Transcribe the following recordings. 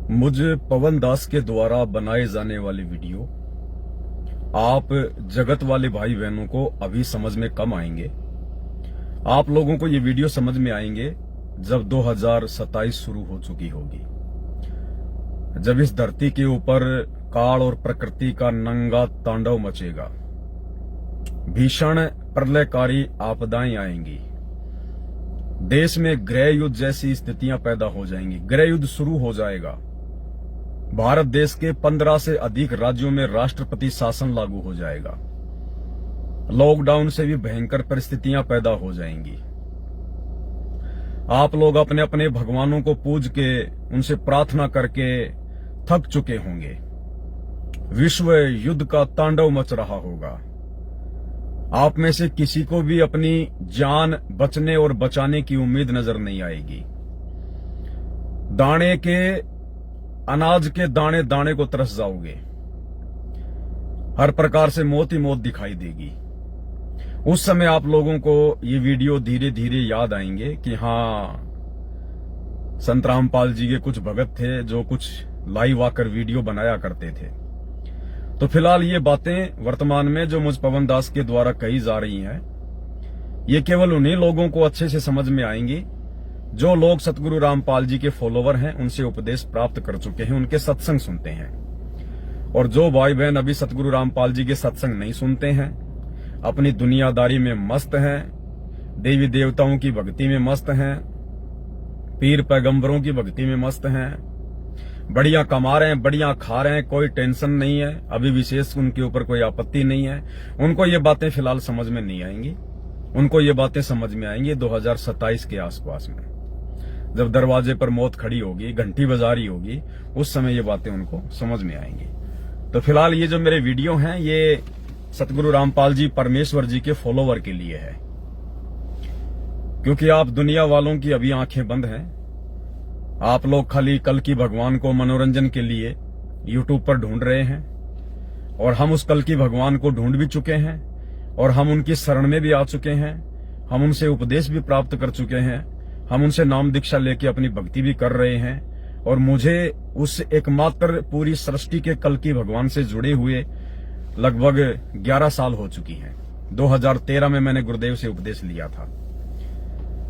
मुझ पवन दास के द्वारा बनाए जाने वाली वीडियो आप जगत वाले भाई बहनों को अभी समझ में कम आएंगे। आप लोगों को ये वीडियो समझ में आएंगे जब 2027 शुरू हो चुकी होगी, जब इस धरती के ऊपर काल और प्रकृति का नंगा तांडव मचेगा, भीषण प्रलयकारी आपदाएं आएंगी, देश में गृह युद्ध जैसी स्थितियां पैदा हो जाएंगी, गृह युद्ध शुरू हो जाएगा। भारत देश के 15 से अधिक राज्यों में राष्ट्रपति शासन लागू हो जाएगा। लॉकडाउन से भी भयंकर परिस्थितियां पैदा हो जाएंगी। आप लोग अपने अपने भगवानों को पूज के उनसे प्रार्थना करके थक चुके होंगे। विश्व युद्ध का तांडव मच रहा होगा। आप में से किसी को भी अपनी जान बचने और बचाने की उम्मीद नजर नहीं आएगी। दाने के अनाज के दाने दाने को तरस जाओगे। हर प्रकार से मौत ही मौत दिखाई देगी। उस समय आप लोगों को ये वीडियो धीरे धीरे याद आएंगे कि हाँ, संत रामपाल जी के कुछ भगत थे जो कुछ लाइव आकर वीडियो बनाया करते थे। तो फिलहाल ये बातें वर्तमान में जो मुझ पवन दास के द्वारा कही जा रही हैं, ये केवल उन्हीं लोगों को अच्छे से समझ में आएंगी जो लोग सतगुरु रामपाल जी के फॉलोवर हैं, उनसे उपदेश प्राप्त कर चुके हैं, उनके सत्संग सुनते हैं। और जो भाई बहन अभी सतगुरु रामपाल जी के सत्संग नहीं सुनते हैं, अपनी दुनियादारी में मस्त हैं, देवी देवताओं की भक्ति में मस्त हैं, पीर पैगंबरों की भक्ति में मस्त हैं, बढ़िया कमा रहे हैं, बढ़िया खा रहे हैं, कोई टेंशन नहीं है, अभी विशेष उनके ऊपर कोई आपत्ति नहीं है, उनको ये बातें फिलहाल समझ में नहीं आएंगी। उनको ये बातें समझ में आएंगी 2027 के आसपास में, जब दरवाजे पर मौत खड़ी होगी, घंटी बजा रही होगी, उस समय ये बातें उनको समझ में आएंगी। तो फिलहाल ये जो मेरे वीडियो हैं, ये सतगुरु रामपाल जी परमेश्वर जी के फॉलोवर के लिए है, क्योंकि आप दुनिया वालों की अभी आंखें बंद हैं। आप लोग खाली कल की भगवान को मनोरंजन के लिए यूट्यूब पर ढूंढ रहे हैं, और हम उस कल की भगवान को ढूंढ भी चुके हैं, और हम उनकी शरण में भी आ चुके हैं, हम उनसे उपदेश भी प्राप्त कर चुके हैं, हम उनसे नाम दीक्षा लेके अपनी भक्ति भी कर रहे हैं। और मुझे उस एकमात्र पूरी सृष्टि के कल की भगवान से जुड़े हुए लगभग 11 साल हो चुकी हैं। 2013 में मैंने गुरुदेव से उपदेश लिया था।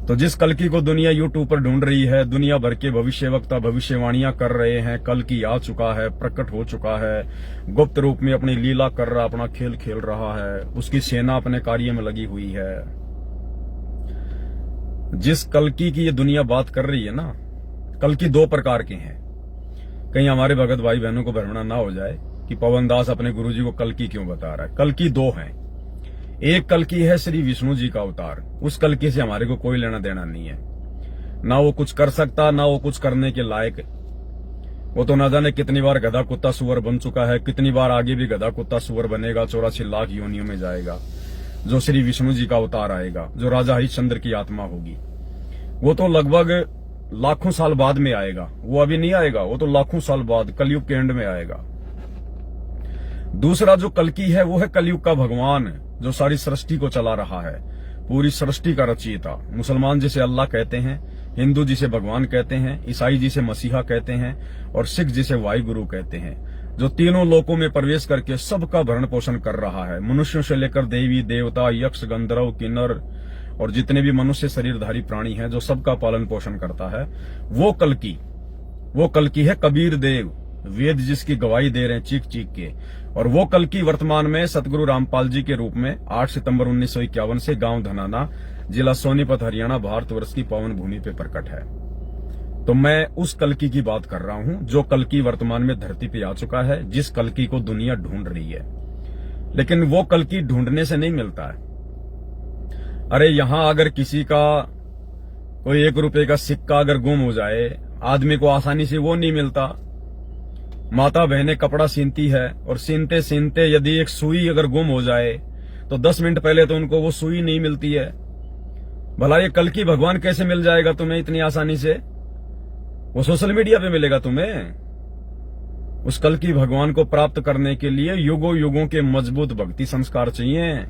तो जिस कल की को दुनिया यूट्यूब पर ढूंढ रही है, दुनिया भर के भविष्यवक्ता भविष्यवाणियां कर रहे हैं, कल की आ चुका है, प्रकट हो चुका है, गुप्त रूप में अपनी लीला कर रहा, अपना खेल खेल रहा है, उसकी सेना अपने कार्य में लगी हुई है। जिस कल की ये दुनिया बात कर रही है ना, कल की 2 प्रकार के हैं। कहीं हमारे भगत भाई बहनों को भ्रमणा ना हो जाए कि पवन दास अपने गुरुजी को कल की क्यों बता रहा है। कल की 2 हैं। एक कल की है श्री विष्णु जी का अवतार। उस कल की से हमारे को कोई लेना देना नहीं है, ना वो कुछ कर सकता, ना वो कुछ करने के लायक। वो तो ना जाने कितनी बार गधा कुत्ता सुअर बन चुका है, कितनी बार आगे भी गधा कुत्ता सुअर बनेगा, 84 लाख योनियों में जाएगा। जो श्री विष्णु जी का अवतार आएगा, जो राजा हरिश्चंद्र की आत्मा होगी, वो तो लगभग लाखों साल बाद में आएगा। वो अभी नहीं आएगा, वो तो लाखों साल बाद कलयुग के एंड में आएगा। दूसरा जो कल्कि है, वो है कलयुग का भगवान, जो सारी सृष्टि को चला रहा है, पूरी सृष्टि का रचयिता। मुसलमान जिसे अल्लाह कहते हैं, हिंदू जिसे भगवान कहते हैं, ईसाई जिसे मसीहा कहते हैं, और सिख जिसे वाहिगुरु कहते हैं, जो तीनों लोकों में प्रवेश करके सबका भरण पोषण कर रहा है। मनुष्यों से लेकर देवी देवता, यक्ष, गंधर्व, किन्नर और जितने भी मनुष्य शरीरधारी प्राणी हैं, जो सबका पालन पोषण करता है, वो कल्कि है कबीर देव, वेद जिसकी गवाही दे रहे हैं चीख चीख के। और वो कल्कि वर्तमान में सतगुरु रामपाल जी के रूप में 8 सितंबर 1951 से गांव धनाना, जिला सोनीपत, हरियाणा, भारतवर्ष की पावन भूमि पे प्रकट है। तो मैं उस कल्कि की बात कर रहा हूं, जो कल्कि वर्तमान में धरती पे आ चुका है, जिस कल्कि को दुनिया ढूंढ रही है। लेकिन वो कल्कि ढूंढने से नहीं मिलता है। अरे यहां अगर किसी का कोई 1 रुपए का सिक्का अगर गुम हो जाए, आदमी को आसानी से वो नहीं मिलता। माता बहनें कपड़ा सीनती है, और सीनते सीनते यदि एक सुई अगर गुम हो जाए तो 10 मिनट पहले तो उनको वो सुई नहीं मिलती है। भला ये कल की भगवान कैसे मिल जाएगा तुम्हें इतनी आसानी से? वो सोशल मीडिया पे मिलेगा तुम्हें। उस कल की भगवान को प्राप्त करने के लिए युगों युगों के मजबूत भक्ति संस्कार चाहिए।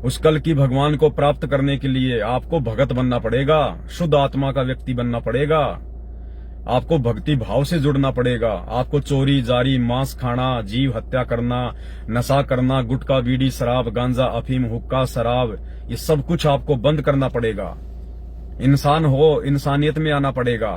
उस कल की भगवान को प्राप्त करने के लिए आपको भगत बनना पड़ेगा, शुद्ध आत्मा का व्यक्ति बनना पड़ेगा। आपको भक्ति भाव से जुड़ना पड़ेगा। आपको चोरी जारी, मांस खाना, जीव हत्या करना, नशा करना, गुटखा बीड़ी शराब गांजा अफीम हुक्का शराब, ये सब कुछ आपको बंद करना पड़ेगा। इंसान हो, इंसानियत में आना पड़ेगा।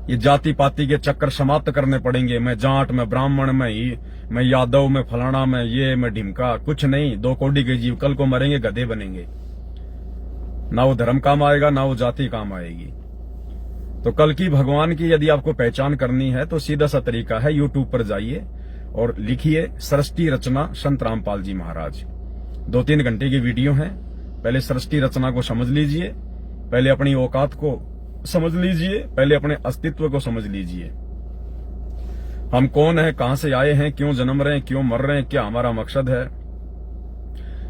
ये जाति पाति के चक्कर समाप्त करने पड़ेंगे। मैं जाट, मैं ब्राह्मण, मैं यादव, मैं फलाना, मैं ये, मैं ढिमका, कुछ नहीं। 2 कौड़ी के जीव कल को मरेंगे, गधे बनेंगे। ना वो धर्म काम आएगा, ना वो जाति काम आएगी। तो कल की भगवान की यदि आपको पहचान करनी है तो सीधा सा तरीका है, यूट्यूब पर जाइए और लिखिए सृष्टि रचना संत रामपाल जी महाराज। 2-3 घंटे की वीडियो है। पहले सृष्टि रचना को समझ लीजिए, पहले अपनी औकात को समझ लीजिए, पहले अपने अस्तित्व को समझ लीजिए। हम कौन है, कहां से आए हैं, क्यों जन्म रहे हैं, क्यों मर रहे हैं, क्या हमारा मकसद है,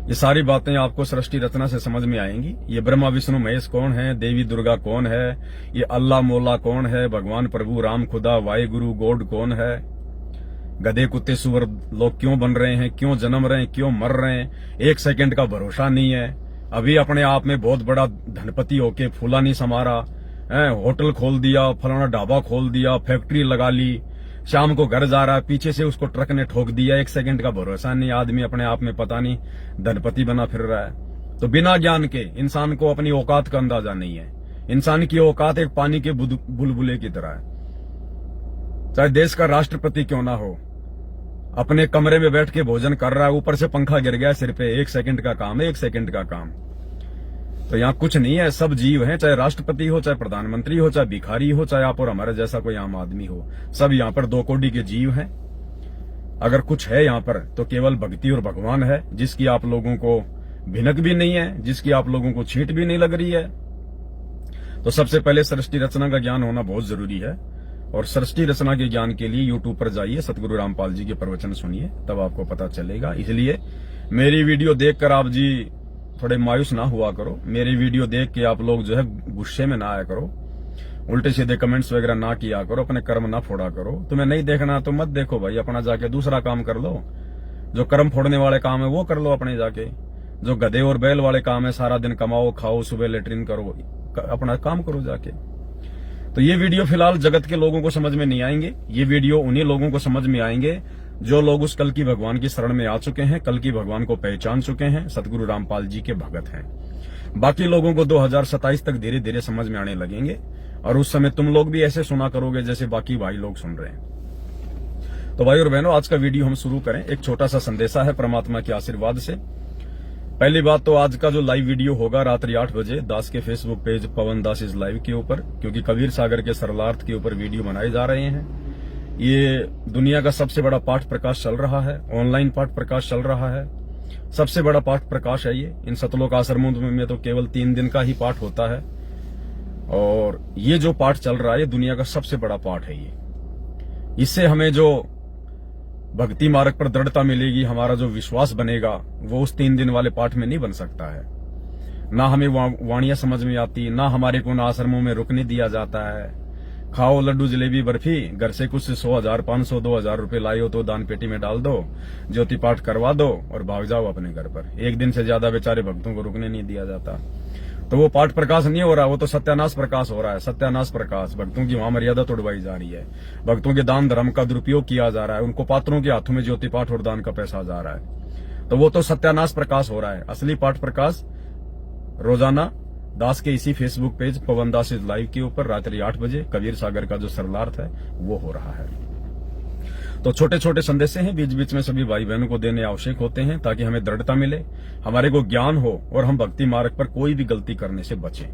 ये सारी बातें आपको सृष्टि रचना से समझ में आएंगी। ये ब्रह्मा विष्णु महेश कौन है, देवी दुर्गा कौन है, ये अल्लाह मौला कौन है, भगवान प्रभु राम खुदा वाहिगुरु गॉड कौन है, गधे कुत्ते सुअर लोग क्यों बन रहे हैं, क्यों जन्म रहे हैं, क्यों मर रहे हैं, 1 सेकंड का भरोसा नहीं है। अभी अपने आप में बहुत बड़ा धनपति होके फूला नहीं समारा, होटल खोल दिया, फलाना ढाबा खोल दिया, फैक्ट्री लगा ली, शाम को घर जा रहा है, पीछे से उसको ट्रक ने ठोक दिया, 1 सेकंड का भरोसा नहीं। आदमी अपने आप में पता नहीं धनपति बना फिर रहा है। तो बिना ज्ञान के इंसान को अपनी औकात का अंदाजा नहीं है। इंसान की औकात एक पानी के बुलबुले की तरह है। चाहे देश का राष्ट्रपति क्यों ना हो, अपने कमरे में बैठ के भोजन कर रहा है, ऊपर से पंखा गिर गया सिर पे, 1 सेकंड का काम है, 1 सेकंड का काम। तो यहाँ कुछ नहीं है, सब जीव हैं, चाहे राष्ट्रपति हो, चाहे प्रधानमंत्री हो, चाहे भिखारी हो, चाहे आप और हमारे जैसा कोई आम आदमी हो, सब यहाँ पर 2 कौड़ी के जीव हैं। अगर कुछ है यहाँ पर तो केवल भक्ति और भगवान है, जिसकी आप लोगों को भिनक भी नहीं है, जिसकी आप लोगों को छींट भी नहीं लग रही है। तो सबसे पहले सृष्टि रचना का ज्ञान होना बहुत जरूरी है। और सृष्टि रचना के ज्ञान के लिए यूट्यूब पर जाइए, सतगुरु रामपाल जी के प्रवचन सुनिए, तब आपको पता चलेगा। इसलिए मेरी वीडियो देखकर आप जी थोड़े मायूस ना हुआ करो। मेरी वीडियो देख के आप लोग जो है गुस्से में ना आया करो, उल्टे सीधे कमेंट्स वगैरह ना किया करो, अपने कर्म ना फोड़ा करो। तुम्हें नहीं देखना तो मत देखो भाई, अपना जाके दूसरा काम कर लो। जो कर्म फोड़ने वाले काम है वो कर लो अपने जाके। जो गधे और बैल वाले काम है, सारा दिन कमाओ खाओ, सुबह लेटरिन करो, अपना काम करो जाके। तो ये वीडियो फिलहाल जगत के लोगों को समझ में नहीं आएंगे। ये वीडियो उन्हीं लोगों को समझ में आएंगे जो लोग उस कल की भगवान की शरण में आ चुके हैं, कल की भगवान को पहचान चुके हैं, सतगुरु रामपाल जी के भगत हैं। बाकी लोगों को 2027 तक धीरे धीरे समझ में आने लगेंगे और उस समय तुम लोग भी ऐसे सुना करोगे जैसे बाकी भाई लोग सुन रहे हैं। तो भाई और बहनों, आज का वीडियो हम शुरू करें। एक छोटा सा संदेशा है परमात्मा के आशीर्वाद से। पहली बात तो आज का जो लाइव वीडियो होगा रात्रि 8 बजे दास के Facebook page Pawan Das is live के ऊपर, क्योंकि कबीर सागर के सरलार्थ के ऊपर वीडियो बनाए जा रहे हैं। ये दुनिया का सबसे बड़ा पाठ प्रकाश चल रहा है, ऑनलाइन पाठ प्रकाश चल रहा है, सबसे बड़ा पाठ प्रकाश है ये। इन सतलोक आश्रमों में तो केवल 3 दिन का ही पाठ होता है और ये जो पाठ चल रहा है ये दुनिया का सबसे बड़ा पाठ है। ये इससे हमें जो भक्ति मार्ग पर दृढ़ता मिलेगी, हमारा जो विश्वास बनेगा वो उस 3 दिन वाले पाठ में नहीं बन सकता है। ना हमें वाणियां समझ में आती, ना हमारे को ना आश्रमों में रुकने दिया जाता है। खाओ लड्डू जलेबी बर्फी, घर से कुछ 100,000 500 2,000 रुपए लाए हो तो दान पेटी में डाल दो, ज्योति पाठ करवा दो और भाग जाओ अपने घर पर। 1 दिन से ज्यादा बेचारे भक्तों को रुकने नहीं दिया जाता। तो वो पाठ प्रकाश नहीं हो रहा, वो तो सत्यानाश प्रकाश हो रहा है। सत्यानाश प्रकाश, भक्तों की वहां मर्यादा तोड़वाई जा रही है, भक्तों के दान धर्म का दुरुपयोग किया जा रहा है, उनको पात्रों के हाथों में ज्योति पाठ और दान का पैसा जा रहा है। तो वो तो सत्यानाश प्रकाश हो रहा है। असली पाठ प्रकाश रोजाना दास के इसी Facebook page Pawan Das is live के ऊपर रात्रि 8 बजे कबीर सागर का जो सरलार्थ है वो हो रहा है। तो छोटे छोटे संदेश हैं, बीच बीच में सभी भाई बहनों को देने आवश्यक होते हैं ताकि हमें दृढ़ता मिले, हमारे को ज्ञान हो और हम भक्ति मार्ग पर कोई भी गलती करने से बचें।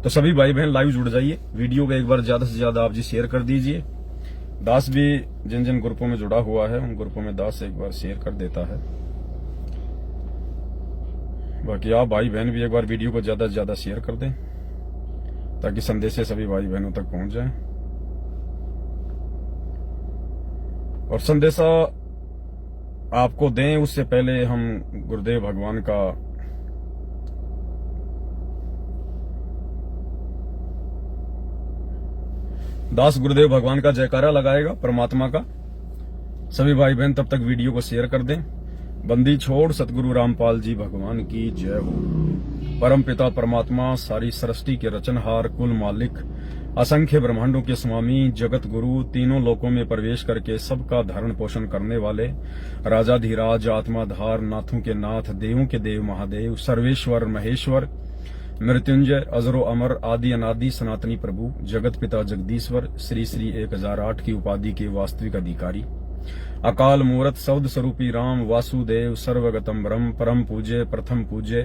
तो सभी भाई बहन लाइव जुड़ जाइए, वीडियो को एक बार ज्यादा से ज्यादा आप जी शेयर कर दीजिए। दास भी जिन जिन ग्रुपों में जुड़ा हुआ है उन ग्रुपों में दास एक बार शेयर कर देता है। बाकी आप भाई बहन भी एक बार वीडियो को ज्यादा से ज्यादा शेयर कर दें ताकि संदेश सभी भाई बहनों तक पहुंच जाए। और संदेशा आपको दें उससे पहले हम गुरुदेव भगवान का दास गुरुदेव भगवान का जयकारा लगाएगा परमात्मा का। सभी भाई बहन तब तक वीडियो को शेयर कर दें। बंदी छोड़ सतगुरु रामपाल जी भगवान की जय हो। परम पिता परमात्मा सारी सृष्टि के रचनहार कुल मालिक असंख्य ब्रह्मांडों के स्वामी, जगत गुरु, तीनों लोकों में प्रवेश करके सबका धारण पोषण करने वाले, राजाधिराज, आत्माधार, नाथों के नाथ, देवों के देव महादेव, सर्वेश्वर महेश्वर, मृत्युंजय, अजरो अमर, आदि अनादि सनातनी प्रभु, जगत पिता जगदीश्वर, श्री श्री 1008 की उपाधि के वास्तविक अधिकारी, अकाल मूरत शब्द स्वरूपी राम, वासुदेव, सर्वगतम ब्रह्म, परम पूज्य, प्रथम पूज्य,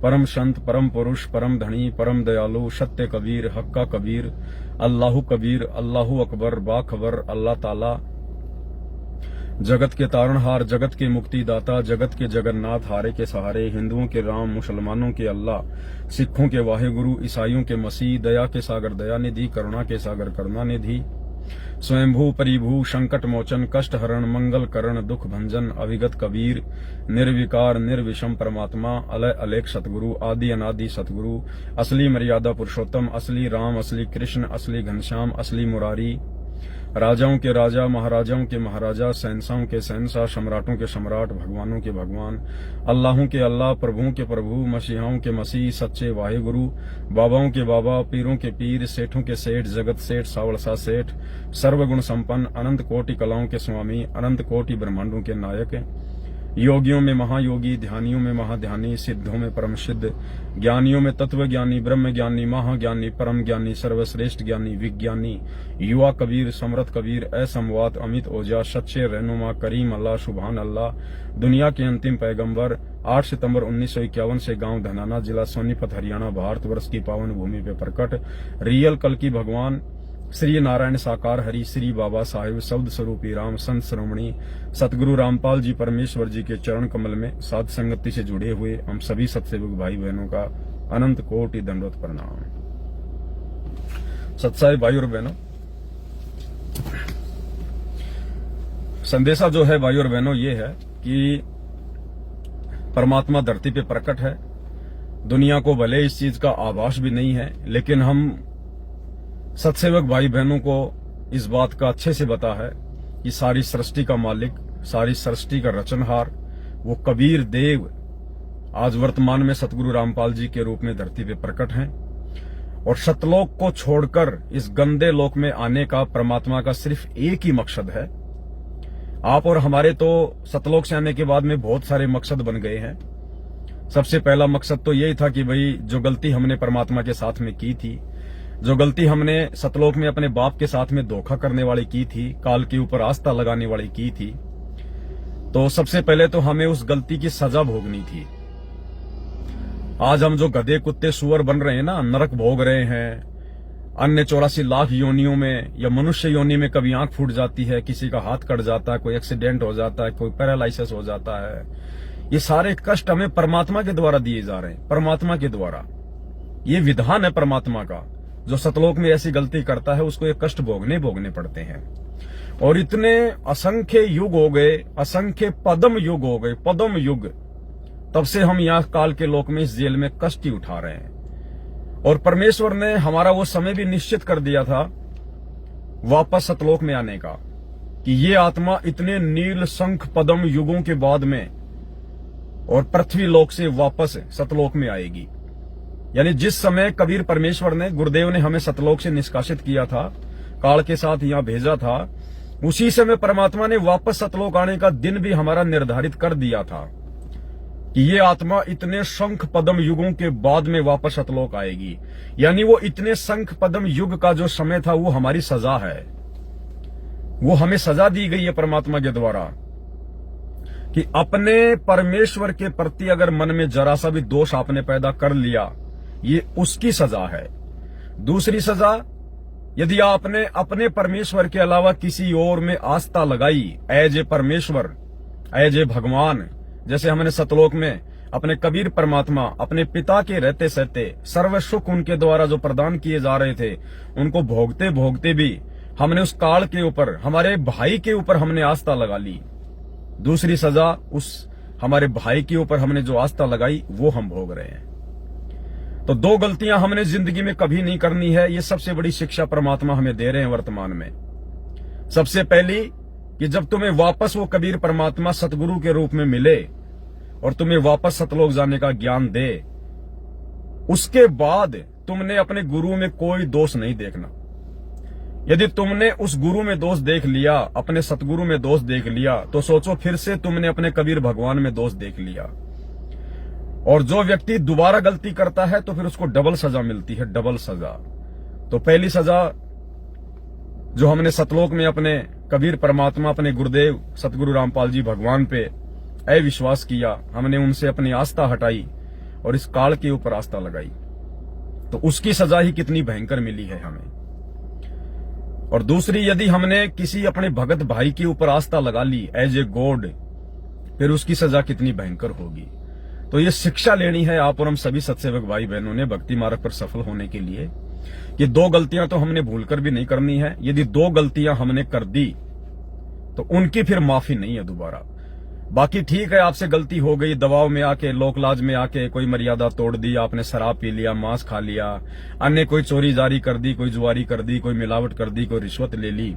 परम संत, परम पुरुष, परम धनी, परम दयालु, सत्य कबीर, हक्का कबीर, अल्लाहु कबीर, अल्लाहु अकबर, बाखबर, अल्लाह ताला, जगत के तारणहार, जगत के मुक्तिदाता, जगत के जगन्नाथ, हारे के सहारे, हिंदुओं के राम, मुसलमानों के अल्लाह, सिखों के वाहेगुरु, ईसाइयों के मसीह, दया के सागर दयानिधि, करुणा के सागर करुणानिधि, स्वयंभू परिभू, संकट मोचन, कष्ट हरण, मंगल करण, दुख भंजन, अविगत कबीर, निर्विकार निर्विषम परमात्मा, अलय अलेख सतगुरु, आदि अनादि सतगुरु, असली मर्यादा पुरुषोत्तम, असली राम, असली कृष्ण, असली घनश्याम, असली मुरारी, राजाओं के राजा, महाराजाओं के महाराजा, शहंशाहों के शहंशाह, सम्राटों के सम्राट, भगवानों के भगवान, अल्लाहों के अल्लाह, प्रभुओं के प्रभु, मसीहाओं के मसीह, सच्चे वाहेगुरु, बाबाओं के बाबा, पीरों के पीर, सेठों के सेठ, जगत सेठ, सावड़सा सेठ, सर्वगुण संपन्न, अनंत कोटि कलाओं के स्वामी, अनंत कोटि ब्रह्मांडों के नायक, योगियों में महायोगी, ध्यानियों में महाध्यानी, सिद्धों में परम सिद्ध, ज्ञानियों में तत्व ज्ञानी, ब्रह्म ज्ञानी, महाज्ञानी, परम ज्ञानी, सर्वश्रेष्ठ ज्ञानी, विज्ञानी, युवा कबीर, समरथ कबीर, असंवाद, अमित ओझा, सच्चे रहनुमा, करीम अल्लाह, सुभान अल्लाह, दुनिया के अंतिम पैगंबर, 8 सितंबर 1951 से गांव धनाना, जिला सोनीपत, हरियाणा, भारतवर्ष की पावन भूमि पे प्रकट, रियल कल की भगवान, श्री नारायण साकार हरि, श्री बाबा साहिब, शब्द स्वरूपी राम, संत श्रोमणी सतगुरु रामपाल जी परमेश्वर जी के चरण कमल में साध संगति से जुड़े हुए हम सभी सत्सेवक भाई बहनों का अनंत कोटि दंडवत प्रणाम। सत्साई भाई और बहनों, संदेशा जो है भाई और बहनों ये है कि परमात्मा धरती पे प्रकट है। दुनिया को भले इस चीज का आभास भी नहीं है, लेकिन हम सत्सेवक भाई बहनों को इस बात का अच्छे से पता है कि सारी सृष्टि का मालिक, सारी सृष्टि का रचनहार वो कबीर देव आज वर्तमान में सतगुरु रामपाल जी के रूप में धरती पे प्रकट हैं। और सतलोक को छोड़कर इस गंदे लोक में आने का परमात्मा का सिर्फ एक ही मकसद है। आप और हमारे तो सतलोक से आने के बाद में बहुत सारे मकसद बन गए हैं। सबसे पहला मकसद तो यही था कि भाई जो गलती हमने परमात्मा के साथ में की थी, जो गलती हमने सतलोक में अपने बाप के साथ में धोखा करने वाली की थी, काल के ऊपर आस्था लगाने वाली की थी, तो सबसे पहले तो हमें उस गलती की सजा भोगनी थी। आज हम जो गधे कुत्ते सुअर बन रहे हैं ना, नरक भोग रहे हैं, अन्य 84 लाख योनियों में या मनुष्य योनि में कभी आंख फूट जाती है, किसी का हाथ कट जाता है, कोई एक्सीडेंट हो जाता है, कोई पैरालाइसिस हो जाता है, ये सारे कष्ट हमें परमात्मा के द्वारा दिए जा रहे हैं। परमात्मा के द्वारा ये विधान है परमात्मा का। जो सतलोक में ऐसी गलती करता है उसको ये कष्ट भोगने पड़ते हैं। और इतने असंख्य युग हो गए, असंख्य पदम युग हो गए, पदम युग, तब से हम यहाँ काल के लोक में इस जेल में कष्ट ही उठा रहे हैं। और परमेश्वर ने हमारा वो समय भी निश्चित कर दिया था वापस सतलोक में आने का, कि ये आत्मा इतने नील शंख पदम युगों के बाद में और पृथ्वी लोक से वापस सतलोक में आएगी। यानी जिस समय कबीर परमेश्वर ने, गुरुदेव ने हमें सतलोक से निष्कासित किया था, काल के साथ यहां भेजा था, उसी समय परमात्मा ने वापस सतलोक आने का दिन भी हमारा निर्धारित कर दिया था कि ये आत्मा इतने शंख पदम युगों के बाद में वापस सतलोक आएगी। यानी वो इतने शंख पदम युग का जो समय था वो हमारी सजा है, वो हमें सजा दी गई है परमात्मा के द्वारा कि अपने परमेश्वर के प्रति अगर मन में जरा सा भी दोष आपने पैदा कर लिया, ये उसकी सजा है। दूसरी सजा, यदि आपने अपने परमेश्वर के अलावा किसी और में आस्था लगाई, एज ए परमेश्वर, एज ए भगवान, जैसे हमने सतलोक में अपने कबीर परमात्मा, अपने पिता के रहते सहते सर्व सुख उनके द्वारा जो प्रदान किए जा रहे थे, उनको भोगते भोगते भी हमने उस काल के ऊपर, हमारे भाई के ऊपर हमने आस्था लगा ली। दूसरी सजा, उस हमारे भाई के ऊपर हमने जो आस्था लगाई वो हम भोग रहे हैं। तो दो गलतियां हमने जिंदगी में कभी नहीं करनी है। ये सबसे बड़ी शिक्षा परमात्मा हमें दे रहे हैं वर्तमान में। सबसे पहली कि जब तुम्हें वापस वो कबीर परमात्मा सतगुरु के रूप में मिले और तुम्हें वापस सतलोक जाने का ज्ञान दे, उसके बाद तुमने अपने गुरु में कोई दोष नहीं देखना। यदि तुमने उस गुरु में दोष देख लिया, अपने सतगुरु में दोष देख लिया, तो सोचो फिर से तुमने अपने कबीर भगवान में दोष देख लिया। और जो व्यक्ति दोबारा गलती करता है तो फिर उसको डबल सजा मिलती है, डबल सजा। तो पहली सजा जो हमने सतलोक में अपने कबीर परमात्मा, अपने गुरुदेव सतगुरु रामपाल जी भगवान पे अविश्वास किया, हमने उनसे अपनी आस्था हटाई और इस काल के ऊपर आस्था लगाई, तो उसकी सजा ही कितनी भयंकर मिली है हमें। और दूसरी, यदि हमने किसी अपने भगत भाई के ऊपर आस्था लगा ली एज ए गॉड, फिर उसकी सजा कितनी भयंकर होगी। तो ये शिक्षा लेनी है आप और हम सभी सत्सेवक भाई बहनों ने भक्ति मार्ग पर सफल होने के लिए कि दो गलतियां तो हमने भूलकर भी नहीं करनी है। यदि दो गलतियां हमने कर दी तो उनकी फिर माफी नहीं है दोबारा। बाकी ठीक है, आपसे गलती हो गई, दबाव में आके, लोकलाज में आके कोई मर्यादा तोड़ दी, आपने शराब पी लिया, मांस खा लिया, अन्य कोई चोरी जारी कर दी, कोई जुआरी कर दी, कोई मिलावट कर दी, कोई रिश्वत ले ली,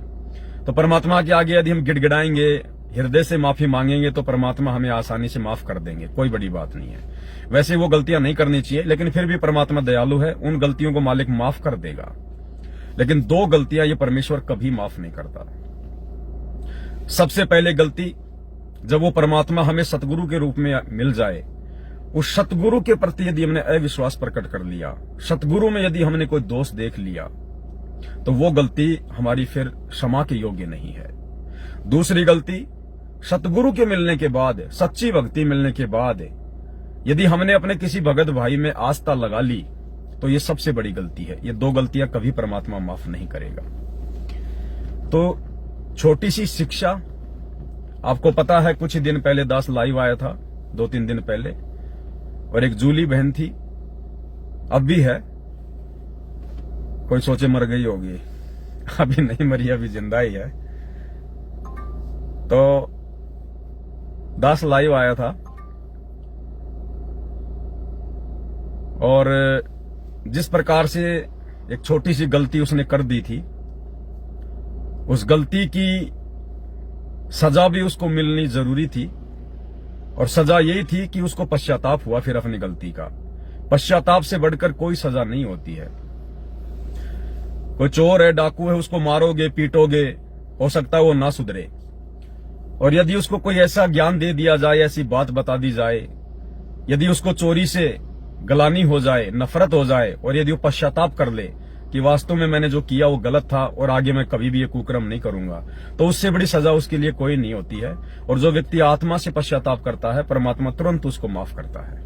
तो परमात्मा के आगे यदि हम गिड़गिड़ाएंगे, हृदय से माफी मांगेंगे तो परमात्मा हमें आसानी से माफ कर देंगे, कोई बड़ी बात नहीं है। वैसे वो गलतियां नहीं करनी चाहिए, लेकिन फिर भी परमात्मा दयालु है, उन गलतियों को मालिक माफ कर देगा। लेकिन दो गलतियां ये परमेश्वर कभी माफ नहीं करता। सबसे पहले गलती, जब वो परमात्मा हमें सतगुरु के रूप में मिल जाए, उस सतगुरु के प्रति यदि हमने अविश्वास प्रकट कर लिया, सतगुरु में यदि हमने कोई दोष देख लिया, तो वो गलती हमारी फिर क्षमा के योग्य नहीं है। दूसरी गलती, सतगुरु के मिलने के बाद, सच्ची भक्ति मिलने के बाद यदि हमने अपने किसी भगत भाई में आस्था लगा ली, तो ये सबसे बड़ी गलती है। ये दो गलतियां कभी परमात्मा माफ नहीं करेगा। तो छोटी सी शिक्षा, आपको पता है कुछ ही दिन पहले दास लाइव आया था, 2-3 दिन पहले, और एक जूली बहन थी, अब भी है, कोई सोचे मर गई होगी, अभी नहीं मरी, अभी जिंदा ही है। तो दास लाइव आया था और जिस प्रकार से एक छोटी सी गलती उसने कर दी थी, उस गलती की सजा भी उसको मिलनी जरूरी थी। और सजा यही थी कि उसको पश्चाताप हुआ फिर अपनी गलती का। पश्चाताप से बढ़कर कोई सजा नहीं होती है। कोई चोर है, डाकू है, उसको मारोगे, पीटोगे, हो सकता है वो ना सुधरे। और यदि उसको कोई ऐसा ज्ञान दे दिया जाए, ऐसी बात बता दी जाए, यदि उसको चोरी से गलानी हो जाए, नफरत हो जाए, और यदि वो पश्चाताप कर ले कि वास्तव में मैंने जो किया वो गलत था और आगे मैं कभी भी ये कुकर्म नहीं करूंगा, तो उससे बड़ी सजा उसके लिए कोई नहीं होती है। और जो व्यक्ति आत्मा से पश्चाताप करता है, परमात्मा तुरंत उसको माफ करता है,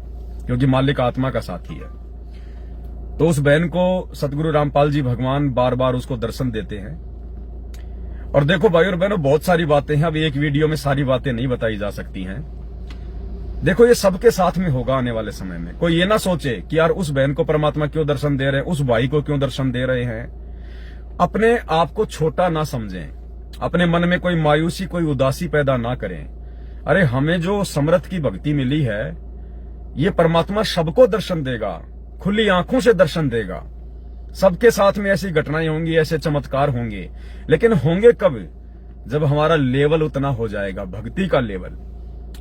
क्योंकि मालिक आत्मा का साथी है। तो उस बहन को सतगुरु रामपाल जी भगवान बार बार उसको दर्शन देते हैं। और देखो भाई और बहनों, बहुत सारी बातें हैं, अब एक वीडियो में सारी बातें नहीं बताई जा सकती हैं। देखो, ये सबके साथ में होगा आने वाले समय में। कोई ये ना सोचे कि यार उस बहन को परमात्मा क्यों दर्शन दे रहे हैं, उस भाई को क्यों दर्शन दे रहे हैं। अपने आप को छोटा ना समझें, अपने मन में कोई मायूसी, कोई उदासी पैदा ना करें। अरे हमें जो समर्थ की भक्ति मिली है, ये परमात्मा सबको दर्शन देगा, खुली आंखों से दर्शन देगा। सबके साथ में ऐसी घटनाएं होंगी, ऐसे चमत्कार होंगे, लेकिन होंगे कब? जब हमारा लेवल उतना हो जाएगा, भक्ति का लेवल,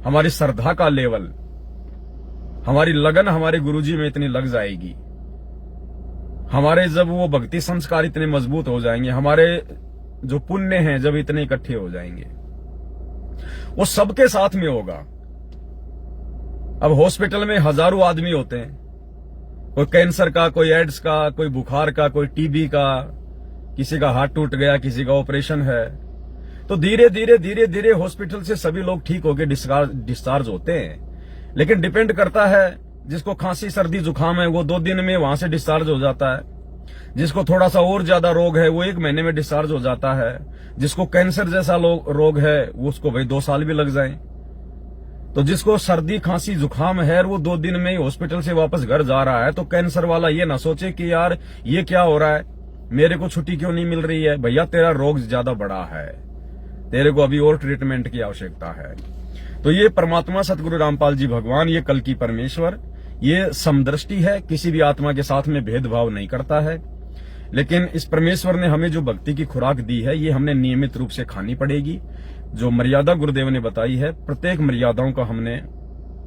हमारी श्रद्धा का लेवल, हमारी लगन हमारे गुरुजी में इतनी लग जाएगी, हमारे जब वो भक्ति संस्कार इतने मजबूत हो जाएंगे, हमारे जो पुण्य हैं जब इतने इकट्ठे हो जाएंगे, वो सबके साथ में होगा। अब हॉस्पिटल में हजारों आदमी होते हैं, कोई कैंसर का, कोई एड्स का, कोई बुखार का, कोई टीबी का, किसी का हाथ टूट गया, किसी का ऑपरेशन है। तो धीरे धीरे धीरे धीरे हॉस्पिटल से सभी लोग ठीक होकर डिस्चार्ज होते हैं। लेकिन डिपेंड करता है, जिसको खांसी सर्दी जुकाम है वो 2 दिन में वहां से डिस्चार्ज हो जाता है, जिसको थोड़ा सा और ज्यादा रोग है वो 1 महीने में डिस्चार्ज हो जाता है, जिसको कैंसर जैसा रोग है वो उसको भाई 2 साल भी लग जाए। तो जिसको सर्दी खांसी जुकाम है वो 2 दिन में ही हॉस्पिटल से वापस घर जा रहा है, तो कैंसर वाला ये ना सोचे कि यार ये क्या हो रहा है, मेरे को छुट्टी क्यों नहीं मिल रही है। भैया तेरा रोग ज्यादा बड़ा है, तेरे को अभी और ट्रीटमेंट की आवश्यकता है। तो ये परमात्मा सतगुरु रामपाल जी भगवान, ये कल की परमेश्वर, ये समदृष्टि है, किसी भी आत्मा के साथ में भेदभाव नहीं करता है। लेकिन इस परमेश्वर ने हमें जो भक्ति की खुराक दी है, ये हमने नियमित रूप से खानी पड़ेगी। जो मर्यादा गुरुदेव ने बताई है, प्रत्येक मर्यादाओं का हमने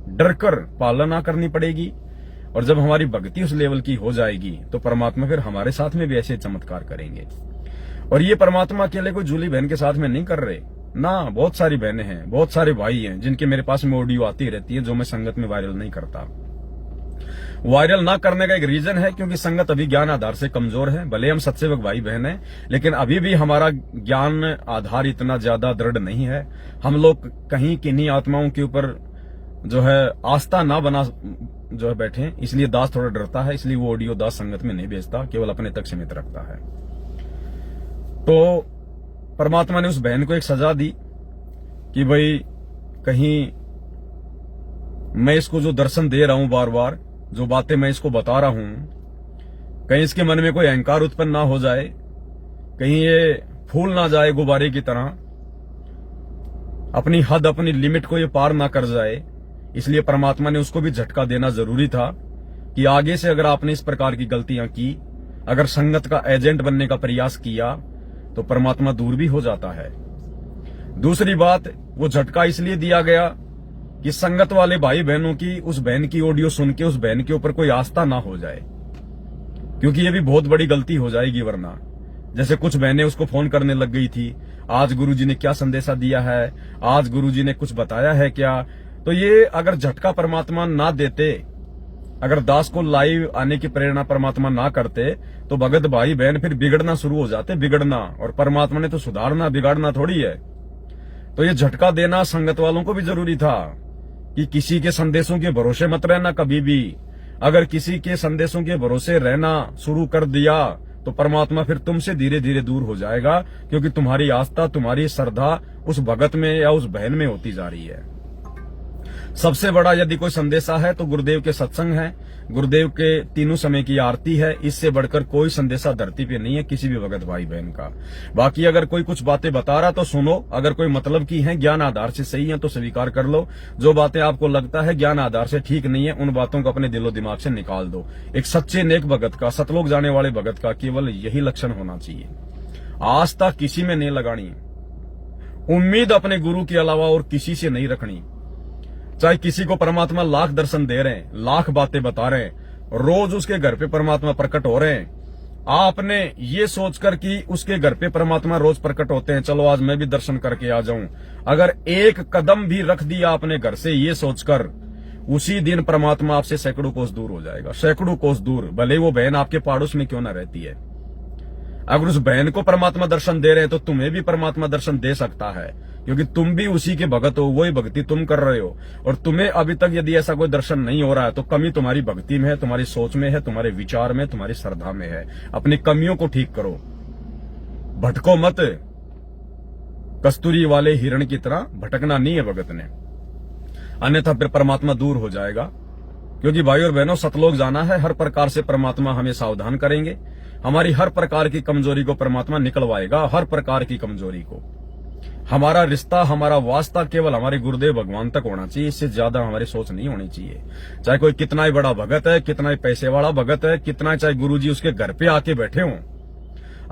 डरकर पालना करनी पड़ेगी। और जब हमारी भक्ति उस लेवल की हो जाएगी, तो परमात्मा फिर हमारे साथ में भी ऐसे चमत्कार करेंगे। और ये परमात्मा अकेले कोई जूली बहन के साथ में नहीं कर रहे ना, बहुत सारी बहनें हैं, बहुत सारे भाई हैं जिनके मेरे पास में ऑडियो आती रहती है जो मैं संगत में वायरल नहीं करता। वायरल ना करने का एक रीजन है क्योंकि संगत अभी ज्ञान आधार से कमजोर है। भले हम सत्सेवक भाई बहन हैं, लेकिन अभी भी हमारा ज्ञान आधार इतना ज्यादा दृढ़ नहीं है। हम लोग कहीं किन्हीं आत्माओं के ऊपर जो है आस्था ना बना जो है बैठे, इसलिए दास थोड़ा डरता है, इसलिए वो ऑडियो दास संगत में नहीं भेजता, केवल अपने तक सीमित रखता है। तो परमात्मा ने उस बहन को एक सजा दी कि भाई कहीं मैं इसको जो दर्शन दे रहा हूं, बार बार जो बातें मैं इसको बता रहा हूं, कहीं इसके मन में कोई अहंकार उत्पन्न ना हो जाए, कहीं ये फूल ना जाए गुब्बारे की तरह, अपनी हद अपनी लिमिट को ये पार ना कर जाए। इसलिए परमात्मा ने उसको भी झटका देना जरूरी था कि आगे से अगर आपने इस प्रकार की गलतियां की, अगर संगत का एजेंट बनने का प्रयास किया, तो परमात्मा दूर भी हो जाता है। दूसरी बात, वो झटका इसलिए दिया गया कि संगत वाले भाई बहनों की उस बहन की ऑडियो सुन के उस बहन के ऊपर कोई आस्था ना हो जाए, क्योंकि ये भी बहुत बड़ी गलती हो जाएगी। वरना जैसे कुछ बहनें उसको फोन करने लग गई थी, आज गुरुजी ने क्या संदेशा दिया है, आज गुरुजी ने कुछ बताया है क्या। तो ये अगर झटका परमात्मा ना देते, अगर दास को लाइव आने की प्रेरणा परमात्मा ना करते, तो भगत भाई बहन फिर बिगड़ना शुरू हो जाते, बिगड़ना। और परमात्मा ने तो सुधारना बिगाड़ना थोड़ी है। तो ये झटका देना संगत वालों को भी जरूरी था कि किसी के संदेशों के भरोसे मत रहना कभी भी। अगर किसी के संदेशों के भरोसे रहना शुरू कर दिया तो परमात्मा फिर तुमसे धीरे धीरे दूर हो जाएगा, क्योंकि तुम्हारी आस्था, तुम्हारी श्रद्धा उस भगत में या उस बहन में होती जा रही है। सबसे बड़ा यदि कोई संदेशा है तो गुरुदेव के सत्संग है, गुरुदेव के तीनों समय की आरती है। इससे बढ़कर कोई संदेशा धरती पे नहीं है किसी भी भगत भाई बहन का। बाकी अगर कोई कुछ बातें बता रहा तो सुनो, अगर कोई मतलब की है, ज्ञान आधार से सही है तो स्वीकार कर लो। जो बातें आपको लगता है ज्ञान आधार से ठीक नहीं है, उन बातों को अपने दिलो दिमाग से निकाल दो। एक सच्चे नेक भगत का, सतलोक जाने वाले भगत का केवल यही लक्षण होना चाहिए। आस्था किसी में नहीं लगानी, उम्मीद अपने गुरु के अलावा और किसी से नहीं रखनी। चाहे किसी को परमात्मा लाख दर्शन दे रहे हैं, लाख बातें बता रहे हैं, रोज उसके घर पे परमात्मा प्रकट हो रहे हैं, आपने ये सोचकर कि उसके घर पे परमात्मा रोज प्रकट होते हैं, चलो आज मैं भी दर्शन करके आ जाऊं, अगर एक कदम भी रख दिया अपने घर से ये सोचकर, उसी दिन परमात्मा आपसे सैकड़ों कोस दूर हो जाएगा, सैकड़ों कोस दूर। भले वो बहन आपके पड़ोस में क्यों ना रहती है। अगर उस बहन को परमात्मा दर्शन दे रहे हैं तो तुम्हें भी परमात्मा दर्शन दे सकता है, क्योंकि तुम भी उसी के भगत हो, वही भक्ति तुम कर रहे हो। और तुम्हें अभी तक यदि ऐसा कोई दर्शन नहीं हो रहा है तो कमी तुम्हारी भक्ति में है, तुम्हारी सोच में है, तुम्हारे विचार में, तुम्हारी श्रद्धा में है। अपनी कमियों को ठीक करो, भटको मत। कस्तूरी वाले हिरण की तरह भटकना नहीं है भगत ने, अन्यथा फिर परमात्मा दूर हो जाएगा। क्योंकि भाई और बहनों, सतलोक जाना है, हर प्रकार से परमात्मा हमें सावधान करेंगे। हमारी हर प्रकार की कमजोरी को परमात्मा निकलवाएगा, हर प्रकार की कमजोरी को। हमारा रिश्ता, हमारा वास्ता केवल हमारे गुरुदेव भगवान तक होना चाहिए, इससे ज्यादा हमारी सोच नहीं होनी चाहिए। चाहे कोई कितना ही बड़ा भगत है, कितना ही पैसे वाला भगत है, कितना चाहे गुरुजी उसके घर पे आके बैठे हों,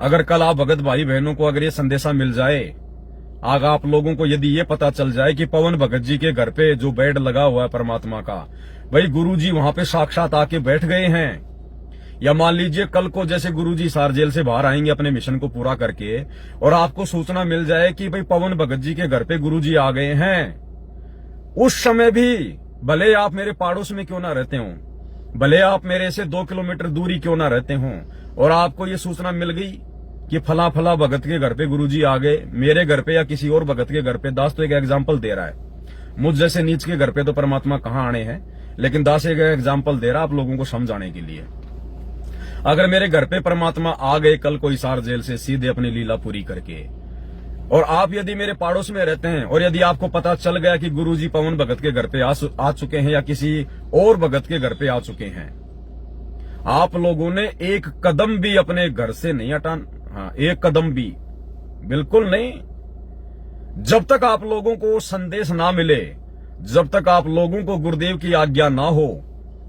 अगर कल आप भगत भाई बहनों को अगर ये संदेशा मिल जाए, आग आप लोगों को यदि ये पता चल जाए कि पवन भगत जी के घर पे जो बेड लगा हुआ है परमात्मा का, भाई गुरुजी वहां पे साक्षात आके बैठ गए हैं, या मान लीजिए कल को जैसे गुरुजी सार जेल से बाहर आएंगे अपने मिशन को पूरा करके और आपको सूचना मिल जाए कि भाई पवन भगत जी के घर पे गुरुजी आ गए हैं, उस समय भी भले आप मेरे पड़ोस में क्यों ना रहते हो, भले आप मेरे से 2 किलोमीटर दूरी क्यों ना रहते हो, और आपको ये सूचना मिल गई कि फला फला भगत के घर पे गुरुजी आ गए, मेरे घर पे या किसी और भगत के घर पे, दास तो एक एग्जाम्पल दे रहा है, मुझ जैसे नीच के घर पे तो परमात्मा कहाँ आने हैं, लेकिन दास एक एग्जाम्पल दे रहा आप लोगों को समझाने के लिए। अगर मेरे घर पे परमात्मा आ गए कल कोई सार जेल से सीधे अपनी लीला पूरी करके, और आप यदि मेरे पड़ोस में रहते हैं और यदि आपको पता चल गया कि गुरुजी पवन भगत के घर पे आ चुके हैं या किसी और भगत के घर पे आ चुके हैं, आप लोगों ने एक कदम भी अपने घर से नहीं हटाना। हाँ, एक कदम भी, बिल्कुल नहीं। जब तक आप लोगों को संदेश ना मिले, जब तक आप लोगों को गुरुदेव की आज्ञा ना हो,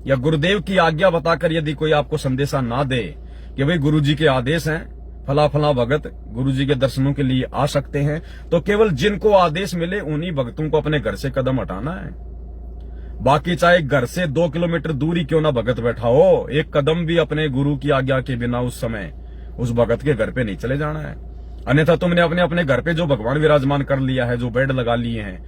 या गुरुदेव की आज्ञा बताकर यदि कोई आपको संदेशा ना दे कि भाई गुरुजी के आदेश हैं, फला फला भगत गुरुजी के दर्शनों के लिए आ सकते हैं, तो केवल जिनको आदेश मिले उन्हीं भक्तों को अपने घर से कदम हटाना है। बाकी चाहे घर से 2 किलोमीटर दूरी क्यों ना भगत बैठा हो, एक कदम भी अपने गुरु की आज्ञा के बिना उस समय उस भगत के घर पे नहीं चले जाना है। अन्यथा तुमने अपने अपने घर पे जो भगवान विराजमान कर लिया है, जो बेड लगा लिए हैं,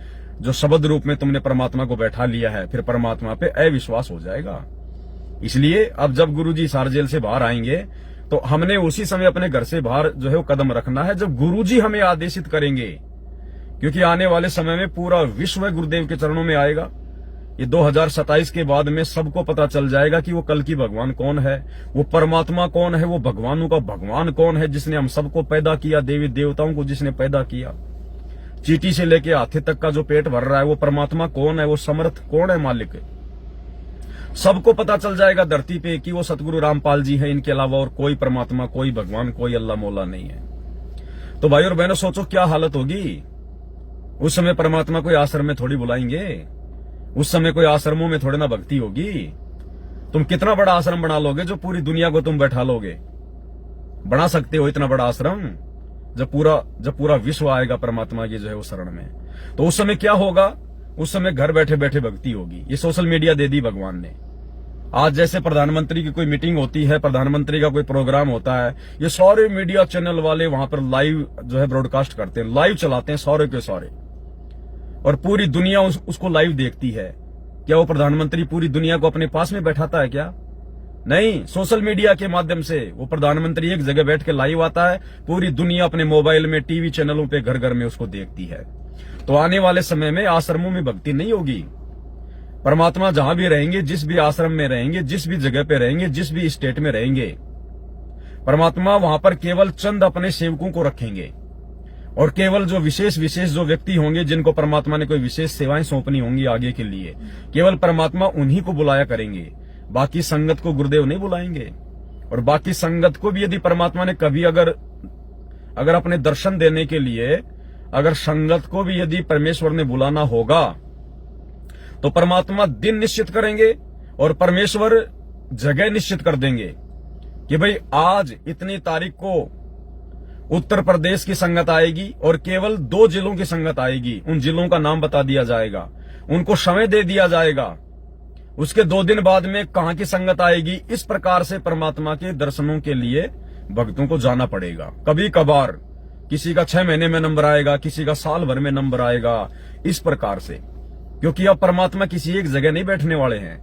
जो शब्द रूप में तुमने परमात्मा को बैठा लिया है, फिर परमात्मा पे अविश्वास हो जाएगा। इसलिए अब जब गुरुजी हिसार जेल से बाहर आएंगे तो हमने उसी समय अपने घर से बाहर जो है वो कदम रखना है जब गुरुजी हमें आदेशित करेंगे, क्योंकि आने वाले समय में पूरा विश्व गुरुदेव के चरणों में आएगा। ये 2027 के बाद में सबको पता चल जाएगा कि वो कल की भगवान कौन है, वो परमात्मा कौन है, वो भगवानों का भगवान कौन है, जिसने हम सबको पैदा किया, देवी देवताओं को जिसने पैदा किया, चींटी से लेके हाथी तक का जो पेट भर रहा है, वो परमात्मा कौन है, वो समर्थ कौन है, मालिक। सबको पता चल जाएगा धरती पे कि वो सतगुरु रामपाल जी है, इनके अलावा और कोई परमात्मा, कोई भगवान, कोई अल्लाह मौला नहीं है। तो भाई और बहनों, सोचो क्या हालत होगी उस समय। परमात्मा कोई आश्रम में थोड़ी बुलाएंगे, उस समय कोई आश्रमों में थोड़ी ना भक्ति होगी। तुम कितना बड़ा आश्रम बना लोगे जो पूरी दुनिया को तुम बैठा लोगे? बना सकते हो इतना बड़ा आश्रम जब पूरा विश्व आएगा परमात्मा की जो है वो शरण में। तो उस समय क्या होगा? उस समय घर बैठे बैठे भक्ति होगी। ये सोशल मीडिया दे दी भगवान ने। आज जैसे प्रधानमंत्री की कोई मीटिंग होती है, प्रधानमंत्री का कोई प्रोग्राम होता है, ये सारे मीडिया चैनल वाले वहां पर लाइव जो है ब्रॉडकास्ट करते हैं, लाइव चलाते हैं सारे के सारे, और पूरी दुनिया उसको लाइव देखती है। क्या वो प्रधानमंत्री पूरी दुनिया को अपने पास में बैठाता है क्या? नहीं, सोशल मीडिया के माध्यम से वो प्रधानमंत्री एक जगह बैठ के लाइव आता है, पूरी दुनिया अपने मोबाइल में, टीवी चैनलों पे, घर घर में उसको देखती है। तो आने वाले समय में आश्रमों में भक्ति नहीं होगी। परमात्मा जहां भी रहेंगे, जिस भी आश्रम में रहेंगे, जिस भी जगह पे रहेंगे, जिस भी स्टेट में रहेंगे, परमात्मा वहां पर केवल चंद अपने सेवकों को रखेंगे, और केवल जो विशेष जो व्यक्ति होंगे, जिनको परमात्मा ने कोई विशेष सेवाएं सौंपनी होंगी आगे के लिए, केवल परमात्मा उन्हीं को बुलाया करेंगे। बाकी संगत को गुरुदेव नहीं बुलाएंगे। और बाकी संगत को भी यदि परमात्मा ने कभी अगर अपने दर्शन देने के लिए, अगर संगत को भी यदि परमेश्वर ने बुलाना होगा, तो परमात्मा दिन निश्चित करेंगे और परमेश्वर जगह निश्चित कर देंगे कि भाई आज इतनी तारीख को उत्तर प्रदेश की संगत आएगी और केवल 2 जिलों की संगत आएगी। उन जिलों का नाम बता दिया जाएगा, उनको समय दे दिया जाएगा। उसके 2 दिन बाद में कहां की संगत आएगी। इस प्रकार से परमात्मा के दर्शनों के लिए भक्तों को जाना पड़ेगा। कभी कभार किसी का 6 महीने में नंबर आएगा, किसी का साल भर में नंबर आएगा, इस प्रकार से। क्योंकि अब परमात्मा किसी एक जगह नहीं बैठने वाले हैं।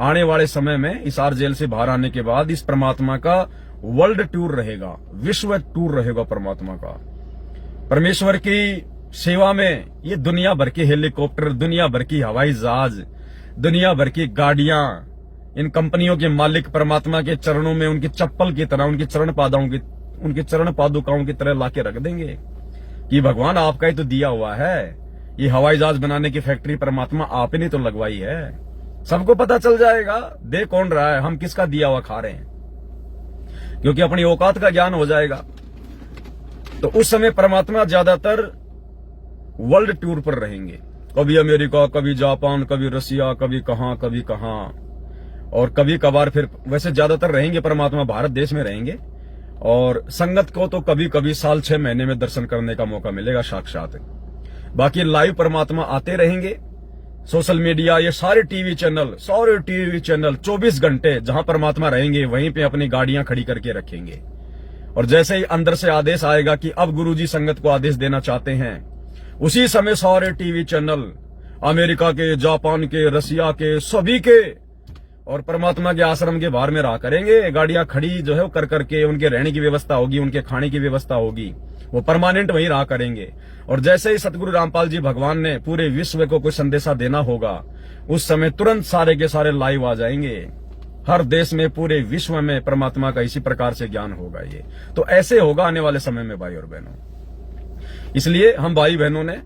आने वाले समय में हिसार जेल से बाहर आने के बाद इस परमात्मा का वर्ल्ड टूर रहेगा, विश्व टूर रहेगा परमात्मा का। परमेश्वर की सेवा में ये दुनिया भर के हेलीकॉप्टर, दुनिया भर की हवाई जहाज, दुनिया भर की गाड़ियां, इन कंपनियों के मालिक परमात्मा के चरणों में उनकी चप्पल की तरह, उनके चरण पादुकाओं की तरह लाके रख देंगे कि भगवान आपका ही तो दिया हुआ है। ये हवाई जहाज बनाने की फैक्ट्री परमात्मा आप ने तो लगवाई है। सबको पता चल जाएगा दे कौन रहा है, हम किसका दिया हुआ खा रहे हैं, क्योंकि अपनी औकात का ज्ञान हो जाएगा। तो उस समय परमात्मा ज्यादातर वर्ल्ड टूर पर रहेंगे। कभी अमेरिका, कभी जापान, कभी रसिया, कभी कहां, और कभी कभार फिर वैसे ज्यादातर रहेंगे परमात्मा भारत देश में रहेंगे। और संगत को तो कभी कभी साल 6 महीने में दर्शन करने का मौका मिलेगा साक्षात। बाकी लाइव परमात्मा आते रहेंगे। सोशल मीडिया, ये सारे टीवी चैनल 24 घंटे जहां परमात्मा रहेंगे वहीं पे अपनी गाड़ियां खड़ी करके रखेंगे। और जैसे ही अंदर से आदेश आएगा कि अब गुरुजी संगत को आदेश देना चाहते हैं, उसी समय सारे टीवी चैनल अमेरिका के, जापान के, रसिया के, सभी के और परमात्मा के आश्रम के बाहर में रहा करेंगे। गाड़ियां खड़ी जो है वो कर करके, उनके रहने की व्यवस्था होगी, उनके खाने की व्यवस्था होगी, वो परमानेंट वहीं रहा करेंगे। और जैसे ही सतगुरु रामपाल जी भगवान ने पूरे विश्व को कोई संदेशा देना होगा, उस समय तुरंत सारे के सारे लाइव आ जाएंगे। हर देश में, पूरे विश्व में परमात्मा का इसी प्रकार से ज्ञान होगा। ये तो ऐसे होगा आने वाले समय में भाई और बहनों। इसलिए हम भाई बहनों ने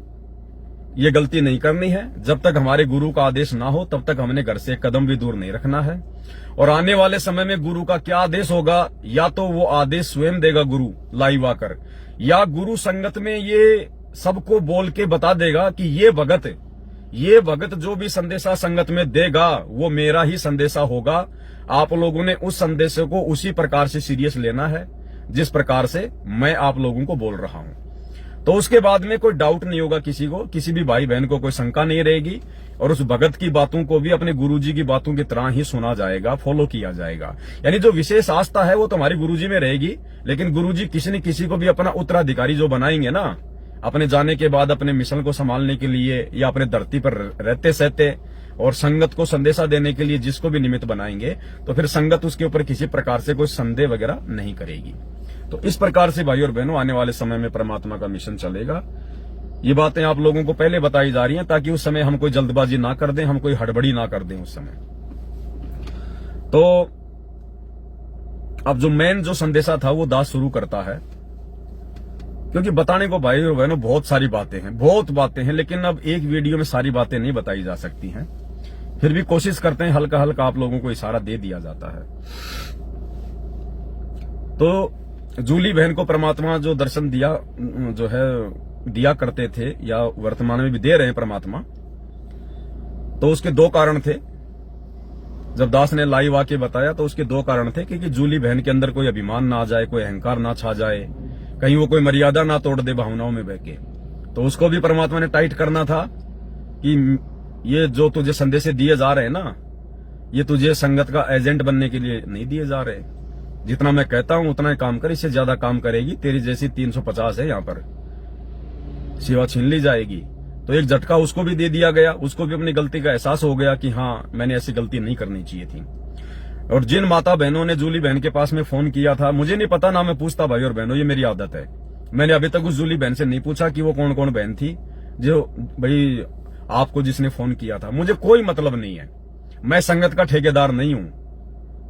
ये गलती नहीं करनी है। जब तक हमारे गुरु का आदेश ना हो तब तक हमने घर से एक कदम भी दूर नहीं रखना है। और आने वाले समय में गुरु का क्या आदेश होगा, या तो वो आदेश स्वयं देगा गुरु लाइव आकर, या गुरु संगत में ये सबको बोल के बता देगा कि ये भगत जो भी संदेशा संगत में देगा वो मेरा ही संदेशा होगा। आप लोगों ने उस संदेश को उसी प्रकार से सीरियस लेना है जिस प्रकार से मैं आप लोगों को बोल रहा हूं। तो उसके बाद में कोई डाउट नहीं होगा किसी को, किसी भी भाई बहन को कोई शंका नहीं रहेगी, और उस भगत की बातों को भी अपने गुरुजी की बातों की तरह ही सुना जाएगा, फॉलो किया जाएगा। यानी जो विशेष आस्था है वो तुम्हारी गुरुजी में रहेगी, लेकिन गुरुजी किसी न किसी को भी अपना उत्तराधिकारी जो बनाएंगे ना, अपने जाने के बाद अपने मिशन को संभालने के लिए या अपने धरती पर रहते सहते और संगत को संदेशा देने के लिए जिसको भी निमित्त बनाएंगे, तो फिर संगत उसके ऊपर किसी प्रकार से कोई संदेह वगैरह नहीं करेगी। तो इस प्रकार से भाई और बहनों आने वाले समय में परमात्मा का मिशन चलेगा। ये बातें आप लोगों को पहले बताई जा रही हैं ताकि उस समय हम कोई जल्दबाजी ना कर दें, हम कोई हड़बड़ी ना कर दें उस समय। तो अब जो मेन जो संदेशा था वो दास शुरू करता है, क्योंकि बताने को भाई और बहनों बहुत सारी बातें हैं, बहुत बातें हैं, लेकिन अब एक वीडियो में सारी बातें नहीं बताई जा सकती हैं। फिर भी कोशिश करते हैं, हल्का हल्का आप लोगों को इशारा दे दिया जाता है। तो जूली बहन को परमात्मा जो दर्शन दिया, जो है दिया करते थे या वर्तमान में भी दे रहे हैं परमात्मा, तो उसके दो कारण थे। जब दास ने लाइव आके बताया तो उसके दो कारण थे, क्योंकि जूली बहन के अंदर कोई अभिमान ना आ जाए, कोई अहंकार ना छा जाए, कहीं वो कोई मर्यादा ना तोड़ दे भावनाओं में बहके। तो उसको भी परमात्मा ने टाइट करना था कि ये जो तुझे संदेश दिए जा रहे हैं ना, ये तुझे संगत का एजेंट बनने के लिए नहीं दिए जा रहे। जितना मैं कहता हूं उतना ही काम कर, इससे ज्यादा काम करेगी तेरी जैसी 350 है यहाँ पर, सेवा छीन ली जाएगी। तो एक झटका उसको भी दे दिया गया, उसको भी अपनी गलती का एहसास हो गया कि हाँ मैंने ऐसी गलती नहीं करनी चाहिए थी। और जिन माता बहनों ने जूली बहन के पास में फोन किया था, मुझे नहीं पता ना मैं पूछता भाई और बहनों, ये मेरी आदत है। मैंने अभी तक उस जूली बहन से नहीं पूछा कि वो कौन कौन बहन थी जो भाई आपको जिसने फोन किया था। मुझे कोई मतलब नहीं है, मैं संगत का ठेकेदार नहीं हूं।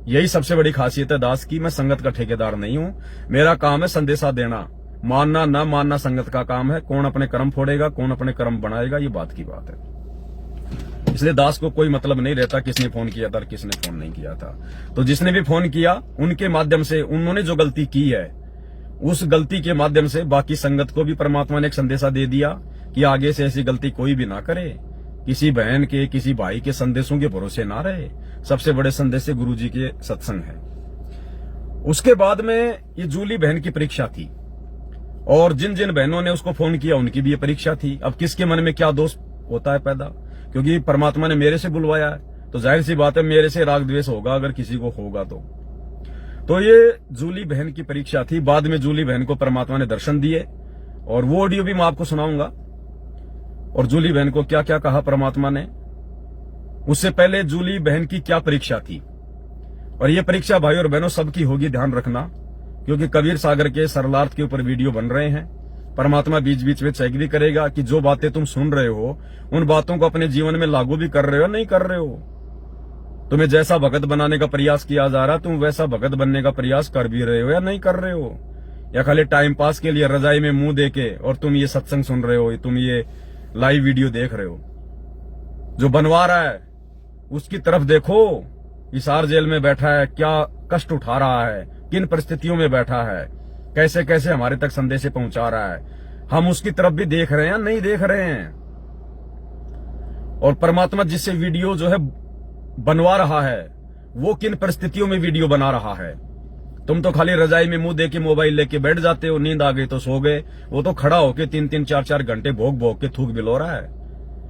यही सबसे बड़ी खासियत है दास की, मैं संगत का ठेकेदार नहीं हूं। मेरा काम है संदेशा देना, मानना ना मानना संगत का काम है। कौन अपने कर्म फोड़ेगा, कौन अपने कर्म बनाएगा, ये बात की बात है। इसलिए दास को कोई मतलब नहीं रहता किसने फोन किया था और किसने फोन नहीं किया था। तो जिसने भी फोन किया उनके माध्यम से उन्होंने जो गलती की है, उस गलती के माध्यम से बाकी संगत को भी परमात्मा ने एक संदेशा दे दिया कि आगे से ऐसी गलती कोई भी ना करे। किसी बहन के, किसी भाई के संदेशों के भरोसे ना रहे। सबसे बड़े संदेश गुरुजी के सत्संग है। उसके बाद में ये जूली बहन की परीक्षा थी, और जिन जिन बहनों ने उसको फोन किया उनकी भी ये परीक्षा थी। अब किसके मन में क्या दोष होता है पैदा, क्योंकि परमात्मा ने मेरे से बुलवाया है, तो जाहिर सी बात है मेरे से राग द्वेष होगा अगर किसी को होगा तो ये जूली बहन की परीक्षा थी। बाद में जूली बहन को परमात्मा ने दर्शन दिए, और वो ऑडियो भी मैं आपको सुनाऊंगा। और जूली बहन को क्या क्या कहा परमात्मा ने, उससे पहले जूली बहन की क्या परीक्षा थी। और ये परीक्षा भाई और बहनों सबकी होगी, ध्यान रखना, क्योंकि कबीर सागर के सरलार्थ के ऊपर वीडियो बन रहे हैं। परमात्मा बीच बीच में चेक भी करेगा कि जो बातें तुम सुन रहे हो उन बातों को अपने जीवन में लागू भी कर रहे हो, नहीं कर रहे हो। तुम्हें जैसा भगत बनाने का प्रयास किया जा रहा, तुम वैसा भगत बनने का प्रयास कर भी रहे हो या नहीं कर रहे हो, या खाली टाइम पास के लिए रजाई में मुंह देके और तुम ये सत्संग सुन रहे हो, तुम ये लाइव वीडियो देख रहे हो। जो बनवा रहा है उसकी तरफ देखो, हिसार जेल में बैठा है, क्या कष्ट उठा रहा है, किन परिस्थितियों में बैठा है, कैसे कैसे हमारे तक संदेश पहुंचा रहा है। हम उसकी तरफ भी देख रहे हैं, नहीं देख रहे हैं। और परमात्मा जिससे वीडियो जो है बनवा रहा है, वो किन परिस्थितियों में वीडियो बना रहा है। तुम तो खाली रजाई में मुंह देके मोबाइल लेके बैठ जाते हो, नींद आ गई तो सो गए। वो तो खड़ा होके 3-3, 4-4 घंटे भोग भोग के थूक बिलो रहा है।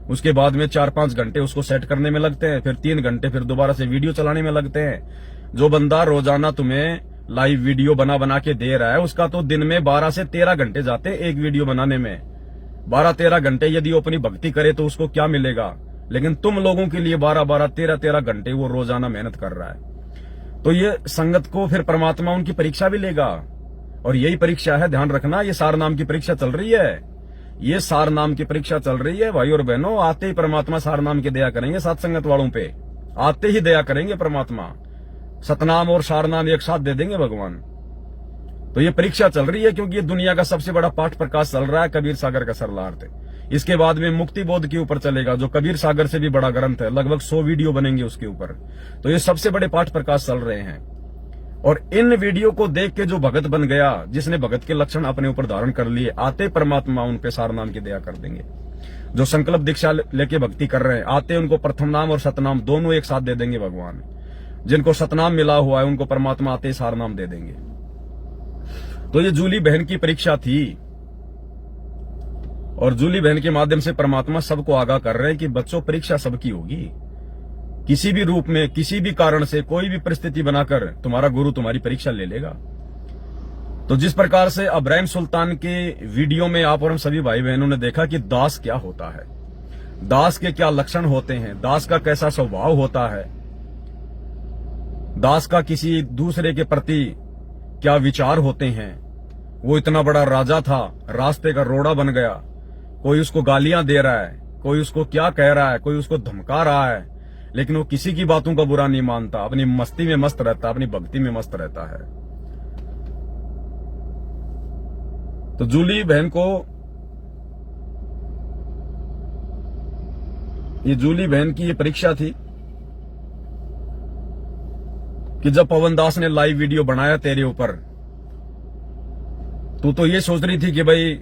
उसके बाद में 4-5 घंटे उसको सेट करने में लगते हैं, फिर 3 घंटे फिर दोबारा से वीडियो चलाने में लगते हैं। जो बंदा रोजाना तुम्हें लाइव वीडियो बना बना के दे रहा है, उसका तो दिन में 12 से 13 घंटे जाते हैं एक वीडियो बनाने में। 12-13 घंटे यदि वो अपनी भक्ति करे तो उसको क्या मिलेगा, लेकिन तुम लोगों के लिए 12-12, 13-13 घंटे वो रोजाना मेहनत कर रहा है। तो ये संगत को फिर परमात्मा उनकी परीक्षा भी लेगा, और यही परीक्षा है, ध्यान रखना। ये सार नाम की परीक्षा चल रही है, ये सार नाम की परीक्षा चल रही है भाई और बहनों। आते ही परमात्मा सार नाम की दया करेंगे सात संगत वालों पे, आते ही दया करेंगे परमात्मा। सतनाम और सार नाम एक साथ दे देंगे भगवान। तो ये परीक्षा चल रही है, क्योंकि ये दुनिया का सबसे बड़ा पाठ प्रकाश चल रहा है, कबीर सागर का सरलार्थ। इसके बाद में मुक्ति बोध के ऊपर चलेगा, जो कबीर सागर से भी बड़ा ग्रंथ है, लगभग 100 वीडियो बनेंगे उसके ऊपर। तो ये सबसे बड़े पाठ प्रकाश चल रहे हैं। और इन वीडियो को देख के जो भगत बन गया, जिसने भगत के लक्षण अपने ऊपर धारण कर लिए, आते परमात्मा उन पे सार नाम की दया कर देंगे। जो संकल्प दीक्षा लेके भक्ति कर रहे हैं, आते उनको प्रथम नाम और सतनाम दोनों एक साथ दे देंगे भगवान। जिनको सतनाम मिला हुआ है उनको परमात्मा आते सार नाम दे देंगे। तो ये जूली बहन की परीक्षा थी। और जूली बहन के माध्यम से परमात्मा सबको आगाह कर रहे हैं कि बच्चों, परीक्षा सबकी होगी। किसी भी रूप में, किसी भी कारण से, कोई भी परिस्थिति बनाकर तुम्हारा गुरु तुम्हारी परीक्षा ले लेगा। तो जिस प्रकार से इब्राहिम सुल्तान के वीडियो में आप और हम सभी भाई बहनों ने देखा कि दास क्या होता है, दास के क्या लक्षण होते हैं, दास का कैसा स्वभाव होता है, दास का किसी दूसरे के प्रति क्या विचार होते हैं। वो इतना बड़ा राजा था, रास्ते का रोड़ा बन गया, कोई उसको गालियां दे रहा है, कोई उसको क्या कह रहा है, कोई उसको धमका रहा है, लेकिन वो किसी की बातों का बुरा नहीं मानता, अपनी मस्ती में मस्त रहता, अपनी भक्ति में मस्त रहता है। तो जूली बहन को, ये जूली बहन की ये परीक्षा थी कि जब पवन दास ने लाइव वीडियो बनाया तेरे ऊपर, तू तो ये सोच रही थी कि भाई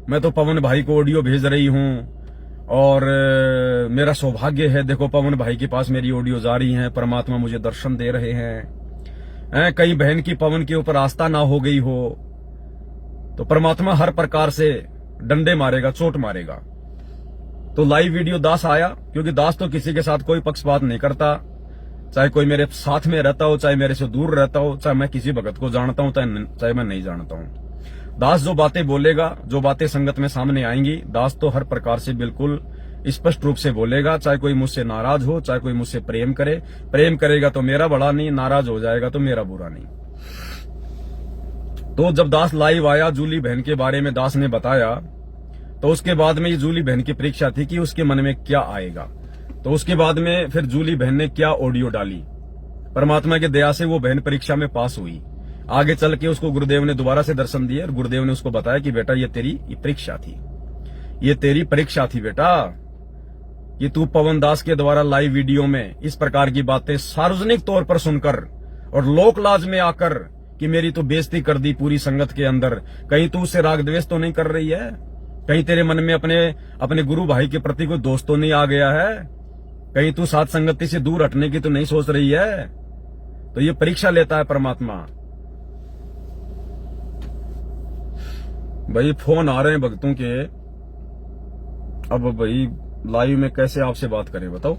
मैं तो पवन भाई को ऑडियो भेज रही हूं और मेरा सौभाग्य है, देखो पवन भाई के पास मेरी ऑडियो जा रही है, परमात्मा मुझे दर्शन दे रहे हैं। कई बहन की पवन के ऊपर आस्था ना हो गई हो तो परमात्मा हर प्रकार से डंडे मारेगा, चोट मारेगा। तो लाइव वीडियो दास आया, क्योंकि दास तो किसी के साथ कोई पक्षपात नहीं करता, चाहे कोई मेरे साथ में रहता हो, चाहे मेरे से दूर रहता हो, चाहे मैं किसी भगत को जानता हूं, चाहे मैं नहीं जानता हूं। दास जो बातें बोलेगा, जो बातें संगत में सामने आएंगी, दास तो हर प्रकार से बिल्कुल स्पष्ट रूप से बोलेगा। चाहे कोई मुझसे नाराज हो, चाहे कोई मुझसे प्रेम करे, प्रेम करेगा तो मेरा बड़ा नहीं, नाराज हो जाएगा तो मेरा बुरा नहीं। तो जब दास लाइव आया, जूली बहन के बारे में दास ने बताया, तो उसके बाद में ये जूली बहन की परीक्षा थी कि उसके मन में क्या आएगा। तो उसके बाद में फिर जूली बहन ने क्या ऑडियो डाली, परमात्मा की दया से वो बहन परीक्षा में पास हुई। आगे चल के उसको गुरुदेव ने दोबारा से दर्शन दिए और गुरुदेव ने उसको बताया कि बेटा ये तेरी परीक्षा थी, ये तेरी परीक्षा थी बेटा, कि तू पवन दास के द्वारा लाइव वीडियो में इस प्रकार की बातें सार्वजनिक तौर पर सुनकर और लोक लाज में आकर कि मेरी तो बेइज्जती कर दी पूरी संगत के अंदर, कहीं तू उससे राग द्वेष तो नहीं कर रही है, कहीं तेरे मन में अपने गुरु भाई के प्रति कोई दोस्त तो नहीं आ गया है, कहीं तू साथ संगति से दूर हटने की तो नहीं सोच रही है। तो ये परीक्षा लेता है परमात्मा। भाई फोन आ रहे हैं भक्तों के, अब भाई लाइव में कैसे आपसे बात करें, बताओ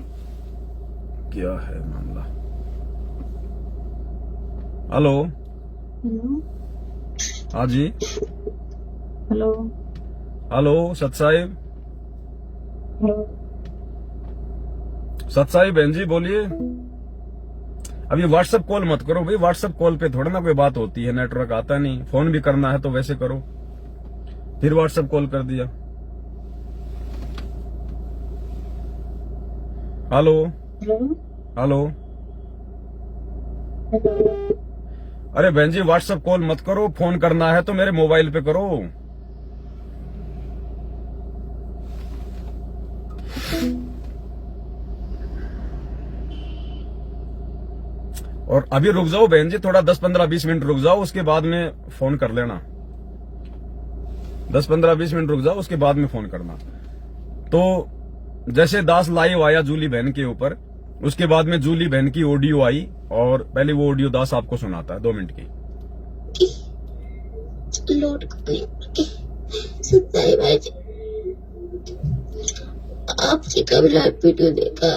क्या है मामला। हेलो, हाँ जी, हेलो हेलो सत साहिब, सत साहिब बहन जी बोलिए। अब ये व्हाट्सएप कॉल मत करो भाई, व्हाट्सएप कॉल पे थोड़ा ना कोई बात होती है, नेटवर्क आता नहीं। फोन भी करना है तो वैसे करो, फिर व्हाट्सएप कॉल कर दिया। हेलो हेलो, अरे बहन जी व्हाट्सएप कॉल मत करो, फोन करना है तो मेरे मोबाइल पे करो। और अभी रुक जाओ बहन जी, थोड़ा 10-15-20 मिनट रुक जाओ, उसके बाद में फोन कर लेना। 10-15-20 मिनट रुक जाओ, उसके बाद में फोन करना। तो जैसे दास लाइव आया जूली बहन के ऊपर, उसके बाद में जूली बहन की ऑडियो आई और पहले वो ऑडियो दास आपको सुनाता है 2 मिनट की। लौट सच्चाई भाई जी, आपसे कभी लाइव वीडियो देखा,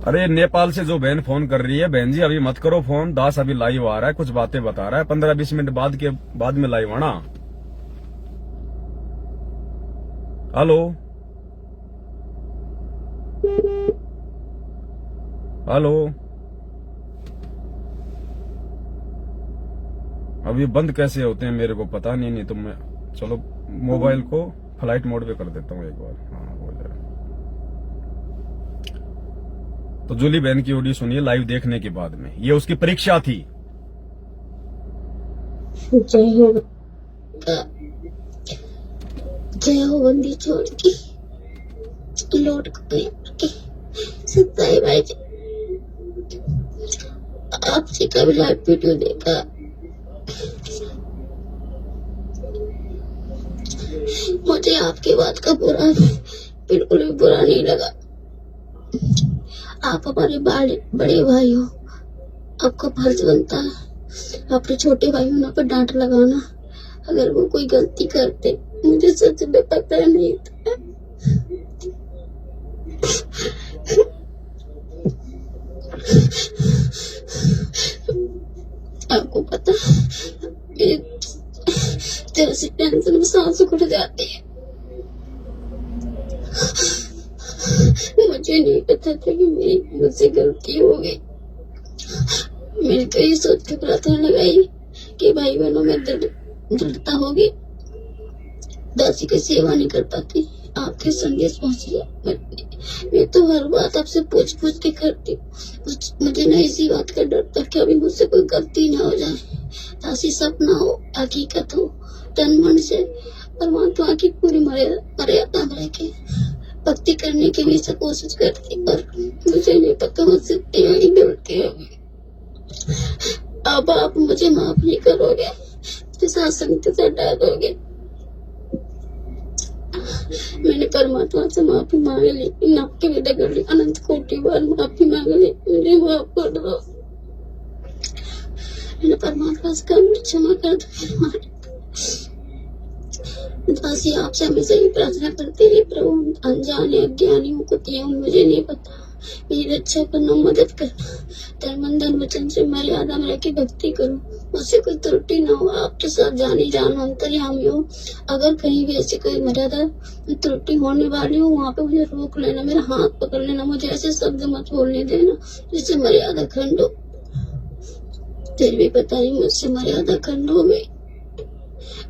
अरे नेपाल से जो बहन फोन कर रही है, बहन जी अभी मत करो फोन, दास अभी लाइव आ रहा है, कुछ बातें बता रहा है, 15-20 मिनट बाद में लाइव आना। हेलो हेलो, अब ये बंद कैसे होते हैं मेरे को पता नहीं तो मैं चलो मोबाइल को फ्लाइट मोड पे कर देता हूँ एक बार, हाँ हो जाए। तो जूली बहन की ऑडियो सुनिए लाइव देखने के बाद में, ये उसकी परीक्षा थी। जय हो बंदी छोड़ के लौट के सच्चाई भाई जी, आपसे कभी लाइव वीडियो देखा, मुझे आपकी बात का बिल्कुल भी बुरा नहीं लगा। आप हमारे बड़े भाई हो, आपका फर्ज बनता है अपने छोटे भाई बहनों पर डांट लगाना। अगर वो कोई गलती करते, मुझे सच में पता नहीं था। आपको पता जरा सी टेंशन में सांस उखड़ जाती है। मुझे नहीं पता था कि मुझसे गलती हो गई। मैंने तो ये सोच के प्रार्थना लगाई कि भाई बहनों में दृढ़ता होगी, दासी की सेवा नहीं कर पाती। आपके संदेश पहुंच गया। मैं तो हर बात आपसे पूछ पूछ के करती। मुझे ना इसी बात का डर था कि अभी मुझसे कोई गलती ना हो जाए। दासी सपना हो, हकीकत हो, तन मन से परमात्मा की पूरी मर्यादा में रह के भक्ति करने की हमेशा कोशिश करती, पर मुझे नहीं पता मुझसे यही गलती होगी। अब आप मुझे माफ नहीं करोगे, संगति से हटा दोगे। मैंने परमात्मा से माफी मांग ली, आपके बेटा कर ली, अनंत कोटि बार माफी मांग ली, मुझे माफ कर दो। मैंने परमात्मा से कहा क्षमा कर दो। दासी आपसे हमेशा ही प्रार्थना करते रही, प्रभु अनजाने अज्ञानी हूँ, कुतिया हूँ, मुझे नहीं पता, मेरी रक्षा करना, मदद करना, तन मन धन वचन से मर्यादा में रह के भक्ति करूँ, मुझसे कोई त्रुटि ना हो। आपके साथ जानी जानो अंतर्यामी हो। अगर कहीं भी ऐसी कोई मर्यादा त्रुटि होने वाली हो, वहाँ पे मुझे रोक लेना, मेरा हाथ पकड़ लेना, मुझे ऐसे शब्द मत बोलने देना जिससे मर्यादा खंड हो। फिर भी पता नहीं मुझसे मर्यादा खंड हो गई।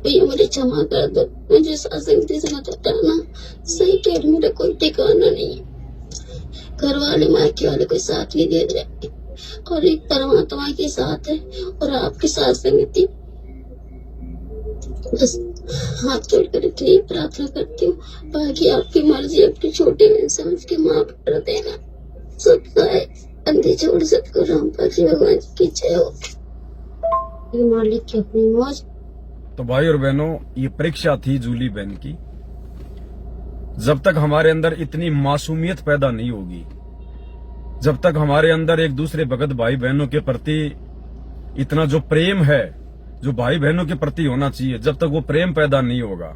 भैया मुझे क्षमा कर दो, मुझे संगति से मत हटाना। सही कह रही, मेरा कोई ठिकाना नहीं है। घर वाले मायके वाले कोई साथ नहीं दे रहे, और एक परमात्मा के साथ है और आपके साथ संगति। बस हाथ जोड़कर इतनी प्रार्थना करती हूँ, बाकी आपकी मर्जी। अपनी छोटी बहन समझ के माफ कर देना। सबका है अंधे छोड़ सतगुरु रामपाल जी भगवान की जय हो। मालिक की अपनी मौज। तो भाई और बहनों, ये परीक्षा थी जूली बहन की। जब तक हमारे अंदर इतनी मासूमियत पैदा नहीं होगी, जब तक हमारे अंदर एक दूसरे भगत भाई बहनों के प्रति इतना जो प्रेम है, जो भाई बहनों के प्रति होना चाहिए, जब तक वो प्रेम पैदा नहीं होगा,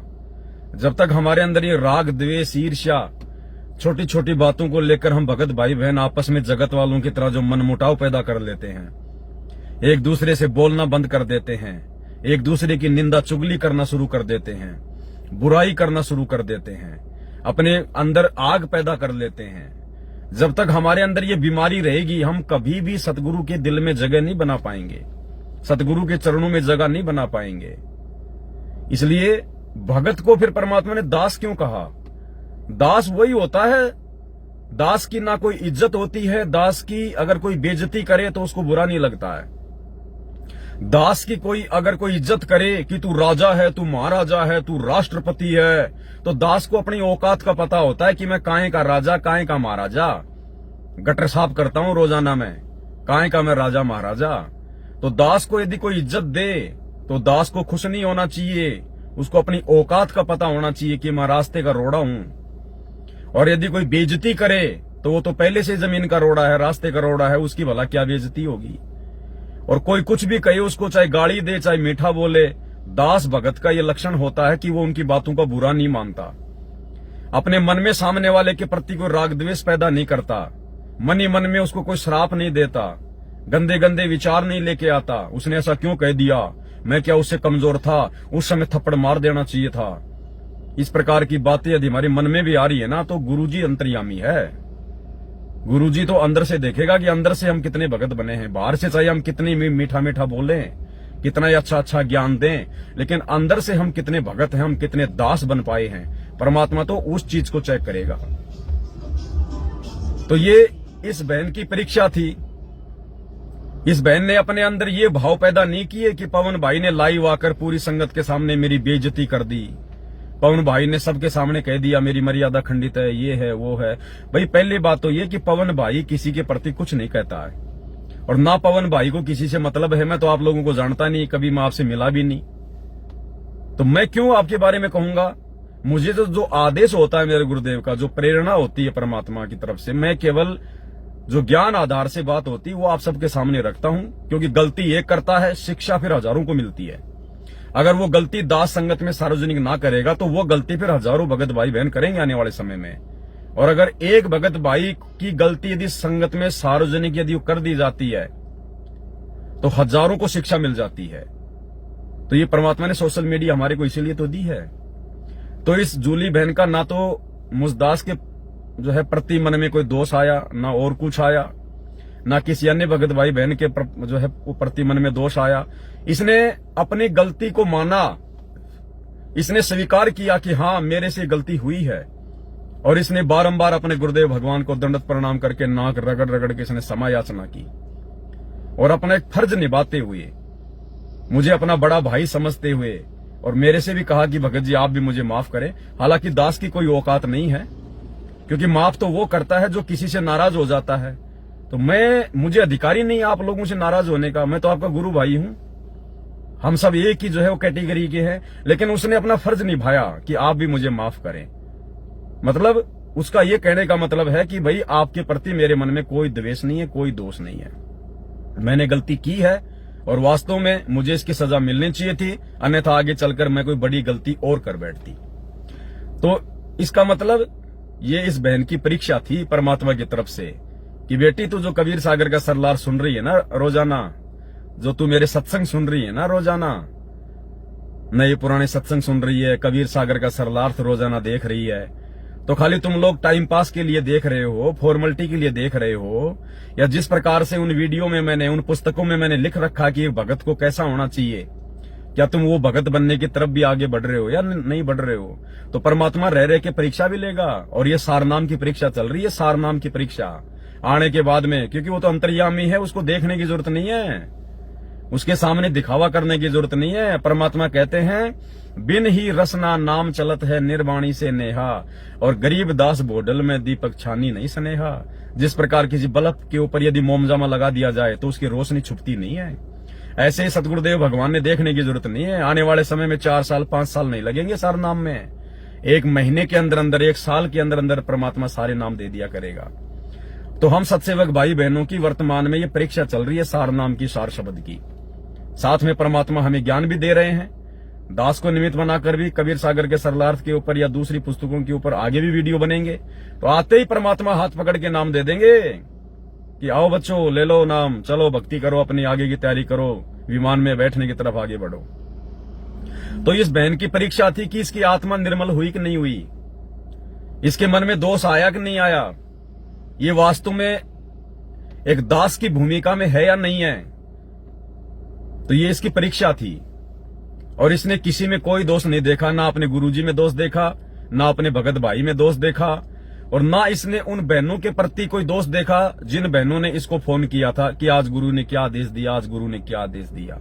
जब तक हमारे अंदर ये राग द्वेष ईर्ष्या, छोटी छोटी बातों को लेकर हम भगत भाई बहन आपस में जगत वालों की तरह जो मनमुटाव पैदा कर लेते हैं, एक दूसरे से बोलना बंद कर देते हैं, एक दूसरे की निंदा चुगली करना शुरू कर देते हैं, बुराई करना शुरू कर देते हैं, अपने अंदर आग पैदा कर लेते हैं, जब तक हमारे अंदर ये बीमारी रहेगी, हम कभी भी सतगुरु के दिल में जगह नहीं बना पाएंगे, सतगुरु के चरणों में जगह नहीं बना पाएंगे। इसलिए भगत को फिर परमात्मा ने दास क्यों कहा? दास वही होता है, दास की ना कोई इज्जत होती है, दास की अगर कोई बेइज्जती करे तो उसको बुरा नहीं लगता है। दास की कोई अगर कोई इज्जत करे कि तू राजा है, तू महाराजा है, तू राष्ट्रपति है, तो दास को अपनी औकात का पता होता है कि मैं काहे का राजा, काहे का महाराजा। गटर साफ करता हूं रोजाना में, काहे का मैं राजा महाराजा। तो दास को यदि कोई इज्जत दे तो दास को खुश नहीं होना चाहिए, उसको अपनी औकात का पता होना चाहिए कि मैं रास्ते का रोड़ा हूं। और यदि कोई बेइज्जती करे तो वो तो पहले से जमीन का रोड़ा है, रास्ते का रोड़ा है, उसकी भला क्या बेइज्जती होगी। और कोई कुछ भी कहे उसको, चाहे गाली दे चाहे मीठा बोले, दास भगत का ये लक्षण होता है कि वो उनकी बातों का बुरा नहीं मानता, अपने मन में सामने वाले के प्रति कोई राग द्वेष पैदा नहीं करता, मन ही मन में उसको कोई श्राप नहीं देता, गंदे गंदे विचार नहीं लेके आता, उसने ऐसा क्यों कह दिया, मैं क्या उससे कमजोर था, उस समय थप्पड़ मार देना चाहिए था। इस प्रकार की बातें यदि हमारे मन में भी आ रही है ना, तो गुरुजी अंतर्यामी है। गुरुजी तो अंदर से देखेगा कि अंदर से हम कितने भगत बने हैं। बाहर से चाहे हम कितनी मीठा मीठा बोलें, कितना अच्छा अच्छा ज्ञान दें, लेकिन अंदर से हम कितने भगत हैं, हम कितने दास बन पाए हैं, परमात्मा तो उस चीज को चेक करेगा। तो ये इस बहन की परीक्षा थी। इस बहन ने अपने अंदर ये भाव पैदा नहीं किए कि पवन भाई ने लाइव आकर पूरी संगत के सामने मेरी बेइज्जती कर दी, पवन भाई ने सबके सामने कह दिया मेरी मर्यादा खंडित है, ये है वो है। भाई पहली बात तो ये कि पवन भाई किसी के प्रति कुछ नहीं कहता है, और ना पवन भाई को किसी से मतलब है। मैं तो आप लोगों को जानता नहीं, कभी मैं आपसे मिला भी नहीं, तो मैं क्यों आपके बारे में कहूंगा। मुझे तो जो आदेश होता है मेरे गुरुदेव का, जो प्रेरणा होती है परमात्मा की तरफ से, मैं केवल जो ज्ञान आधार से बात होती वो आप सबके सामने रखता हूं, क्योंकि गलती एक करता है, शिक्षा फिर हजारों को मिलती है। अगर वो गलती दास संगत में सार्वजनिक ना करेगा तो वो गलती फिर हजारों भगत भाई बहन करेंगे आने वाले समय में। और अगर एक भगत भाई की गलती यदि संगत में सार्वजनिक यदि कर दी जाती है तो हजारों को शिक्षा मिल जाती है। तो ये परमात्मा ने सोशल मीडिया हमारे को इसीलिए तो दी है। तो इस जूली बहन का ना तो मुझदास के जो है प्रति मन में कोई दोष आया, ना और कुछ आया, ना किसी अन्य भगत भाई बहन के जो है प्रति मन में दोष आया। इसने अपनी गलती को माना, इसने स्वीकार किया कि हाँ मेरे से गलती हुई है, और इसने बारंबार अपने गुरुदेव भगवान को दंडवत प्रणाम करके नाक रगड़ रगड़ के इसने क्षमा याचना की, और अपना एक फर्ज निभाते हुए, मुझे अपना बड़ा भाई समझते हुए, और मेरे से भी कहा कि भगत जी आप भी मुझे माफ करें। हालांकि दास की कोई औकात नहीं है, क्योंकि माफ तो वो करता है जो किसी से नाराज हो जाता है। तो मुझे अधिकारी नहीं आप लोगों से नाराज होने का, मैं तो आपका गुरु भाई हूं, हम सब एक ही जो है वो कैटेगरी के हैं। लेकिन उसने अपना फर्ज निभाया कि आप भी मुझे माफ करें। मतलब उसका ये कहने का मतलब है कि भाई आपके प्रति मेरे मन में कोई द्वेष नहीं है, कोई दोष नहीं है, मैंने गलती की है और वास्तव में मुझे इसकी सजा मिलनी चाहिए थी, अन्यथा आगे चलकर मैं कोई बड़ी गलती और कर बैठती। तो इसका मतलब ये इस बहन की परीक्षा थी परमात्मा की तरफ से कि बेटी तू जो कबीर सागर का सरलार सुन रही है ना रोजाना, जो तू मेरे सत्संग सुन रही है ना रोजाना, नए पुराने सत्संग सुन रही है, कबीर सागर का सरलार्थ रोजाना देख रही है, तो खाली तुम लोग टाइम पास के लिए देख रहे हो, फॉर्मेलिटी के लिए देख रहे हो, या जिस प्रकार से उन वीडियो में मैंने, उन पुस्तकों में मैंने लिख रखा कि एक भगत को कैसा होना चाहिए, क्या तुम वो भगत बनने की तरफ भी आगे बढ़ रहे हो या नहीं बढ़ रहे हो? तो परमात्मा रह रहे के परीक्षा भी लेगा, और ये सारनाम की परीक्षा चल रही है, सारनाम की परीक्षा आने के बाद में, क्योंकि वो तो अंतर्यामी है, उसको देखने की जरूरत नहीं है, उसके सामने दिखावा करने की जरूरत नहीं है। परमात्मा कहते हैं बिन ही रसना नाम चलत है निर्वाणी से नेहा, और गरीब दास बोडल में दीपक छानी नहीं स्नेहा। जिस प्रकार किसी बल्ब के ऊपर यदि मोमजामा लगा दिया जाए तो उसकी रोशनी छुपती नहीं है, ऐसे ही सतगुरुदेव भगवान ने देखने की जरूरत नहीं है। आने वाले समय में 4 साल 5 साल नहीं लगेंगे सारे नाम में, 1 महीने के अंदर अंदर, 1 साल के अंदर अंदर परमात्मा सारे नाम दे दिया करेगा। तो हम सत्सेवक भाई बहनों की वर्तमान में ये परीक्षा चल रही है सार नाम की, सार शब्द की। साथ में परमात्मा हमें ज्ञान भी दे रहे हैं, दास को निमित्त बनाकर भी कबीर सागर के सरलार्थ के ऊपर या दूसरी पुस्तकों के ऊपर आगे भी वीडियो बनेंगे। तो आते ही परमात्मा हाथ पकड़ के नाम दे देंगे कि आओ बच्चों ले लो नाम, चलो भक्ति करो, अपनी आगे की तैयारी करो, विमान में बैठने की तरफ आगे बढ़ो। तो इस बहन की परीक्षा थी कि इसकी आत्मा निर्मल हुई कि नहीं हुई, इसके मन में दोष आया कि नहीं आया, ये वास्तव में एक दास की भूमिका में है या नहीं है। तो ये इसकी परीक्षा थी, और इसने किसी में कोई दोष नहीं देखा, ना अपने गुरुजी में दोष देखा, ना अपने भगत भाई में दोष देखा, और ना इसने उन बहनों के प्रति कोई दोष देखा जिन बहनों ने इसको फोन किया था कि आज गुरु ने क्या आदेश दिया, आज गुरु ने क्या आदेश दिया।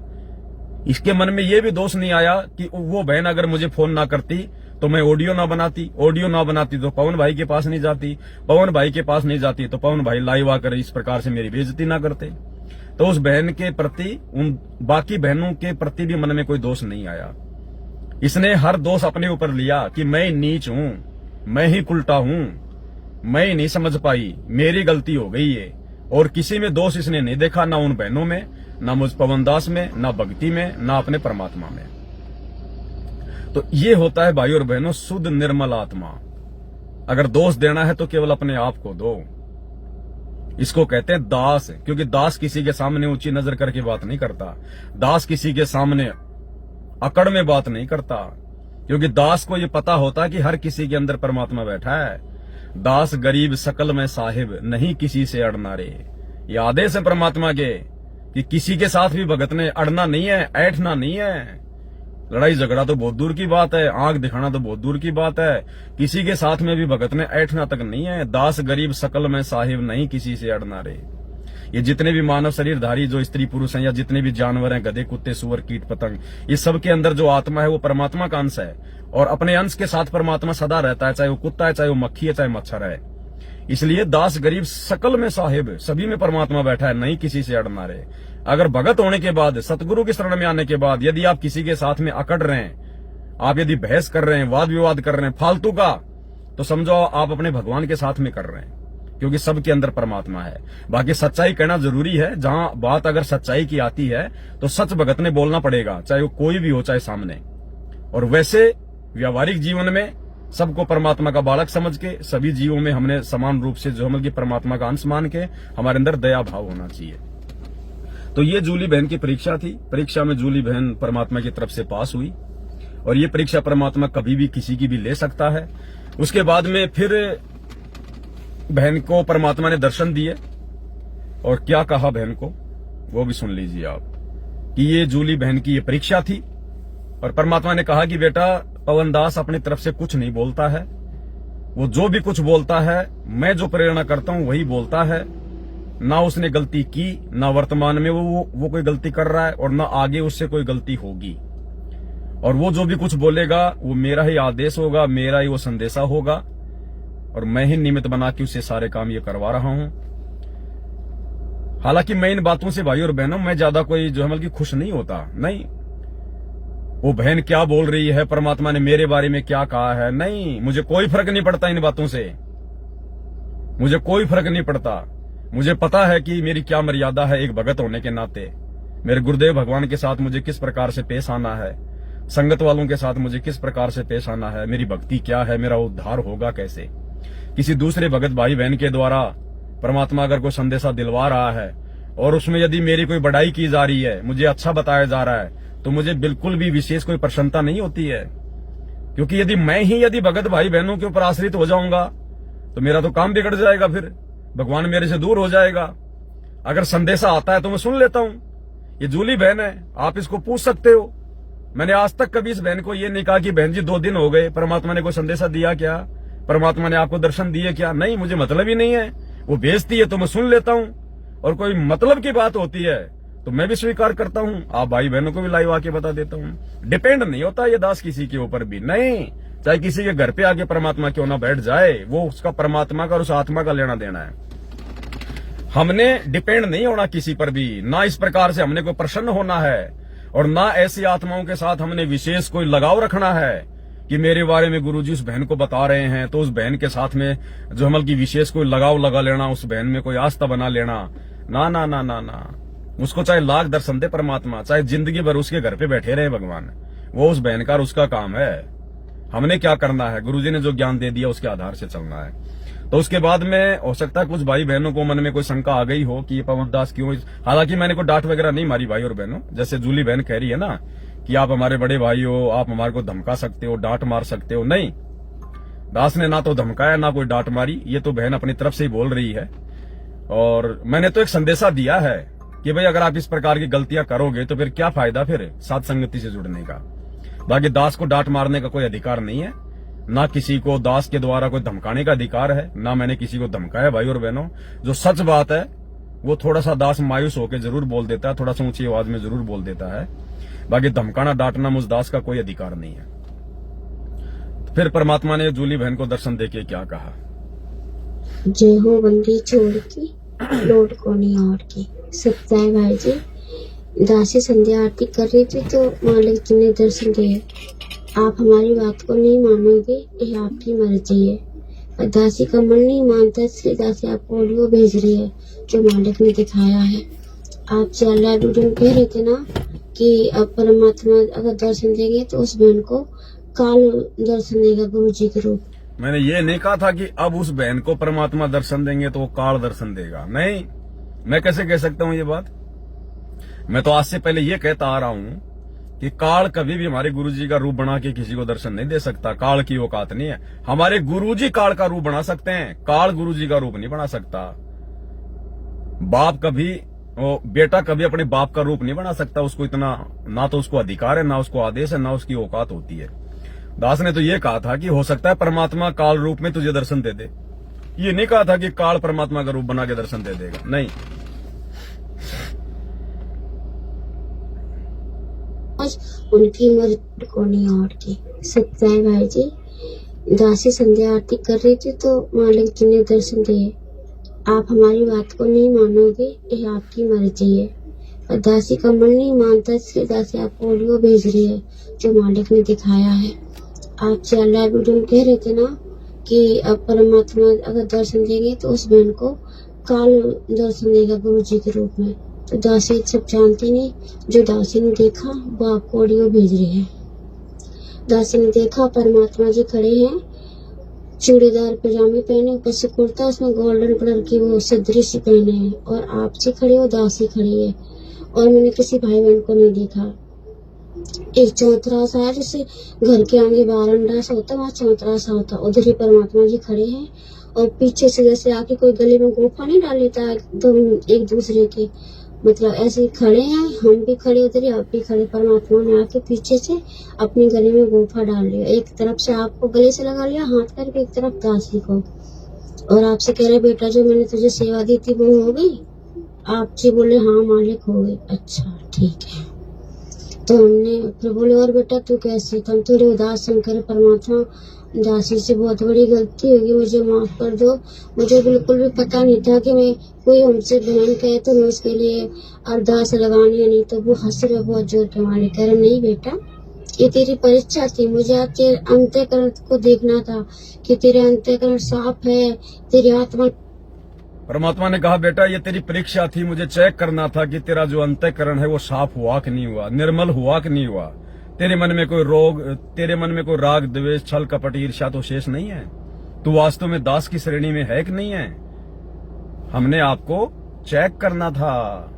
इसके मन में यह भी दोष नहीं आया कि वो बहन अगर मुझे फोन ना करती तो मैं ऑडियो ना बनाती, ऑडियो ना बनाती तो पवन भाई के पास नहीं जाती, पवन भाई के पास नहीं जाती तो पवन भाई लाइव आकर इस प्रकार से मेरी बेइज्जती ना करते। तो उस बहन के प्रति, उन बाकी बहनों के प्रति भी मन में कोई दोष नहीं आया। इसने हर दोष अपने ऊपर लिया कि मैं नीच हूं, मैं ही उल्टा हूं, मैं ही नहीं समझ पाई, मेरी गलती हो गई है। और किसी में दोष इसने नहीं देखा, ना उन बहनों में, ना मुझ पवनदास में, ना भक्ति में, ना अपने परमात्मा में। तो ये होता है भाई और बहनों शुद्ध निर्मल आत्मा। अगर दोष देना है तो केवल अपने आप को दो। इसको कहते हैं दास, क्योंकि दास किसी के सामने ऊंची नजर करके बात नहीं करता, दास किसी के सामने अकड़ में बात नहीं करता, क्योंकि दास को ये पता होता कि हर किसी के अंदर परमात्मा बैठा है। दास गरीब सकल में साहिब, नहीं किसी से अड़ना रे। ये आदेश है परमात्मा के कि किसी के साथ भी भगत ने अड़ना नहीं है, ऐठना नहीं है। लड़ाई झगड़ा तो बहुत दूर की बात है, आंख दिखाना तो बहुत दूर की बात है, किसी के साथ में भी भगत ने ऐठना तक नहीं है। दास गरीब सकल में साहिब, नहीं किसी से अड़ना रे। ये जितने भी मानव शरीरधारी जो स्त्री पुरुष हैं, या जितने भी जानवर हैं, गधे कुत्ते सुअर कीट पतंग, इस सब के अंदर जो आत्मा है वो परमात्मा का अंश है, और अपने अंश के साथ परमात्मा सदा रहता है, चाहे वो कुत्ता है, चाहे वो मक्खी है, चाहे मच्छर है। इसलिए दास गरीब सकल में साहिब, सभी में परमात्मा बैठा है, नहीं किसी से अड़ना रे। अगर भगत होने के बाद, सतगुरु की शरण में आने के बाद यदि आप किसी के साथ में अकड़ रहे हैं, आप यदि बहस कर रहे हैं, वाद विवाद कर रहे हैं फालतू का, तो समझो आप अपने भगवान के साथ में कर रहे हैं। क्योंकि सबके अंदर परमात्मा है। बाकी सच्चाई कहना जरूरी है, जहां बात अगर सच्चाई की आती है तो सच भगत ने बोलना पड़ेगा, चाहे वो कोई भी हो, चाहे सामने। और वैसे व्यावहारिक जीवन में सबको परमात्मा का बालक समझ के सभी जीवों में हमने समान रूप से जो कि परमात्मा का अंश मान के हमारे अंदर दया भाव होना चाहिए। तो ये जूली बहन की परीक्षा थी। परीक्षा में जूली बहन परमात्मा की तरफ से पास हुई, और ये परीक्षा परमात्मा कभी भी किसी की भी ले सकता है। उसके बाद में फिर बहन को परमात्मा ने दर्शन दिए, और क्या कहा बहन को वो भी सुन लीजिए आप, कि ये जूली बहन की ये परीक्षा थी। और परमात्मा ने कहा कि बेटा, पवन दास अपनी तरफ से कुछ नहीं बोलता है, वो जो भी कुछ बोलता है मैं जो प्रेरणा करता हूं वही बोलता है। ना उसने गलती की, ना वर्तमान में वो कोई गलती कर रहा है, और ना आगे उससे कोई गलती होगी। और वो जो भी कुछ बोलेगा वो मेरा ही आदेश होगा, मेरा ही वो संदेशा होगा, और मैं ही निमित्त बना के उससे सारे काम ये करवा रहा हूं। हालांकि मैं इन बातों से भाई और बहनों मैं ज्यादा कोई जो है कि खुश नहीं होता, नहीं। वो बहन क्या बोल रही है, परमात्मा ने मेरे बारे में क्या कहा है, नहीं, मुझे कोई फर्क नहीं पड़ता इन बातों से, मुझे कोई फर्क नहीं पड़ता। मुझे पता है कि मेरी क्या मर्यादा है एक भगत होने के नाते, मेरे गुरुदेव भगवान के साथ मुझे किस प्रकार से पेश आना है, संगत वालों के साथ मुझे किस प्रकार से पेश आना है, मेरी भक्ति क्या है, मेरा उद्धार होगा कैसे। किसी दूसरे भगत भाई बहन के द्वारा परमात्मा अगर कोई संदेशा दिलवा रहा है और उसमें यदि मेरी कोई बढ़ाई की जा रही है, मुझे अच्छा बताया जा रहा है, तो मुझे बिल्कुल भी विशेष कोई प्रसन्नता नहीं होती है। क्योंकि यदि भगत भाई बहनों के ऊपर आश्रित हो जाऊंगा तो मेरा तो काम बिगड़ जाएगा, फिर भगवान मेरे से दूर हो जाएगा। अगर संदेशा आता है तो मैं सुन लेता हूं। ये जूली बहन है, आप इसको पूछ सकते हो। मैंने आज तक कभी इस बहन को ये नहीं कहा कि बहन जी 2 दिन हो गए, परमात्मा ने कोई संदेशा दिया क्या, परमात्मा ने आपको दर्शन दिए क्या, नहीं, मुझे मतलब ही नहीं है। वो भेजती है तो मैं सुन लेता हूं, और कोई मतलब की बात होती है तो मैं भी स्वीकार करता हूं। आप भाई बहनों को भी लाइव आके बता देता हूं। डिपेंड नहीं होता ये दास किसी के ऊपर भी, नहीं। चाहे किसी के घर पे आके परमात्मा क्यों ना बैठ जाए, वो उसका परमात्मा का और उस आत्मा का लेना देना है। हमने डिपेंड नहीं होना किसी पर भी, ना इस प्रकार से हमने कोई प्रसन्न होना है, और ना ऐसी आत्माओं के साथ हमने विशेष कोई लगाव रखना है कि मेरे बारे में गुरुजी उस बहन को बता रहे हैं तो उस बहन के साथ में जो हमल की विशेष कोई लगाव लगा लेना, उस बहन में कोई आस्था बना लेना, ना ना ना ना ना। उसको चाहे लाख दर्शन दे परमात्मा, चाहे जिंदगी भर उसके घर पे बैठे रहे भगवान, वो उस बहन का उसका काम है। हमने क्या करना है, गुरुजी ने जो ज्ञान दे दिया उसके आधार से चलना है। तो उसके बाद में हो सकता है कुछ भाई बहनों को मन में कोई शंका आ गई हो कि ये पवन दास क्यों, हालांकि मैंने कोई डांट वगैरह नहीं मारी भाई और बहनों। जैसे जूली बहन कह रही है ना कि आप हमारे बड़े भाई हो, आप हमारे को धमका सकते हो, डांट मार सकते हो, नहीं। दास ने ना तो धमकाया ना कोई डांट मारी, ये तो बहन अपनी तरफ से ही बोल रही है। और मैंने तो एक संदेशा दिया है कि भाई अगर आप इस प्रकार की गलतियां करोगे तो फिर क्या फायदा फिर साथ संगति से जुड़ने का। बाकी दास को डांट मारने का कोई अधिकार नहीं है, ना किसी को दास के द्वारा कोई धमकाने का अधिकार है, ना मैंने किसी को धमकाया भाई और बहनों। जो सच बात है वो थोड़ा सा दास मायूस होकर जरूर बोल देता है, थोड़ा सा ऊंची आवाज में जरूर बोल देता है। बाकी धमकाना डांटना मुझ दास का कोई अधिकार नहीं है। फिर परमात्मा ने जूली बहन को दर्शन देके क्या कहा, जय हो बंदी छोड़ की लौट को नहीं और की। सत्याय भाई जी, दासी संध्या आरती कर रही थी तो मालिक जी ने दर्शन दिए। आप हमारी बात को नहीं मानोगे, ये आपकी मर्जी है। और दासी का मन नहीं मानता, इसलिए दासी आपको ऑडियो भेज रही है जो मालिक ने दिखाया है। आप अल्लाह वीडियो कह रहे थे ना कि अब परमात्मा अगर दर्शन देंगे तो उस बहन को काल दर्शन देगा गुरु जी के रूप। मैंने ये नहीं कहा था कि अब उस बहन को परमात्मा दर्शन देंगे तो वो काल दर्शन देगा, नहीं। मैं कैसे कह सकता हूं ये बात। मैं तो आज से पहले ये कहता आ रहा हूं कि काल कभी भी हमारे गुरुजी का रूप बना के किसी को दर्शन नहीं दे सकता। काल की औकात नहीं है। हमारे गुरुजी काल का रूप बना सकते हैं, काल गुरुजी का रूप नहीं बना सकता। बाप कभी, बेटा कभी अपने बाप का रूप नहीं बना सकता। उसको इतना ना तो उसको अधिकार है, ना उसको आदेश है, ना उसकी औकात होती है। दास ने तो ये कहा था कि हो सकता है परमात्मा काल रूप में तुझे दर्शन दे दे। ये नहीं कहा था कि काल परमात्मा का रूप बना के दर्शन दे देगा, नहीं। उनकी मर्जी को नहीं और की। सत्याय भाई जी, दासी संध्या आरती कर रही थी तो मालिक जी ने दर्शन दिए। आप हमारी बात को नहीं मानोगे, ये आपकी मर्जी है। और दासी का मन नहीं मानता, इसलिए दासी आपको ऑडियो भेज रही है जो मालिक ने दिखाया है। आप अल्लाह वीडियो कह रहे थे ना कि अब परमात्मा अगर दर्शन देंगे तो उस बहन को काल दर्शन देगा गुरु जी के रूप में। तो दासी सब जानती नहीं, जो दासी ने देखा वो आपको ऑडियो भेज रही है। दासी ने देखा परमात्मा जी खड़े हैं, चूड़ीदार पजामे पहने, ऊपर से कुर्ता, उसमें गोल्डन कलर की वो सदरी सी पहने हैं, और आप जी खड़े हो, दासी खड़ी है, और मैंने किसी भाई बहन को नहीं देखा। एक चौतरा सा है, जैसे घर के आगे बारंडा सा होता है, वहाँ चौतरा सा होता, उधर ही परमात्मा जी खड़े हैं, और पीछे से जैसे आके कोई गले में गोफा नहीं डाल लेता एकदम एक दूसरे के, मतलब ऐसे खड़े हैं, हम भी खड़े उधर ही, आप भी खड़े। परमात्मा ने आके पीछे से अपने गले में गोफा डाल लिया, एक तरफ से आपको गले से लगा लिया हाथ करके, एक तरफ दासी को, और आपसे कह रहे बेटा जो मैंने तुझे सेवा दी थी वो हो गई? आप जी बोले हाँ मालिक हो गई। अच्छा ठीक है। तो हमने फिर बोले और बेटा तू कैसी? तो हम थोड़े उदास शंकर परमात्मा दासी से बहुत बड़ी गलती होगी, मुझे माफ कर दो, मुझे बिल्कुल भी पता नहीं था कि मैं कोई हमसे बहन कहे तो मैं उसके लिए अरदास लगानी है, नहीं तो वो हंस रहे बहुत जोर के मारे, कह रहे नहीं बेटा ये तेरी परीक्षा थी, मुझे आज तेरे अंतःकरण को देखना था कि तेरे अंतःकरण साफ है, तेरी आत्मा। परमात्मा ने कहा बेटा ये तेरी परीक्षा थी, मुझे चेक करना था कि तेरा जो अंतःकरण है वो साफ हुआ कि नहीं हुआ, निर्मल हुआ कि नहीं हुआ, तेरे मन में कोई रोग, तेरे मन में कोई राग द्वेष छल कपट ईर्ष्या तो शेष नहीं है, तू वास्तव में दास की श्रेणी में है कि नहीं है, हमने आपको चेक करना था।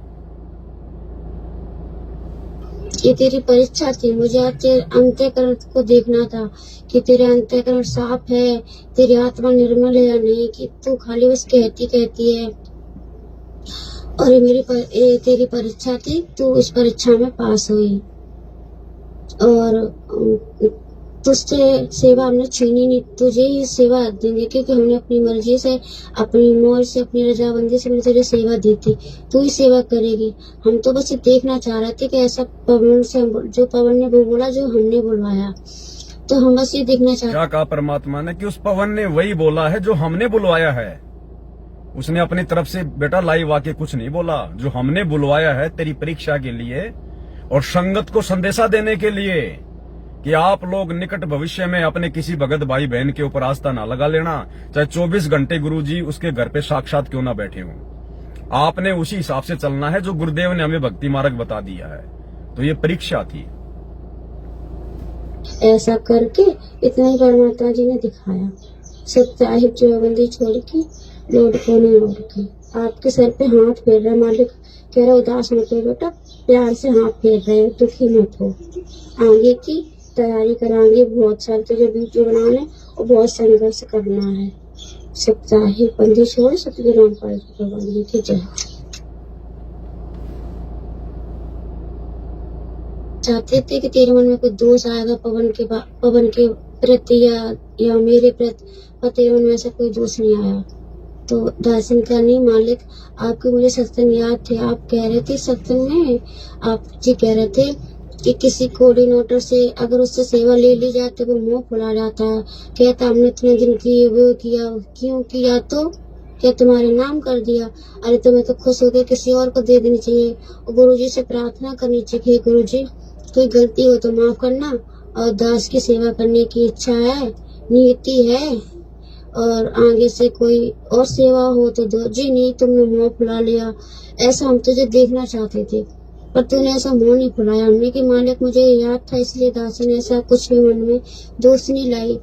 ये तेरी परीक्षा थी, मुझे आज तेरे अंतःकरण को देखना था कि तेरे अंतःकरण साफ है, तेरी आत्मा निर्मल है या नहीं, कि तू खाली बस कहती है। और ये तेरी परीक्षा थी, तू इस परीक्षा में पास हुई, और तुझसे सेवा हमने छीनी नहीं, तुझे ही सेवा देंगे, क्योंकि हमने अपनी मर्जी से, अपनी मौज से, अपनी रजाबंदी से मैंने तुझे सेवा दी थी, तू ही सेवा करेगी। हम तो बस ये देखना चाह रहे थे कि ऐसा पवन से जो पवन ने वो बोला जो हमने बुलवाया, तो हम बस ये देखना चाहते। क्या कहा परमात्मा ने कि उस पवन ने वही बोला है जो हमने बुलवाया है, उसने अपनी तरफ से बेटा लाइव आके कुछ नहीं बोला, जो हमने बुलवाया है तेरी परीक्षा के लिए और संगत को संदेशा देने के लिए कि आप लोग निकट भविष्य में अपने किसी भगत भाई बहन के ऊपर आस्था ना लगा लेना, चाहे 24 घंटे गुरुजी उसके घर पे साक्षात क्यों ना बैठे हों, आपने उसी हिसाब से चलना है जो गुरुदेव ने हमें भक्ति मार्ग बता दिया है। तो ये परीक्षा थी। ऐसा करके इतना ही परमात्मा जी ने दिखाया, सब साहिब जो बंदी छोड़ के लोड को नहीं ओढ़ के आपके सर पे हाथ फेर रहा, मालिक कह रहा उदास मत हो बेटा, प्यार से हाथ फेर रहे हो, दुखी मत हो, आगे की तैयारी कराएंगे, बहुत सारे तुझे वीडियो बनाने और बहुत संघर्ष करना है। सप्ताही बंदी छोड़ सतगुरु रामपाल जी की जय। चाहते थे कि तेरे मन में कोई दोष आएगा पवन के प्रति या मेरे प्रति, पर तेरे मन में ऐसा कोई दोष नहीं आया। तो दासन का नहीं मालिक, आपके मुझे सत्संग याद थे, आप कह रहे थे सत्संग में, आप जी कह रहे थे कि किसी कोऑर्डिनेटर से अगर उससे सेवा ले ली जाए तो वो मुंह फुला जाता है, कहता हमने इतने दिन किए वो किया, क्यों किया, तो क्या तुम्हारे नाम कर दिया? अरे तुम्हें तो खुश हो गए, किसी और को दे देनी चाहिए, और गुरुजी से प्रार्थना करनी चाहिए, गुरुजी कोई गलती हो तो माफ करना, और दास की सेवा करने की इच्छा है, नीति है, और आगे से कोई और सेवा हो तो दो। जी नहीं, तुमने मुंह फुला लिया, ऐसा हम तुझे देखना चाहते थे पर तूने ऐसा मुंह नहीं फुलाया। हमने कि मालिक मुझे याद था, इसलिए दासी ने ऐसा कुछ भी मन में दोष नहीं लाई।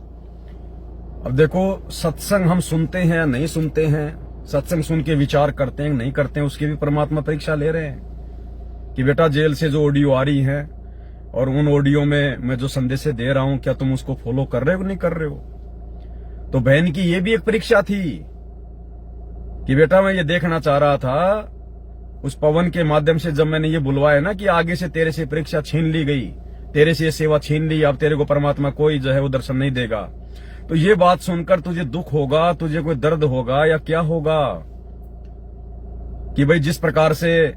अब देखो, सत्संग हम सुनते हैं या नहीं सुनते हैं, सत्संग सुन के विचार करते हैं नहीं करते हैं, उसकी भी परमात्मा परीक्षा ले रहे हैं कि बेटा जेल से जो ऑडियो आ रही है और उन ऑडियो में मैं जो संदेश दे रहा हूं, क्या तुम उसको फॉलो कर रहे हो नहीं कर रहे हो। तो बहन की ये भी एक परीक्षा थी कि बेटा मैं ये देखना चाह रहा था उस पवन के माध्यम से, जब मैंने ये बुलवाया ना कि आगे से तेरे से परीक्षा छीन ली गई, तेरे से ये सेवा छीन ली, अब तेरे को परमात्मा कोई जो है वो दर्शन नहीं देगा, तो ये बात सुनकर तुझे दुख होगा, तुझे कोई दर्द होगा या क्या होगा कि भाई जिस प्रकार से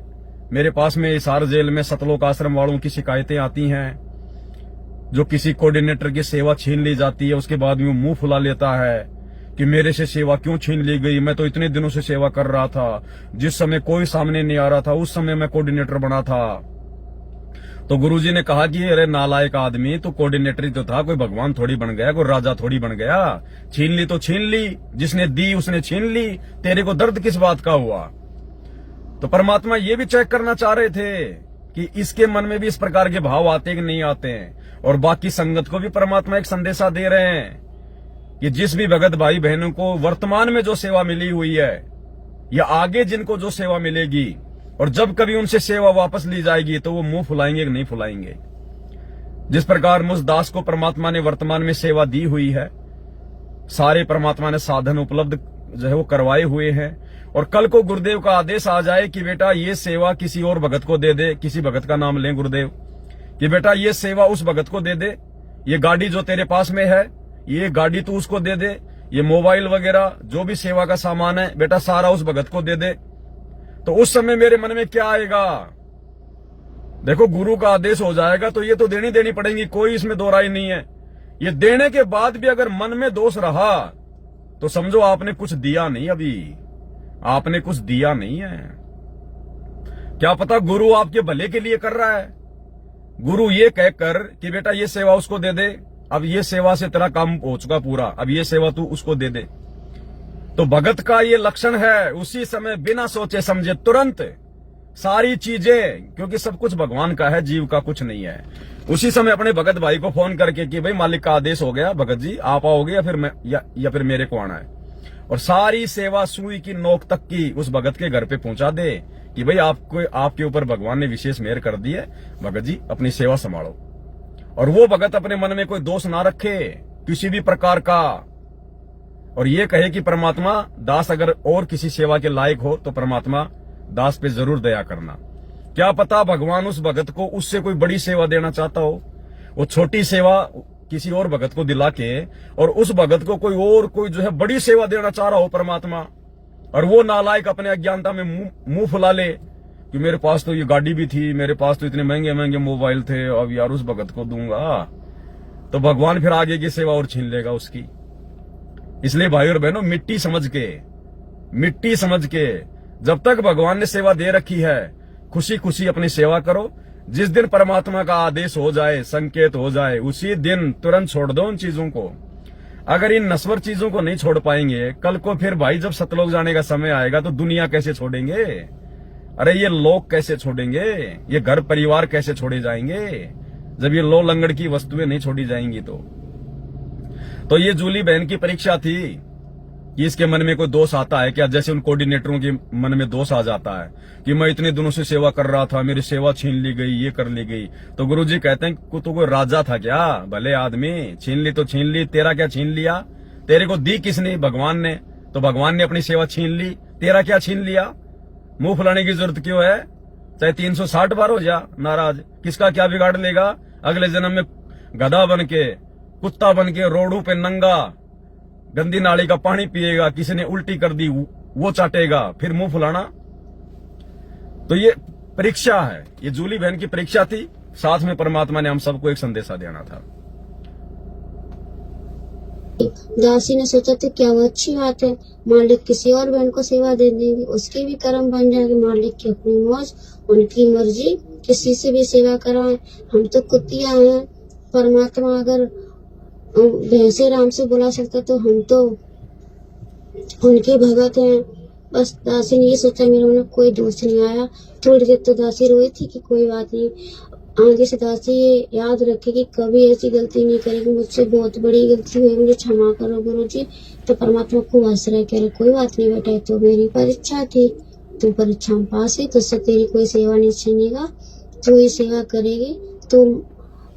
मेरे पास में हिसार जेल में सतलोक आश्रम वालों की शिकायतें आती हैं, जो किसी कोऑर्डिनेटर की सेवा छीन ली जाती है, उसके बाद में वो मुंह फुला लेता है कि मेरे से सेवा क्यों छीन ली गई, मैं तो इतने दिनों से सेवा कर रहा था, जिस समय कोई सामने नहीं आ रहा था उस समय मैं कोऑर्डिनेटर बना था, तो गुरुजी ने कहा कि अरे नालायक आदमी, तो कोऑर्डिनेटर ही तो था, कोई भगवान थोड़ी बन गया, कोई राजा थोड़ी बन गया। छीन ली तो छीन ली, जिसने दी उसने छीन ली, तेरे को दर्द किस बात का हुआ? तो परमात्मा ये भी चेक करना चाह रहे थे कि इसके मन में भी इस प्रकार के भाव आते कि नहीं आते हैं। और बाकी संगत को भी परमात्मा एक संदेशा दे रहे हैं कि जिस भी भगत भाई बहनों को वर्तमान में जो सेवा मिली हुई है या आगे जिनको जो सेवा मिलेगी, और जब कभी उनसे सेवा वापस ली जाएगी तो वो मुंह फुलाएंगे कि नहीं फुलाएंगे। जिस प्रकार मुझ दास को परमात्मा ने वर्तमान में सेवा दी हुई है, सारे परमात्मा ने साधन उपलब्ध जो है वो करवाए हुए हैं, और कल को गुरुदेव का आदेश आ जाए कि बेटा ये सेवा किसी और भगत को दे दे, किसी भगत का नाम लें गुरुदेव, कि बेटा ये सेवा उस भगत को दे दे, ये गाड़ी जो तेरे पास में है ये गाड़ी तू उसको दे दे, ये मोबाइल वगैरह जो भी सेवा का सामान है बेटा सारा उस भगत को दे दे, तो उस समय मेरे मन में क्या आएगा? देखो गुरु का आदेश हो जाएगा तो ये तो देनी पड़ेगी, कोई इसमें दो राय नहीं है। ये देने के बाद भी अगर मन में दोष रहा तो समझो आपने कुछ दिया नहीं, अभी आपने कुछ दिया नहीं है। क्या पता गुरु आपके भले के लिए कर रहा है। गुरु ये कहकर कि बेटा ये सेवा उसको दे दे, अब ये सेवा से तेरा काम हो चुका पूरा, अब ये सेवा तू उसको दे दे। तो भगत का ये लक्षण है, उसी समय बिना सोचे समझे तुरंत सारी चीजें, क्योंकि सब कुछ भगवान का है, जीव का कुछ नहीं है, उसी समय अपने भगत भाई को फोन करके कि भाई मालिक का आदेश हो गया, भगत जी आप आओगे या फिर मैं या फिर मेरे को आना है। और सारी सेवा सुई की नोक तक की उस भगत के घर पे पहुंचा दे कि भाई आपको आपके ऊपर भगवान ने विशेष मेहर कर दी है, भगत जी अपनी सेवा संभालो। और वो भगत अपने मन में कोई दोष ना रखे किसी भी प्रकार का, और ये कहे कि परमात्मा दास अगर और किसी सेवा के लायक हो तो परमात्मा दास पे जरूर दया करना। क्या पता भगवान उस भगत को उससे कोई बड़ी सेवा देना चाहता हो, वो छोटी सेवा किसी और भगत को दिला के और उस भगत को कोई जो है बड़ी सेवा देना चाह रहा हो परमात्मा, और वो नालायक अपने अज्ञानता में मुंह फुला ले कि मेरे पास तो ये गाड़ी भी थी, मेरे पास तो इतने महंगे महंगे मोबाइल थे, अब यार उस भगत को दूंगा, तो भगवान फिर आगे की सेवा और छीन लेगा उसकी। इसलिए भाई और बहनों मिट्टी समझ के जब तक भगवान ने सेवा दे रखी है खुशी खुशी अपनी सेवा करो। जिस दिन परमात्मा का आदेश हो जाए, संकेत हो जाए, उसी दिन तुरंत छोड़ दो उन चीजों को। अगर इन नश्वर चीजों को नहीं छोड़ पाएंगे, कल को फिर भाई जब सतलोक जाने का समय आएगा तो दुनिया कैसे छोड़ेंगे? अरे ये लोग कैसे छोड़ेंगे? ये घर परिवार कैसे छोड़े जाएंगे जब ये लो लंगड़ की वस्तुएं नहीं छोड़ी जाएंगी? तो ये जूली बहन की परीक्षा थी कि इसके मन में कोई दोष आता है क्या? जैसे उन कोऑर्डिनेटरों के मन में दोष आ जाता है कि मैं इतने दिनों से सेवा कर रहा था, मेरी सेवा छीन ली गई, ये कर ली गई। तो गुरुजी कहते हैं तू कोई राजा था क्या? भले आदमी, छीन ली तो छीन ली, तेरा क्या छीन लिया? तेरे को दी किसने? भगवान ने। तो भगवान ने अपनी सेवा छीन ली, तेरा क्या छीन लिया? मुंह फुलाने की जरूरत क्यों है? चाहे 360 बार हो जा नाराज, किसका क्या बिगाड़ लेगा? अगले जन्म में गधा बन के, कुत्ता बन के रोडों पे नंगा गंदी नाली का पानी पिएगा, किसी ने उल्टी कर दी वो चाटेगा, फिर मुंह फुलाना। तो ये परीक्षा है, ये जूली बहन की परीक्षा थी, साथ में परमात्मा ने हम सबको एक संदेशा देना था। दासी ने सोचा था क्या वो अच्छी बात है, मालिक किसी और बहन को सेवा दे देंगे, उसके भी कर्म बन जाएंगे, मालिक की अपनी मौज उनकी मर्जी, किसी से भी सेवा कराएं। हम तो कुतिया हैं, परमात्मा अगर भैंसे राम से बुला सकता तो हम तो उनके भगत हैं। बस दासी ने ये सोचा, मेरे मन में कोई दोष नहीं आया। थोड़ी देर तो दासी रोई थी कि कोई बात नहीं, आगे से दासी ये याद रखे कि कभी ऐसी गलती नहीं करेगी, मुझसे बहुत बड़ी गलती हुई, मुझे क्षमा करो गुरुजी। तो परमात्मा को हंस रहे, कह रहे कोई बात नहीं बेटा, तो मेरी परीक्षा थी, तुम परीक्षा में पास है, तुझसे तेरी कोई सेवा नहीं छीनेगा, तू ही सेवा करेगी। तुम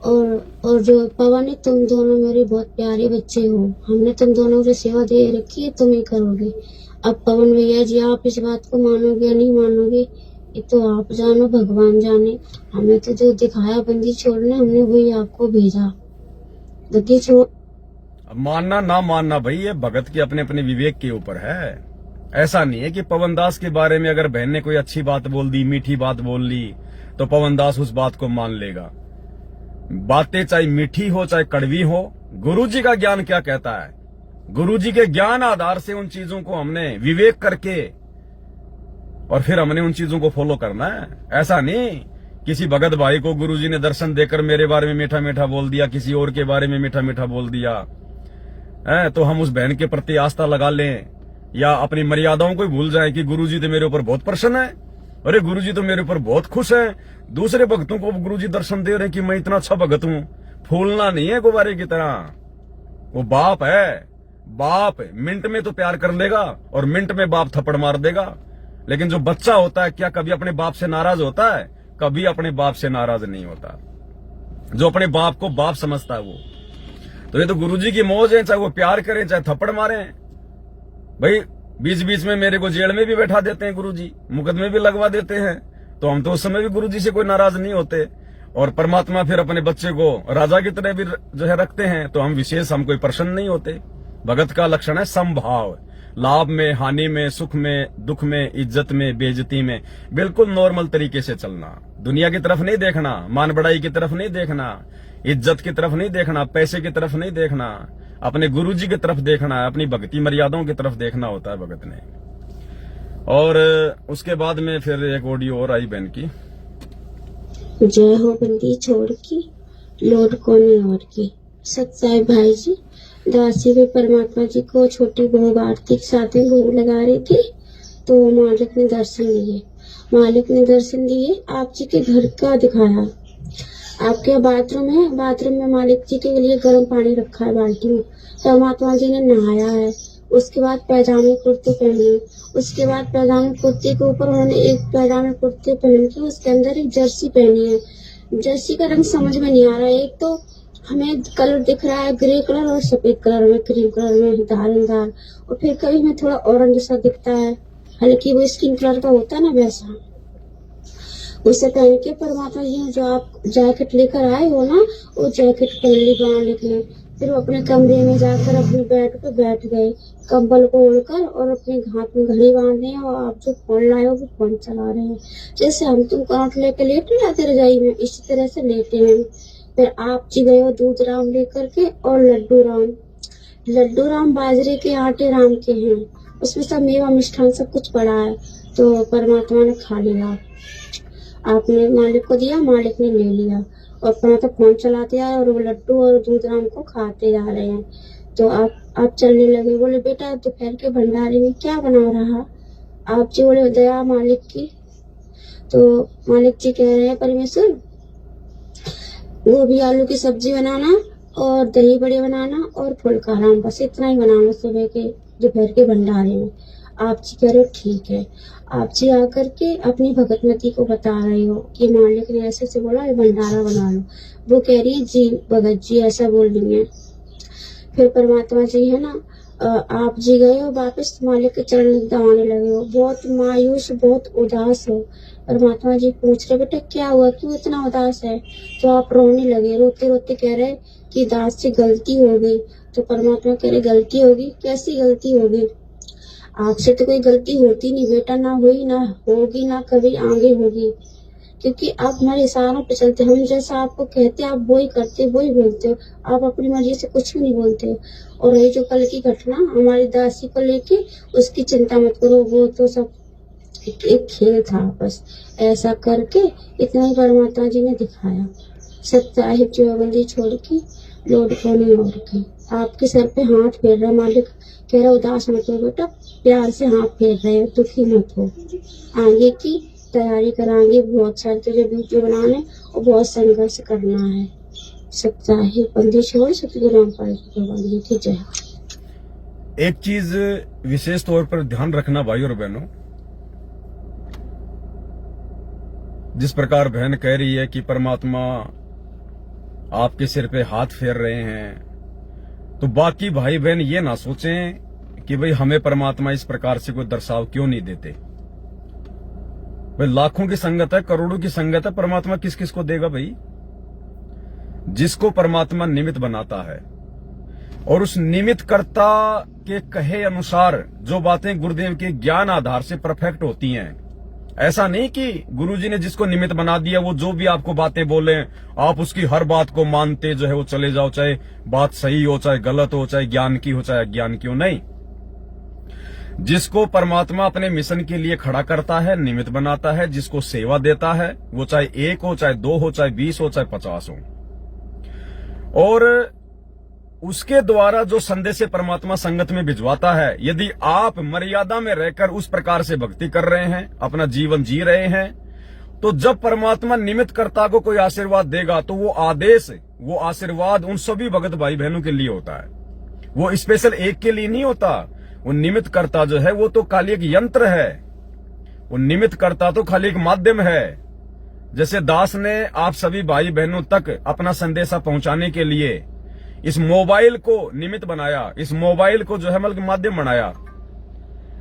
और जो पवन है, तुम दोनों मेरे बहुत प्यारे बच्चे हो, हमने तुम दोनों को सेवा दे रखी है, तुम ही करोगे। अब पवन भैया जी आप इस बात को मानोगे या नहीं मानोगे ये तो आप जानो, भगवान जाने। हमें तो जो दिखाया बंदी छोड़ने, हमने वही आपको भेजा। बंदी छोड़ मानना ना मानना भाई ये भगत के अपने अपने विवेक के ऊपर है। ऐसा नहीं है कि पवन दास के बारे में अगर बहन ने कोई अच्छी बात बोल दी, मीठी बात बोल ली, तो पवन दास उस बात को मान लेगा। बातें चाहे मीठी हो चाहे कड़वी हो, गुरुजी का ज्ञान क्या कहता है, गुरुजी के ज्ञान आधार से उन चीजों को हमने विवेक करके और फिर हमने उन चीजों को फॉलो करना है। ऐसा नहीं किसी भगत भाई को गुरुजी ने दर्शन देकर मेरे बारे में मीठा मीठा बोल दिया, किसी और के बारे में मीठा मीठा बोल दिया है, तो हम उस बहन के प्रति आस्था लगा लें या अपनी मर्यादाओं को ही भूल जाएं कि गुरुजी तो मेरे ऊपर बहुत प्रसन्न है, अरे गुरुजी तो मेरे ऊपर बहुत खुश है। दूसरे भक्तों को गुरुजी दर्शन दे रहे कि मैं इतना अच्छा भगत हूं। फूलना नहीं है गुब्बारे की तरह, वो बाप है। बाप मिनट में तो प्यार कर लेगा और मिनट में बाप थप्पड़ मार देगा, लेकिन जो बच्चा होता है क्या कभी अपने बाप से नाराज होता है? कभी अपने बाप से नाराज नहीं होता। जो अपने बाप को बाप समझता है वो। तो ये तो गुरुजी की मौज है, चाहे वो प्यार करें चाहे थप्पड़ मारें। भाई बीच बीच में मेरे को जेल में भी बैठा देते हैं गुरुजी, मुकदमे भी लगवा देते हैं, तो हम तो उस समय भी गुरुजी से कोई नाराज नहीं होते। और परमात्मा फिर अपने बच्चे को राजा की तरह भी जो है रखते हैं, तो हम विशेष हम कोई प्रसन्न नहीं होते। भगत का लक्षण है समभाव, लाभ में, हानि में, सुख में, दुख में, इज्जत में, बेइज्जती में, बिल्कुल नॉर्मल तरीके से चलना। दुनिया की तरफ नहीं देखना, मान बढ़ाई की तरफ नहीं देखना, इज्जत की तरफ नहीं देखना, पैसे की तरफ नहीं देखना, अपने गुरुजी की तरफ देखना है, अपनी भक्ति मर्यादाओं की तरफ देखना होता है भगत ने। और उसके बाद में फिर एक ऑडियो और आई बहन की। जय हो बंदी छोड़ की, लोड कोने और की। सच्चाई भाई जी, दासी भी परमात्मा जी को छोटी भोग आरती के साथ में भोग लगा रही थी, तो मालिक ने दर्शन दिए। मालिक ने दर्शन दिए, आप जी के घर का दिखाया। आपके बाथरूम है, बाथरूम में मालिक जी के लिए गर्म पानी रखा है बाल्टी में। परमात्मा जी ने नहाया है, उसके बाद पैजामे कुर्ते पहने, उसके बाद पैजामे कुर्ते के ऊपर उन्होंने एक पैजामे कुर्ते पहन के उसके अंदर एक जर्सी पहनी है। जर्सी का रंग समझ में नहीं आ रहा है, एक तो हमें कलर दिख रहा है ग्रे कलर और सफेद कलर में, क्रीम कलर में धारदार, और फिर कभी हमें थोड़ा ऑरेंज सा दिखता है, हल्की वो स्किन कलर का होता है ना वैसा। उसे पहन के परमात्मा जी ने जो आप जैकेट लेकर आए हो ना, वो जैकेट पहन ली मालिक ने। फिर वो अपने कमरे में जाकर अपने बेड पे बैठ गए, कंबल को ओढ़कर, और अपने हाथ में घड़ी बांधे हैं, और आप जो फोन लाए हो वो फोन चला रहे हैं। जैसे हम तुम कांट लेके लेटे जाते रजाई में, इसी तरह से लेटे हैं। फिर आप जी गए हो दूध राम लेकर के, और लड्डू राम बाजरे के आटे राम के हैं, उसमें सब मेवा मिष्ठान सब कुछ पड़ा है। तो परमात्मा ने खा लिया, आपने मालिक को दिया, मालिक ने ले लिया, और अपना तो फोन चलाते आ रहे, और वो लड्डू और दूध राम को खाते जा रहे हैं। तो आप चलने लगे, बोले बेटा दोपहर के भंडारे में क्या बना रहा? आप जी बोले दया मालिक की। तो मालिक जी कह रहे हैं परमेश्वर, गोभी आलू की सब्जी बनाना और दही बड़े बनाना और फुल्का राम, बस इतना ही बनाना सुबह के दोपहर के भंडारे में। आप जी कह रहे हो ठीक है। आप जी आकर के अपनी भगतमती को बता रहे हो कि मालिक ने ऐसे से बोला ये भंडारा बना लो। वो कह रही है जी भगत जी ऐसा बोल रही है। फिर परमात्मा जी है ना, आप जी गए हो वापस मालिक के चरण दबाने लगे हो, बहुत मायूस बहुत उदास हो। परमात्मा जी पूछ रहे बेटा क्या हुआ, क्यों इतना उदास है? तो आप रोने लगे, रोते रोते कह रहे कि दास से गलती हो गई। तो परमात्मा कह रहे गलती होगी? कैसी गलती होगी? आपसे तो कोई गलती होती नहीं बेटा, ना हुई ना होगी ना कभी आगे होगी, क्योंकि आप हमारे इशारों पे चलते, हम जैसा आपको कहते आप वही करते वही बोलते हो, आप अपनी मर्जी से कुछ भी नहीं बोलते। और ये जो कल की घटना हमारी दासी को लेके, उसकी चिंता मत करो, वो तो सब एक खेल था बस। ऐसा करके इतना ही परमात्मा जी ने दिखाया। सत्साहिब चौबंदी छोड़ के लोड कोने और के, आपके सर पे हाथ फेर रहा मालिक, कह रहा उदास मत हो बेटा, प्यार से हाथ फेर रहे हो, दुखी मत हो, आगे की तैयारी कराएंगे, बहुत सारे तुझे वीडियो बनाने और बहुत संघर्ष करना है। सत्साहिब बंदी छोड़ सतगुरु रामपाल की जय। एक चीज विशेष तौर पर ध्यान रखना भाई और बहनों, जिस प्रकार बहन कह रही है कि परमात्मा आपके सिर पे हाथ फेर रहे हैं, तो बाकी भाई बहन ये ना सोचें कि भाई हमें परमात्मा इस प्रकार से कोई दर्शाव क्यों नहीं देते। भाई लाखों की संगत है, करोड़ों की संगत है, परमात्मा किस किस को देगा भाई? जिसको परमात्मा निमित्त बनाता है, और उस निमित्त कर्ता के कहे अनुसार जो बातें गुरुदेव के ज्ञान आधार से परफेक्ट होती हैं। ऐसा नहीं कि गुरुजी ने जिसको निमित्त बना दिया वो जो भी आपको बातें बोले आप उसकी हर बात को मानते जो है वो चले जाओ, चाहे बात सही हो चाहे गलत हो, चाहे ज्ञान की हो चाहे अज्ञान की हो। नहीं, जिसको परमात्मा अपने मिशन के लिए खड़ा करता है, निमित्त बनाता है, जिसको सेवा देता है, वो चाहे 1 हो, चाहे 2 हो, चाहे 20 हो, चाहे 50 हो, और उसके द्वारा जो संदेश परमात्मा संगत में भिजवाता है, यदि आप मर्यादा में रहकर उस प्रकार से भक्ति कर रहे हैं, अपना जीवन जी रहे हैं, तो जब परमात्मा निमित्त कर्ता को कोई आशीर्वाद देगा तो वो आदेश, वो आशीर्वाद उन सभी भगत भाई बहनों के लिए होता है। वो स्पेशल एक के लिए नहीं होता। वो निमित्त कर्ता जो है वो तो खाली एक यंत्र है, वो निमित्त कर्ता तो खाली एक माध्यम है। जैसे दास ने आप सभी भाई बहनों तक अपना संदेशा पहुंचाने के लिए इस मोबाइल को निमित्त बनाया, इस मोबाइल को जो है मतलब माध्यम बनाया।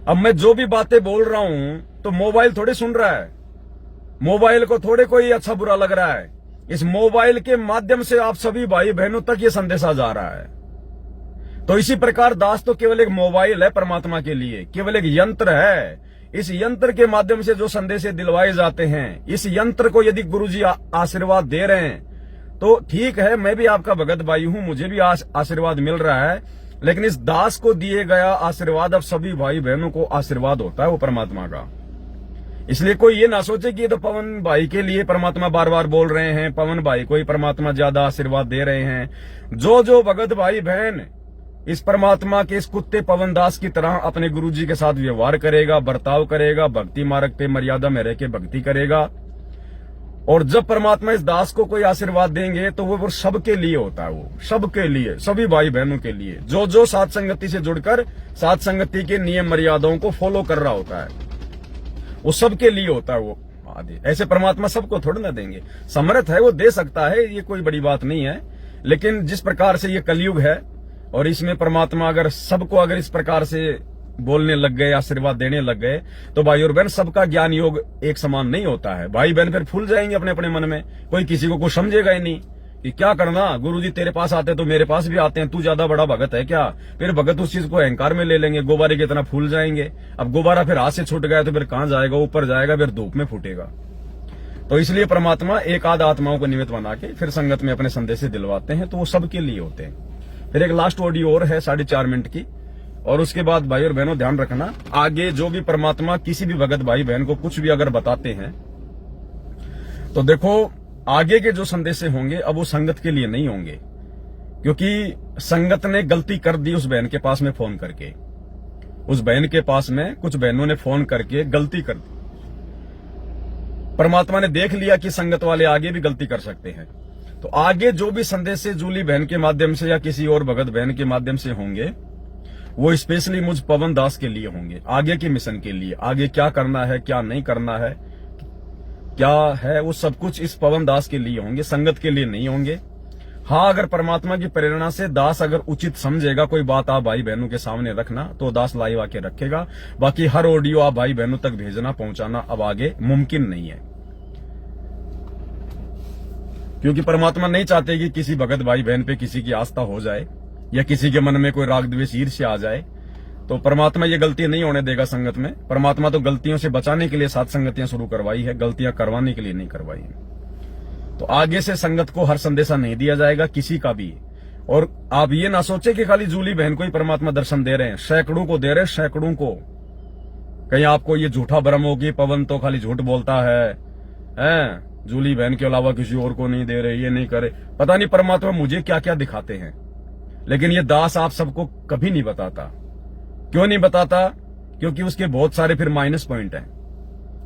अब मैं जो भी बातें बोल रहा हूं तो मोबाइल थोड़े सुन रहा है, मोबाइल को थोड़े कोई अच्छा बुरा लग रहा है। इस मोबाइल के माध्यम से आप सभी भाई बहनों तक ये संदेशा जा रहा है। तो इसी प्रकार दास तो केवल एक मोबाइल है परमात्मा के लिए, केवल एक यंत्र है। इस यंत्र के माध्यम से जो संदेश दिलवाए जाते हैं, इस यंत्र को यदि गुरुजी आशीर्वाद दे रहे हैं तो ठीक है, मैं भी आपका भगत भाई हूं, मुझे भी आशीर्वाद मिल रहा है, लेकिन इस दास को दिए गया आशीर्वाद अब सभी भाई बहनों को आशीर्वाद होता है वो परमात्मा का। इसलिए कोई ये ना सोचे कि ये तो पवन भाई के लिए परमात्मा बार बार बोल रहे हैं, पवन भाई को ही परमात्मा ज्यादा आशीर्वाद दे रहे हैं। जो जो भगत भाई बहन इस परमात्मा के इस कुत्ते पवन दास की तरह अपने गुरुजी के साथ व्यवहार करेगा, बर्ताव करेगा, भक्ति मार्ग पे मर्यादा में रह के भक्ति करेगा, और जब परमात्मा इस दास को कोई आशीर्वाद देंगे तो वो सबके लिए होता है, वो सबके लिए, सभी भाई बहनों के लिए, जो जो साथ संगति से जुड़कर साथ संगति के नियम मर्यादाओं को फॉलो कर रहा होता है, वो सबके लिए होता है वो आदि। ऐसे परमात्मा सबको थोड़ा ना देंगे, समर्थ है वो दे सकता है, ये कोई बड़ी बात नहीं है। लेकिन जिस प्रकार से ये कलयुग है और इसमें परमात्मा अगर सबको अगर इस प्रकार से बोलने लग गए, आशीर्वाद देने लग गए, तो भाई और बहन सबका ज्ञान योग एक समान नहीं होता है। भाई बहन फिर फूल जाएंगे अपने अपने मन में, कोई किसी को कुछ समझेगा ही नहीं कि क्या करना, गुरुजी तेरे पास आते तो मेरे पास भी आते हैं, तू ज्यादा बड़ा भगत है क्या। फिर भगत उस चीज को अहंकार में ले लेंगे, गुब्बारे की तरह फूल जाएंगे। अब गुब्बारा फिर हाथ से छूट गया तो फिर कहां जाएगा, ऊपर जाएगा, फिर धूप में फूटेगा। तो इसलिए परमात्मा एक आध आत्माओं को निमित्त बना के फिर संगत में अपने संदेश दिलवाते हैं, तो वो सबके लिए होते हैं। फिर एक लास्ट ऑडियो और है 4.5 मिनट की, और उसके बाद भाई और बहनों ध्यान रखना, आगे जो भी परमात्मा किसी भी भगत भाई बहन को कुछ भी अगर बताते हैं तो देखो आगे के जो संदेश होंगे अब वो संगत के लिए नहीं होंगे, क्योंकि संगत ने गलती कर दी उस बहन के पास में फोन करके, उस बहन के पास में कुछ बहनों ने फोन करके गलती कर दी। परमात्मा ने देख लिया कि संगत वाले आगे भी गलती कर सकते हैं, तो आगे जो भी संदेश जूली बहन के माध्यम से या किसी और भगत बहन के माध्यम से होंगे वो स्पेशली मुझ पवन दास के लिए होंगे, आगे के मिशन के लिए। आगे क्या करना है, क्या नहीं करना है, क्या है, वो सब कुछ इस पवन दास के लिए होंगे, संगत के लिए नहीं होंगे। हाँ, अगर परमात्मा की प्रेरणा से दास अगर उचित समझेगा कोई बात आप भाई बहनों के सामने रखना, तो दास लाइव आके रखेगा। बाकी हर ऑडियो आप भाई बहनों तक भेजना, पहुंचाना अब आगे मुमकिन नहीं है, क्योंकि परमात्मा नहीं चाहते कि किसी भगत भाई बहन पे किसी की आस्था हो जाए या किसी के मन में कोई राग द्वेष ईर्ष्या आ जाए। तो परमात्मा ये गलती नहीं होने देगा संगत में। परमात्मा तो गलतियों से बचाने के लिए साथ संगतियां शुरू करवाई है, गलतियां करवाने के लिए नहीं करवाई है। तो आगे से संगत को हर संदेशा नहीं दिया जाएगा किसी का भी। और आप ये ना सोचे कि खाली जूली बहन को ही परमात्मा दर्शन दे रहे हैं, सैकड़ों को दे रहे हैं, सैकड़ों को। कहीं आपको ये झूठा भ्रम हो कि पवन तो खाली झूठ बोलता है, जूली बहन के अलावा किसी और को नहीं दे रहे, ये नहीं करे। पता नहीं परमात्मा मुझे क्या क्या दिखाते हैं, लेकिन ये दास आप सबको कभी नहीं बताता। क्यों नहीं बताता? क्योंकि उसके बहुत सारे फिर माइनस पॉइंट हैं,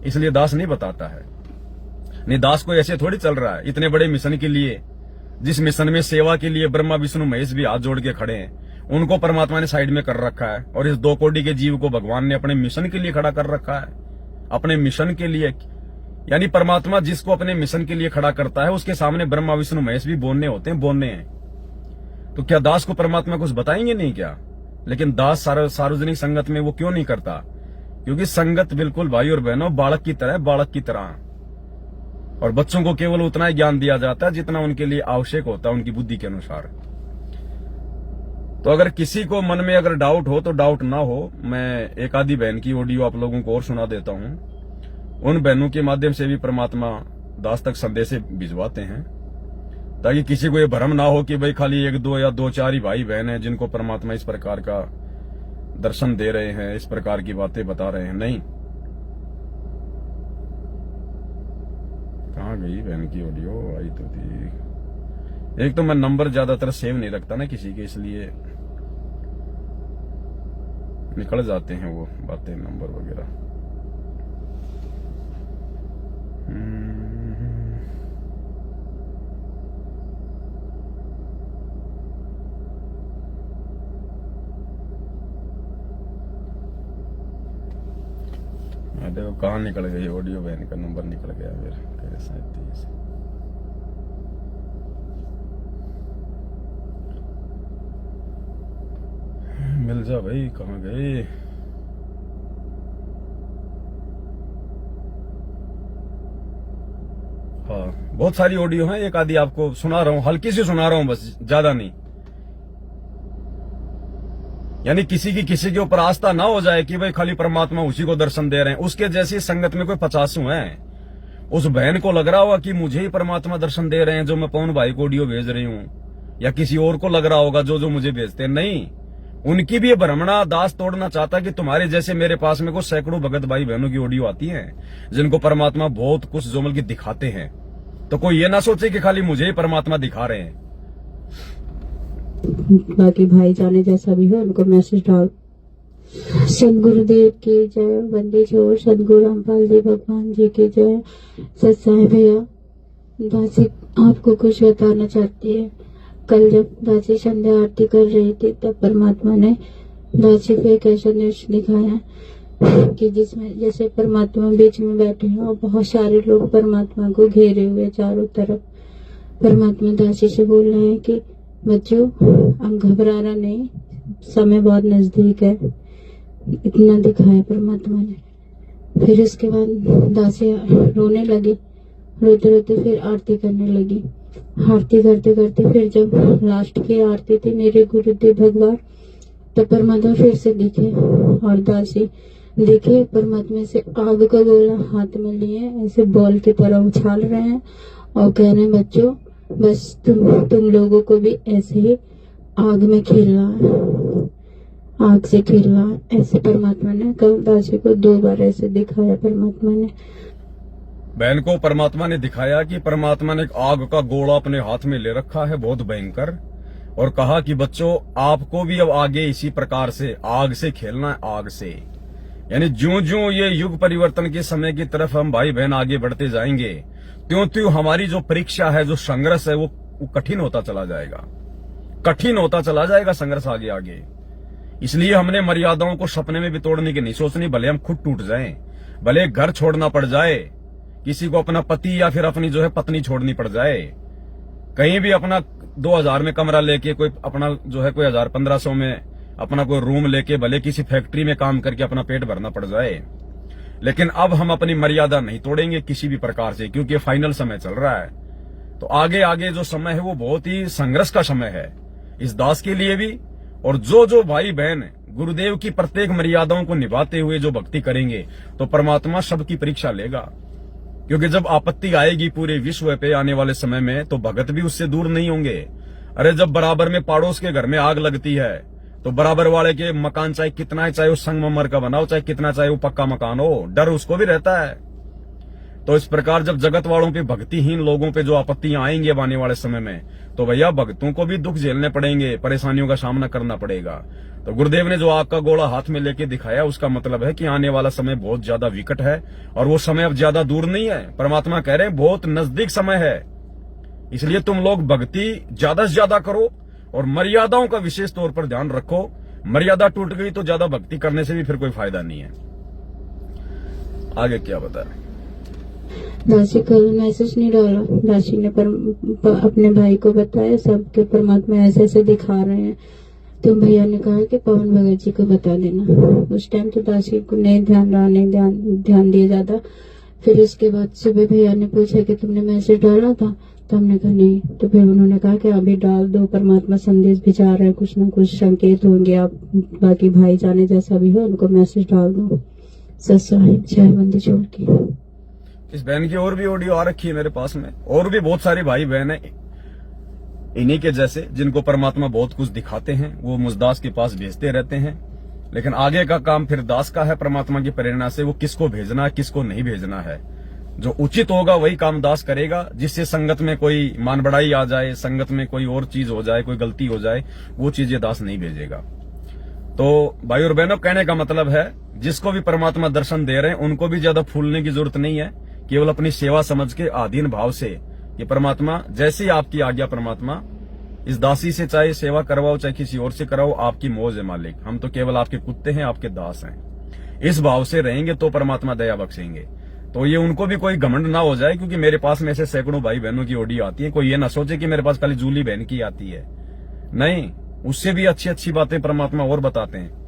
इसलिए दास नहीं बताता है। नहीं, दास को ऐसे थोड़ी चल रहा है। इतने बड़े मिशन के लिए, जिस मिशन में सेवा के लिए ब्रह्मा विष्णु महेश भी हाथ जोड़ के खड़े हैं, उनको परमात्मा ने साइड में कर रखा है, और इस 2 कोटि के जीव को भगवान ने अपने मिशन के लिए खड़ा कर रखा है, अपने मिशन के लिए। यानी परमात्मा जिसको अपने मिशन के लिए खड़ा करता है उसके सामने ब्रह्मा विष्णु महेश भी बोलने होते हैं, बोलने हैं। तो क्या दास को परमात्मा कुछ बताएंगे नहीं क्या? लेकिन दास सार्वजनिक संगत में वो क्यों नहीं करता? क्योंकि संगत बिल्कुल भाई और बहनों बालक की तरह, बालक की तरह, और बच्चों को केवल उतना ही ज्ञान दिया जाता है जितना उनके लिए आवश्यक होता है, उनकी बुद्धि के अनुसार। तो अगर किसी को मन में अगर डाउट हो तो डाउट ना हो, मैं एक आधी बहन की ऑडियो आप लोगों को और सुना देता हूं। उन बहनों के माध्यम से भी परमात्मा दास तक संदेश भिजवाते हैं, ताकि किसी को ये भ्रम ना हो कि भाई खाली 1 2 या 2 4 ही भाई बहन है जिनको परमात्मा इस प्रकार का दर्शन दे रहे हैं, इस प्रकार की बातें बता रहे हैं। नहीं, कहाँ गई बहन की ऑडियो? आई तो थी। एक तो मैं नंबर ज्यादातर सेव नहीं रखता ना किसी के, इसलिए निकल जाते हैं वो बातें, नंबर वगैरह। देखो कहाँ निकल गई ऑडियो, बहन का नंबर निकल गया फिर। कैसा मिल जा भाई, कहाँ गए? हाँ, बहुत सारी ऑडियो है, एक आधी आपको सुना रहा हूँ, हल्की सी सुना रहा हूँ बस, ज्यादा नहीं। यानी किसी के ऊपर आस्था ना हो जाए कि भाई खाली परमात्मा उसी को दर्शन दे रहे हैं। उसके जैसी संगत में कोई 50 हैं। उस बहन को लग रहा होगा कि मुझे ही परमात्मा दर्शन दे रहे हैं जो मैं पवन भाई को ऑडियो भेज रही हूं, या किसी और को लग रहा होगा जो मुझे भेजते हैं। नहीं, उनकी भी भ्रमणा दास तोड़ना चाहता कि तुम्हारे जैसे मेरे पास में कुछ सैकड़ों भगत भाई बहनों की ऑडियो आती है जिनको परमात्मा बहुत कुछ जोमल की दिखाते हैं। तो कोई ये ना सोचे कि खाली मुझे ही परमात्मा दिखा रहे हैं। बाकी भाई जाने जैसा भी हो उनको मैसेज डाल। सदगुरुदेव की जय, वंदे छोड़ सदगुरु रामपाल जी भगवान जी की जय। सत्साई भैया, दासी आपको कुछ बताना चाहती है। कल जब दासी संध्या आरती कर रही थी तब परमात्मा ने दासी पे एक ऐसा दृश्य दिखाया कि जिसमें जैसे परमात्मा बीच में बैठे हैं और बहुत सारे लोग परमात्मा को घेरे हुए चारों तरफ। परमात्मा दासी से बोल रहे हैं कि बच्चों अब घबराना नहीं, समय बहुत नजदीक है। इतना दिखाया परमात्मा ने। फिर उसके बाद दासी रोने लगी, रोते रोते फिर आरती करने लगी। आरती करते करते फिर जब लास्ट की आरती थी मेरे गुरुदेव भगवान, तो परमात्मा फिर से दिखे और दासी देखे परमात्मा से आग का गोला हाथ में लिए ऐसे बॉल की तरह उछाल रहे हैं और कह रहे हैं बच्चों बस तुम लोगों को भी ऐसे ही आग में खेलना है, आग से खेलना है। ऐसे परमात्मा ने कल दासी को 2 बार ऐसे दिखाया। परमात्मा ने बहन को परमात्मा ने दिखाया कि परमात्मा ने एक आग का गोला अपने हाथ में ले रखा है बहुत भयंकर, और कहा कि बच्चों आपको भी अब आगे इसी प्रकार से आग से खेलना है, आग से। यानी ज्यों ज्यों ये युग परिवर्तन के समय की तरफ हम भाई बहन आगे बढ़ते जाएंगे त्यों त्यों हमारी जो परीक्षा है, जो संघर्ष है, वो कठिन होता चला जाएगा, कठिन होता चला जाएगा संघर्ष आगे आगे। इसलिए हमने मर्यादाओं को सपने में भी तोड़ने की नहीं सोचनी, भले हम खुद टूट जाएं, भले घर छोड़ना पड़ जाए, किसी को अपना पति या फिर अपनी जो है पत्नी छोड़नी पड़ जाए, कहीं भी अपना 2000 में कमरा लेके कोई अपना जो है कोई 1000-1500 में अपना कोई रूम लेके भले किसी फैक्ट्री में काम करके अपना पेट भरना पड़ जाए, लेकिन अब हम अपनी मर्यादा नहीं तोड़ेंगे किसी भी प्रकार से, क्योंकि फाइनल समय चल रहा है। तो आगे आगे जो समय है वो बहुत ही संघर्ष का समय है इस दास के लिए भी। और जो भाई बहन गुरुदेव की प्रत्येक मर्यादाओं को निभाते हुए जो भक्ति करेंगे तो परमात्मा सबकी परीक्षा लेगा, क्योंकि जब आपत्ति आएगी पूरे विश्व पे आने वाले समय में तो भगत भी उससे दूर नहीं होंगे। अरे जब बराबर में पड़ोस के घर में आग लगती है तो बराबर वाले के मकान चाहे कितना है, चाहे वो संगमरमर का बना हो, चाहे कितना चाहे वो पक्का मकान हो, डर उसको भी रहता है। तो इस प्रकार जब जगत वालों पे, भक्तिहीन लोगों पे जो आपत्तियां आएंगी अब आने वाले समय में, तो भैया भक्तों को भी दुख झेलने पड़ेंगे, परेशानियों का सामना करना पड़ेगा। तो गुरुदेव ने जो आग का गोला हाथ में लेके दिखाया उसका मतलब है कि आने वाला समय बहुत ज्यादा विकट है और वो समय अब ज्यादा दूर नहीं है। परमात्मा कह रहे हैं बहुत नजदीक समय है, इसलिए तुम लोग भक्ति ज्यादा से ज्यादा करो और मर्यादाओं का विशेष तौर पर ध्यान रखो। मर्यादा टूट गई तो ज्यादा भक्ति करने से भी फिर कोई फायदा नहीं है। आगे क्या बता? दासी कल मैसेज नहीं डाला, दासी ने अपने भाई को बताया सबके परमात्मा ऐसे ऐसे दिखा रहे हैं। तो भैया ने कहा कि पवन भगत जी को बता देना। उस टाइम तो दासी को नहीं ध्यान रहा, नहीं ध्यान दिया जाता। फिर उसके बाद सुबह भैया ने पूछा कि तुमने मैसेज डाला था, तो हमने कहा नहीं। तो फिर उन्होंने कहा कि अभी डाल दो, परमात्मा संदेश भिजा रहे, कुछ ना कुछ संकेत होंगे। आप बाकी भाई जाने जैसा भी हो उनको मैसेज डाल दो। सत्साहिब जय बंदी छोड़ की। इस बहन की और भी ऑडियो आ रखी है मेरे पास में, और भी बहुत सारे भाई बहन है इन्हीं के जैसे जिनको परमात्मा बहुत कुछ दिखाते हैं, वो मुजदास के पास भेजते रहते हैं। लेकिन आगे का काम फिर दास का है। परमात्मा की प्रेरणा से वो किसको भेजना है, किसको नहीं भेजना है, जो उचित होगा वही काम दास करेगा। जिससे संगत में कोई मान बढ़ाई आ जाए, संगत में कोई और चीज हो जाए, कोई गलती हो जाए, वो चीजें दास नहीं भेजेगा। तो भाई और बहनों, कहने का मतलब है जिसको भी परमात्मा दर्शन दे रहे हैं उनको भी ज्यादा फूलने की जरूरत नहीं है। केवल अपनी सेवा समझ के आधीन भाव से ये परमात्मा जैसी आपकी आज्ञा, परमात्मा इस दासी से चाहे सेवा करवाओ चाहे किसी और से कराओ, आपकी मौज है मालिक, हम तो केवल आपके कुत्ते हैं, आपके दास हैं। इस भाव से रहेंगे तो परमात्मा दया बख्शेंगे। तो ये उनको भी कोई घमंड ना हो जाए, क्योंकि मेरे पास में ऐसे सैकड़ों भाई बहनों की ऑडियो आती है। कोई ये ना सोचे कि मेरे पास खाली जूली बहन की आती है, नहीं, उससे भी अच्छी अच्छी बातें परमात्मा और बताते हैं।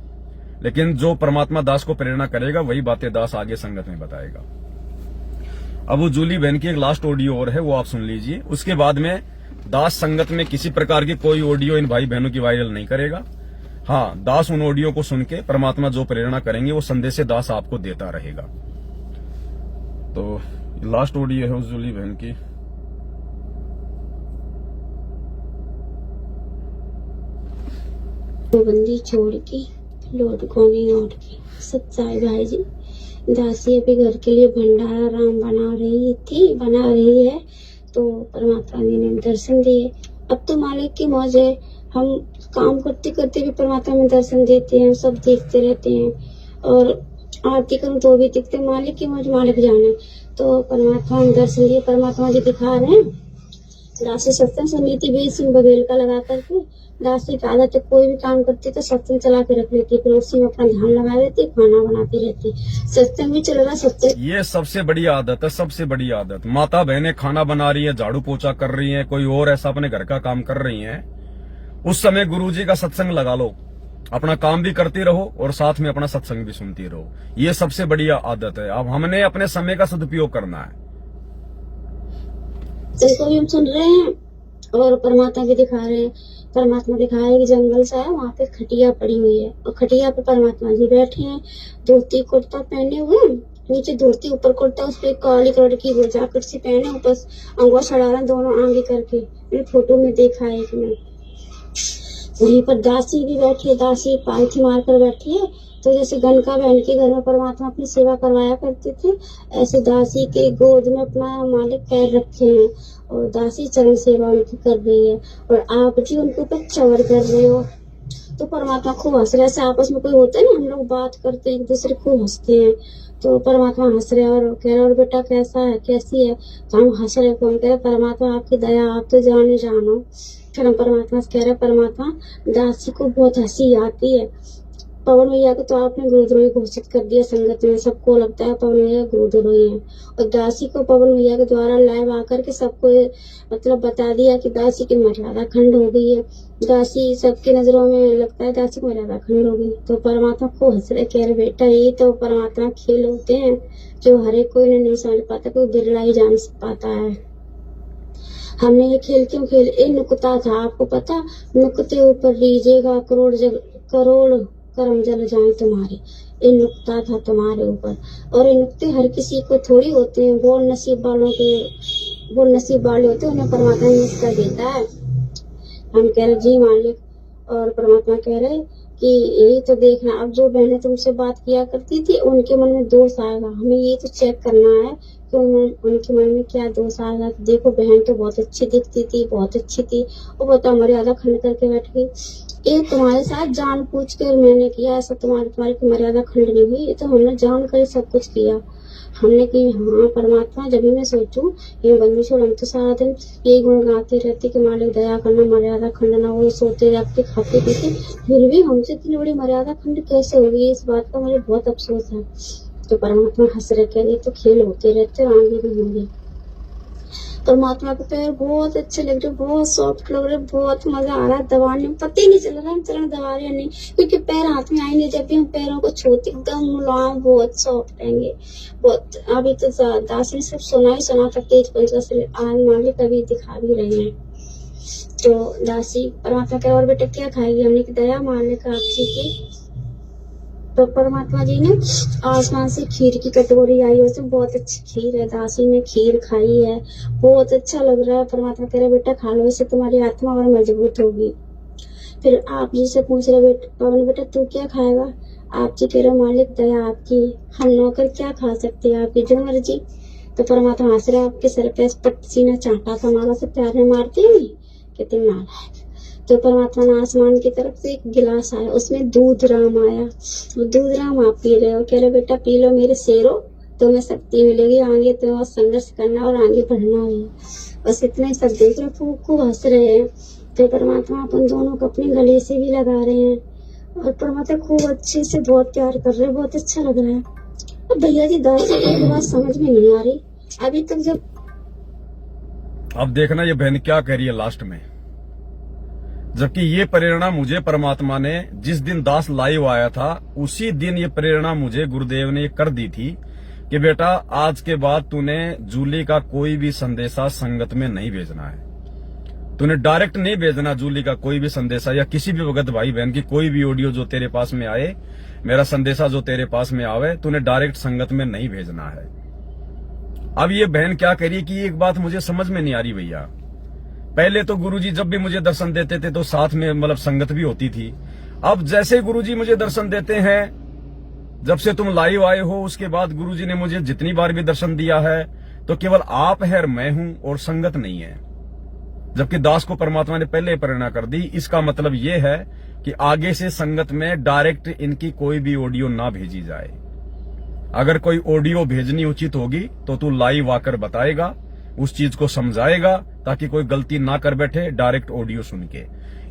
लेकिन जो परमात्मा दास को प्रेरणा करेगा वही बातें दास आगे संगत में बताएगा। अब वो जूली बहन की एक लास्ट ऑडियो और है, वो आप सुन लीजिए। उसके बाद में दास संगत में किसी प्रकार की कोई ऑडियो इन भाई बहनों की वायरल नहीं करेगा। हाँ, दास उन ऑडियो को सुन के परमात्मा जो प्रेरणा करेंगे वो संदेश दास आपको देता रहेगा। तो लास्ट ऑडियो है उस जूली बहन की। बंदी छोड़ के लौट को नहीं लौट के सच्चाई भाई जी। दासी अभी घर के लिए भंडारा राम बना रही है, तो परमात्मा जी ने दर्शन दिए। अब तो मालिक की मौज है, हम काम करते करते भी परमात्मा में दर्शन देते हैं, सब देखते रहते हैं, और आरती करूं तो भी दिखते। मालिक की मौज मालिक जाने। तो परमात्मा में दर्शन दिए, परमात्मा जी दिखा रहे हैं। दासी सत्संग समिति भी सिंह बघेल का लगा करके, दासी की आदत है कोई भी काम करती तो सत्संग चला के रख लेती, फिर उसी में अपना ध्यान लगा देती, खाना बनाती रहती, सत्संग भी चल रहा। सत्संग ये सबसे बड़ी आदत है, सबसे बड़ी आदत। माता बहनें खाना बना रही है, झाड़ू पोछा कर रही है, कोई और ऐसा अपने घर का काम कर रही है, उस समय गुरुजी का सत्संग लगा लो, अपना काम भी करती रहो और साथ में अपना सत्संग भी सुनती रहो। ये सबसे बड़ी आदत है। अब हमने अपने समय का सदुपयोग करना है। इसको भी हम सुन रहे हैं और परमात्मा भी दिखा रहे हैं। परमात्मा दिखा रहे हैं कि जंगल सा है, वहाँ पे खटिया पड़ी हुई है और खटिया पे परमात्मा जी बैठे हैं, धोती कुर्ता पहने हुए, नीचे धोती ऊपर कुर्ता, उस पे काली कलर की जैकेट सी पहने, ऊपर अंगूठा चढ़ा रहे हैं दोनों आगे करके। मैंने फोटो में देखा है कि मैं वहीं पर दासी भी बैठी है, दासी पालथी मारकर बैठी है। तो जैसे गनका बहन के घर में परमात्मा अपनी सेवा करवाया करते थे, ऐसे दासी के गोद में अपना मालिक पैर रखे हैं और दासी चरण सेवा उनकी कर रही है, और आप जी उनके ऊपर चवर कर रहे हो। तो परमात्मा खूब हंस रहे हैं। ऐसे आपस में कोई होता है ना, हम लोग बात करते हैं एक दूसरे खूब हंसते हैं, तो परमात्मा हंस रहे हैं और कह रहे और बेटा कैसा है, कैसी है, तो हम हंस रहे। कौन कह रहे परमात्मा आपकी दया, आप तो जानो। फिर हम परमात्मा से कह रहे परमात्मा दासी को बहुत हंसी आती है। पवन भैया को तो आपने गुरुद्रोही घोषित कर दिया संगत में, सबको लगता है पवन भैया गुरुद्रोही है, और दासी को पवन भैया के द्वारा लाइव आकर के सबको मतलब बता दिया कि दासी की मर्यादा खंड हो गई है। दासी सबके नजरों में लगता है दासी की मर्यादा खंड हो गई। तो परमात्मा को हंस रहे, कह रहे बेटा ये तो परमात्मा खेल होते हैं जो हर एक कोई नहीं समझ पाता, कोई बिरला ही जान पाता है। हमने ये खेल क्यों खेल, ये नुकता था, आपको पता, नुकते ऊपर लीजिएगा करोड़ कर्म जल जाए तुम्हारे, ये नुकता था तुम्हारे ऊपर। और ये नुकते हर किसी को थोड़ी होते हैं, वो नसीब वाले होते हैं, उन्हें परमात्मा निष्ठा देता है। हम कह रहे जी मालिक, और परमात्मा कह रहे कि यही तो देखना, अब जो बहनें तुमसे बात किया करती थी उनके मन में दोष आएगा, हमें ये तो चेक करना है कि उनके मन में क्या दोष आएगा। देखो बहन तो बहुत अच्छी दिखती थी, बहुत अच्छी थी, वो बताओ मर्यादा खंड करके बैठ गई। ये तुम्हारे साथ जान पूछ कर मैंने किया, ऐसा तुम्हारी मर्यादा खंड नहीं हुई, ये तो हमने जान कर सब कुछ किया। हमने की हाँ परमात्मा, जब भी मैं सोचूं ये बंदी छोड़, हम तो सारा दिन ये गुण गाते रहते कि मालिक दया करना, मर्यादा खंडना, वो सोते जागते खाते पीते, फिर भी हमसे इतनी बड़ी मर्यादा खंड कैसे होगी, इस बात का मुझे बहुत अफसोस है। तो परमात्मा हंस रहे, कह रहे तो खेल होते रहते आगे भी होंगे। परमात्मा के पैर बहुत अच्छे लग रहे, बहुत सॉफ्ट लग रहे, बहुत मजा आ रहा है दबाने में, पता ही नहीं चल रहा हम चरण दबा रहे हैं नहीं, क्योंकि पैर हाथ में आएंगे जब भी हम पैरों को छूते एकदम मुलायम बहुत सॉफ्ट रहेंगे बहुत। अभी तो दासी सिर्फ सुना था तेज पंचा से, आज मालिक अभी दिखा भी रहे हैं। तो दासी परमात्मा कह और बेटा क्या खाएगी, हमने की दया मालिक आपसी की। तो परमात्मा जी ने आसमान से खीर की कटोरी आई, उसमें बहुत अच्छी खीर है, दासी ने खीर खाई है, बहुत अच्छा लग रहा है। परमात्मा कह रहे बेटा खा लो, इससे तुम्हारी आत्मा और मजबूत होगी। फिर आप जी से पूछ रहे पवन बेटा तू क्या खाएगा, आप जी करो मालिक दया आपकी, हम नौकर क्या खा सकते हैं आपकी जो मर्जी। तो परमात्मा हंस रहा आपके सर पे पट सीना चाटा सा मारा से प्यार में मारते हैं कहते नालायक। तो परमात्मा ने आसमान की तरफ से एक गिलास आया, उसमें दूध राम आया, वो दूध राम आप पी रहे हो, कह रहे बेटा पी लो मेरे शेरों, तुम्हें शक्ति मिलेगी, आगे तुम्हें और संघर्ष करना और आगे बढ़ना है। बस इतना ही सब देख रहे, खूब हंस रहे हैं। तो परमात्मा अपन दोनों को अपने गले से भी लगा रहे हैं और परमात्मा खूब अच्छे से बहुत प्यार कर रहे हैं, बहुत अच्छा लग रहा है। अब भैया जी दर्शन की बात समझ में नहीं आ रही अभी तक। जब अब देखना ये बहन क्या कह रही है लास्ट में, जबकि ये प्रेरणा मुझे परमात्मा ने जिस दिन दास लाइव आया था उसी दिन ये प्रेरणा मुझे गुरुदेव ने कर दी थी कि बेटा आज के बाद तूने जूली का कोई भी संदेशा संगत में नहीं भेजना है। तूने डायरेक्ट नहीं भेजना जूली का कोई भी संदेशा या किसी भी भगत भाई बहन की कोई भी ऑडियो जो तेरे पास में आए, मेरा संदेशा जो तेरे पास में आवे, तूने डायरेक्ट संगत में नहीं भेजना है। अब ये बहन क्या कह रही है कि एक बात मुझे समझ में नहीं आ रही भैया, पहले तो गुरुजी जब भी मुझे दर्शन देते थे तो साथ में मतलब संगत भी होती थी। अब जैसे गुरुजी मुझे दर्शन देते हैं, जब से तुम लाइव आए हो उसके बाद गुरुजी ने मुझे जितनी बार भी दर्शन दिया है तो केवल आप है और मैं हूं और संगत नहीं है। जबकि दास को परमात्मा ने पहले प्रेरणा कर दी। इसका मतलब यह है कि आगे से संगत में डायरेक्ट इनकी कोई भी ऑडियो ना भेजी जाए। अगर कोई ऑडियो भेजनी उचित होगी तो तू लाइव आकर बताएगा, उस चीज को समझाएगा ताकि कोई गलती ना कर बैठे डायरेक्ट ऑडियो सुन के।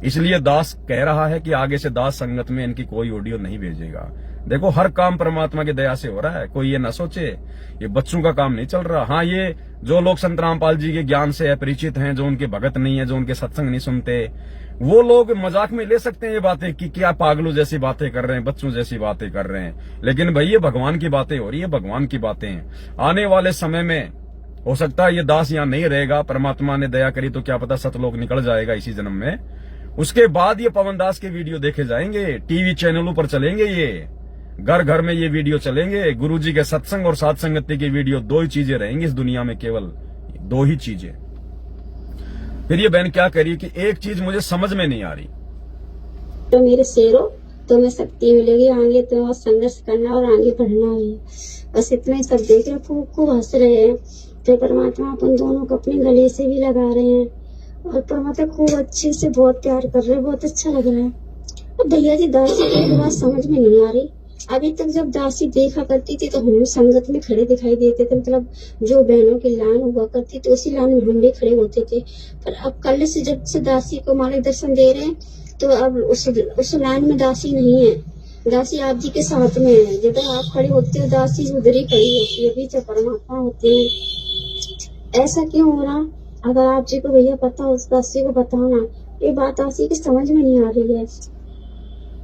इसलिए दास कह रहा है कि आगे से दास संगत में इनकी कोई ऑडियो नहीं भेजेगा। देखो हर काम परमात्मा की दया से हो रहा है, कोई ये ना सोचे ये बच्चों का काम नहीं चल रहा। हाँ, ये जो लोग संत रामपाल जी के ज्ञान से अपरिचित हैं, जो उनके भगत नहीं है, जो उनके सत्संग नहीं सुनते, वो लोग मजाक में ले सकते हैं ये बातें कि क्या पागलों जैसी बातें कर रहे हैं, बच्चों जैसी बातें कर रहे हैं। लेकिन भाई ये भगवान की बातें हो रही है, भगवान की बातें हैं। आने वाले समय में हो सकता है ये दास यहाँ नहीं रहेगा, परमात्मा ने दया करी तो क्या पता सतलोक निकल जाएगा इसी जन्म में। उसके बाद ये पवन दास के वीडियो देखे जाएंगे, टीवी चैनलों पर चलेंगे, ये घर घर में ये वीडियो चलेंगे। गुरुजी के सत्संग और साथ संगति की वीडियो, दो ही चीजें रहेंगी इस दुनिया में, केवल दो ही चीजें। फिर ये बहन क्या कह रही है कि एक चीज मुझे समझ में नहीं आ रही, तो मेरे शेरों तुम्हें शक्ति मिलेगी, आगे तुम्हें और संघर्ष करना और आगे बढ़ना है। बस इतना ही सब देख रहे, खूब हंस रहे हैं। तो परमात्मा अपन दोनों को अपने गले से भी लगा रहे हैं और परमात्मा खूब अच्छे से बहुत प्यार कर रहे हैं, बहुत अच्छा लग रहा है। अब भैया जी दासी की बात समझ में नहीं आ रही। अभी तक जब दासी देखा करती थी तो हम संगत में खड़े दिखाई देते थे, मतलब जो बहनों की लाइन हुआ करती थी उसी लाइन में हम भी खड़े होते थे। पर अब कल से जब से दासी को मालिक दर्शन दे रहे हैं तो अब उस लाइन में दासी नहीं है, दासी आप जी के साथ में है। जब आप खड़े होते हो दासी उधर ही खड़ी होती है, बीच परमात्मा होते हैं। ऐसा क्यों हो रहा? अगर आप जी को भैया पता हो उस दासी को बताना, ये बात दासी की समझ में नहीं आ रही है।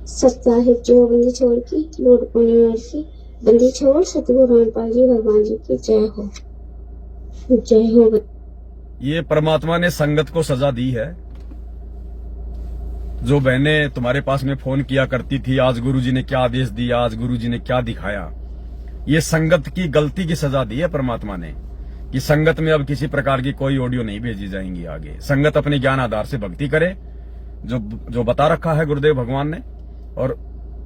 सत्ता है जो बंदी छोड़ की लोड पूर्णिमा की, बंदी छोड़ सतगुरु रामपाल जी भगवान जी की जय हो, जय हो। ये परमात्मा ने संगत को सजा दी है। जो बहनें तुम्हारे पास में फोन किया करती थी, आज गुरुजी ने क्या आदेश दिया, आज गुरुजी ने क्या दिखाया, ये संगत की गलती की सजा दी है परमात्मा ने कि संगत में अब किसी प्रकार की कोई ऑडियो नहीं भेजी जाएंगी। आगे संगत अपने ज्ञान आधार से भक्ति करे, जो बता रखा है गुरुदेव भगवान ने। और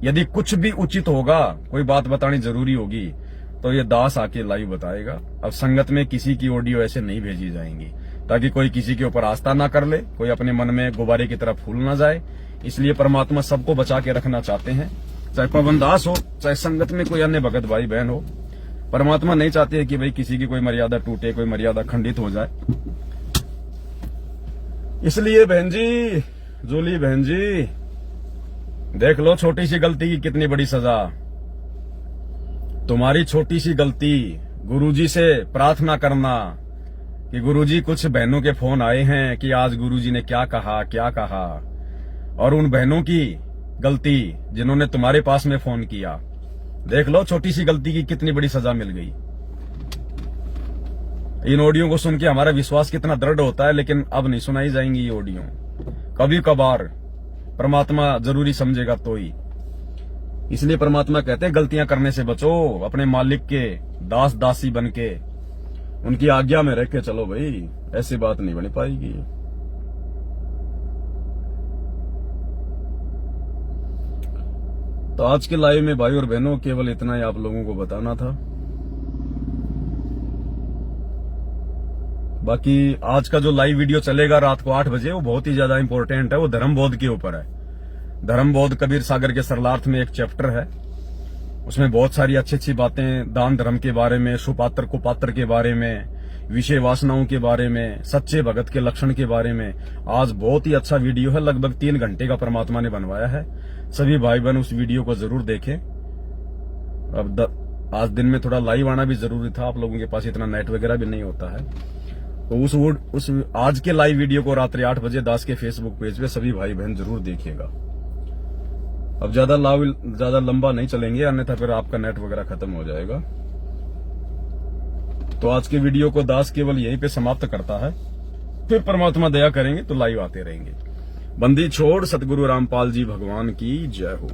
यदि कुछ भी उचित होगा, कोई बात बतानी जरूरी होगी तो ये दास आके लाइव बताएगा। अब संगत में किसी की ऑडियो ऐसे नहीं भेजी जाएंगी ताकि कोई किसी के ऊपर आस्था ना कर ले, कोई अपने मन में गुब्बारे की तरह फूल ना जाए। इसलिए परमात्मा सबको बचा के रखना चाहते हैं, चाहे पवन दास हो, चाहे संगत में कोई अन्य भगत भाई बहन हो। परमात्मा नहीं चाहते कि भाई किसी की कोई मर्यादा टूटे, कोई मर्यादा खंडित हो जाए। इसलिए बहन जी, जूली बहन जी, देख लो छोटी सी गलती की कितनी बड़ी सजा। तुम्हारी छोटी सी गलती, गुरुजी से प्रार्थना करना कि गुरुजी कुछ बहनों के फोन आए हैं कि आज गुरुजी ने क्या कहा, और उन बहनों की गलती जिन्होंने तुम्हारे पास में फोन किया। देख लो छोटी सी गलती की कितनी बड़ी सजा मिल गई। इन ऑडियो को सुन के हमारा विश्वास कितना दृढ़ होता है, लेकिन अब नहीं सुनाई जाएंगी ये ऑडियो। कभी कभार परमात्मा जरूरी समझेगा तो ही। इसलिए परमात्मा कहते हैं गलतियां करने से बचो, अपने मालिक के दास दासी बन के उनकी आज्ञा में रह के चलो भाई, ऐसी बात नहीं बन पाएगी। तो आज के लाइव में भाई और बहनों केवल इतना ही आप लोगों को बताना था। बाकी आज का जो लाइव वीडियो चलेगा रात को 8 बजे वो बहुत ही ज्यादा इंपॉर्टेंट है। वो धर्म बोध के ऊपर है। धर्म बोध कबीर सागर के सरलार्थ में एक चैप्टर है। उसमें बहुत सारी अच्छी अच्छी बातें दान धर्म के बारे में, सुपात्र कुपात्र के बारे में, विषय वासनाओं के बारे में, सच्चे भगत के लक्षण के बारे में आज बहुत ही अच्छा वीडियो है। लगभग 3 घंटे का परमात्मा ने बनवाया है। सभी भाई बहन उस वीडियो को जरूर देखें। अब आज दिन में थोड़ा लाइव आना भी जरूरी था, आप लोगों के पास इतना नेट वगैरह भी नहीं होता है। तो उस आज के लाइव वीडियो को रात्रि 8 बजे दास के फेसबुक पेज पे सभी भाई बहन जरूर देखिएगा। अब ज्यादा लंबा नहीं चलेंगे, अन्यथा फिर आपका नेट वगैरह खत्म हो जाएगा। तो आज के वीडियो को दास केवल यहीं पे समाप्त करता है। फिर परमात्मा दया करेंगे तो लाइव आते रहेंगे। बंदी छोड़ सतगुरु रामपाल जी भगवान की जय हो।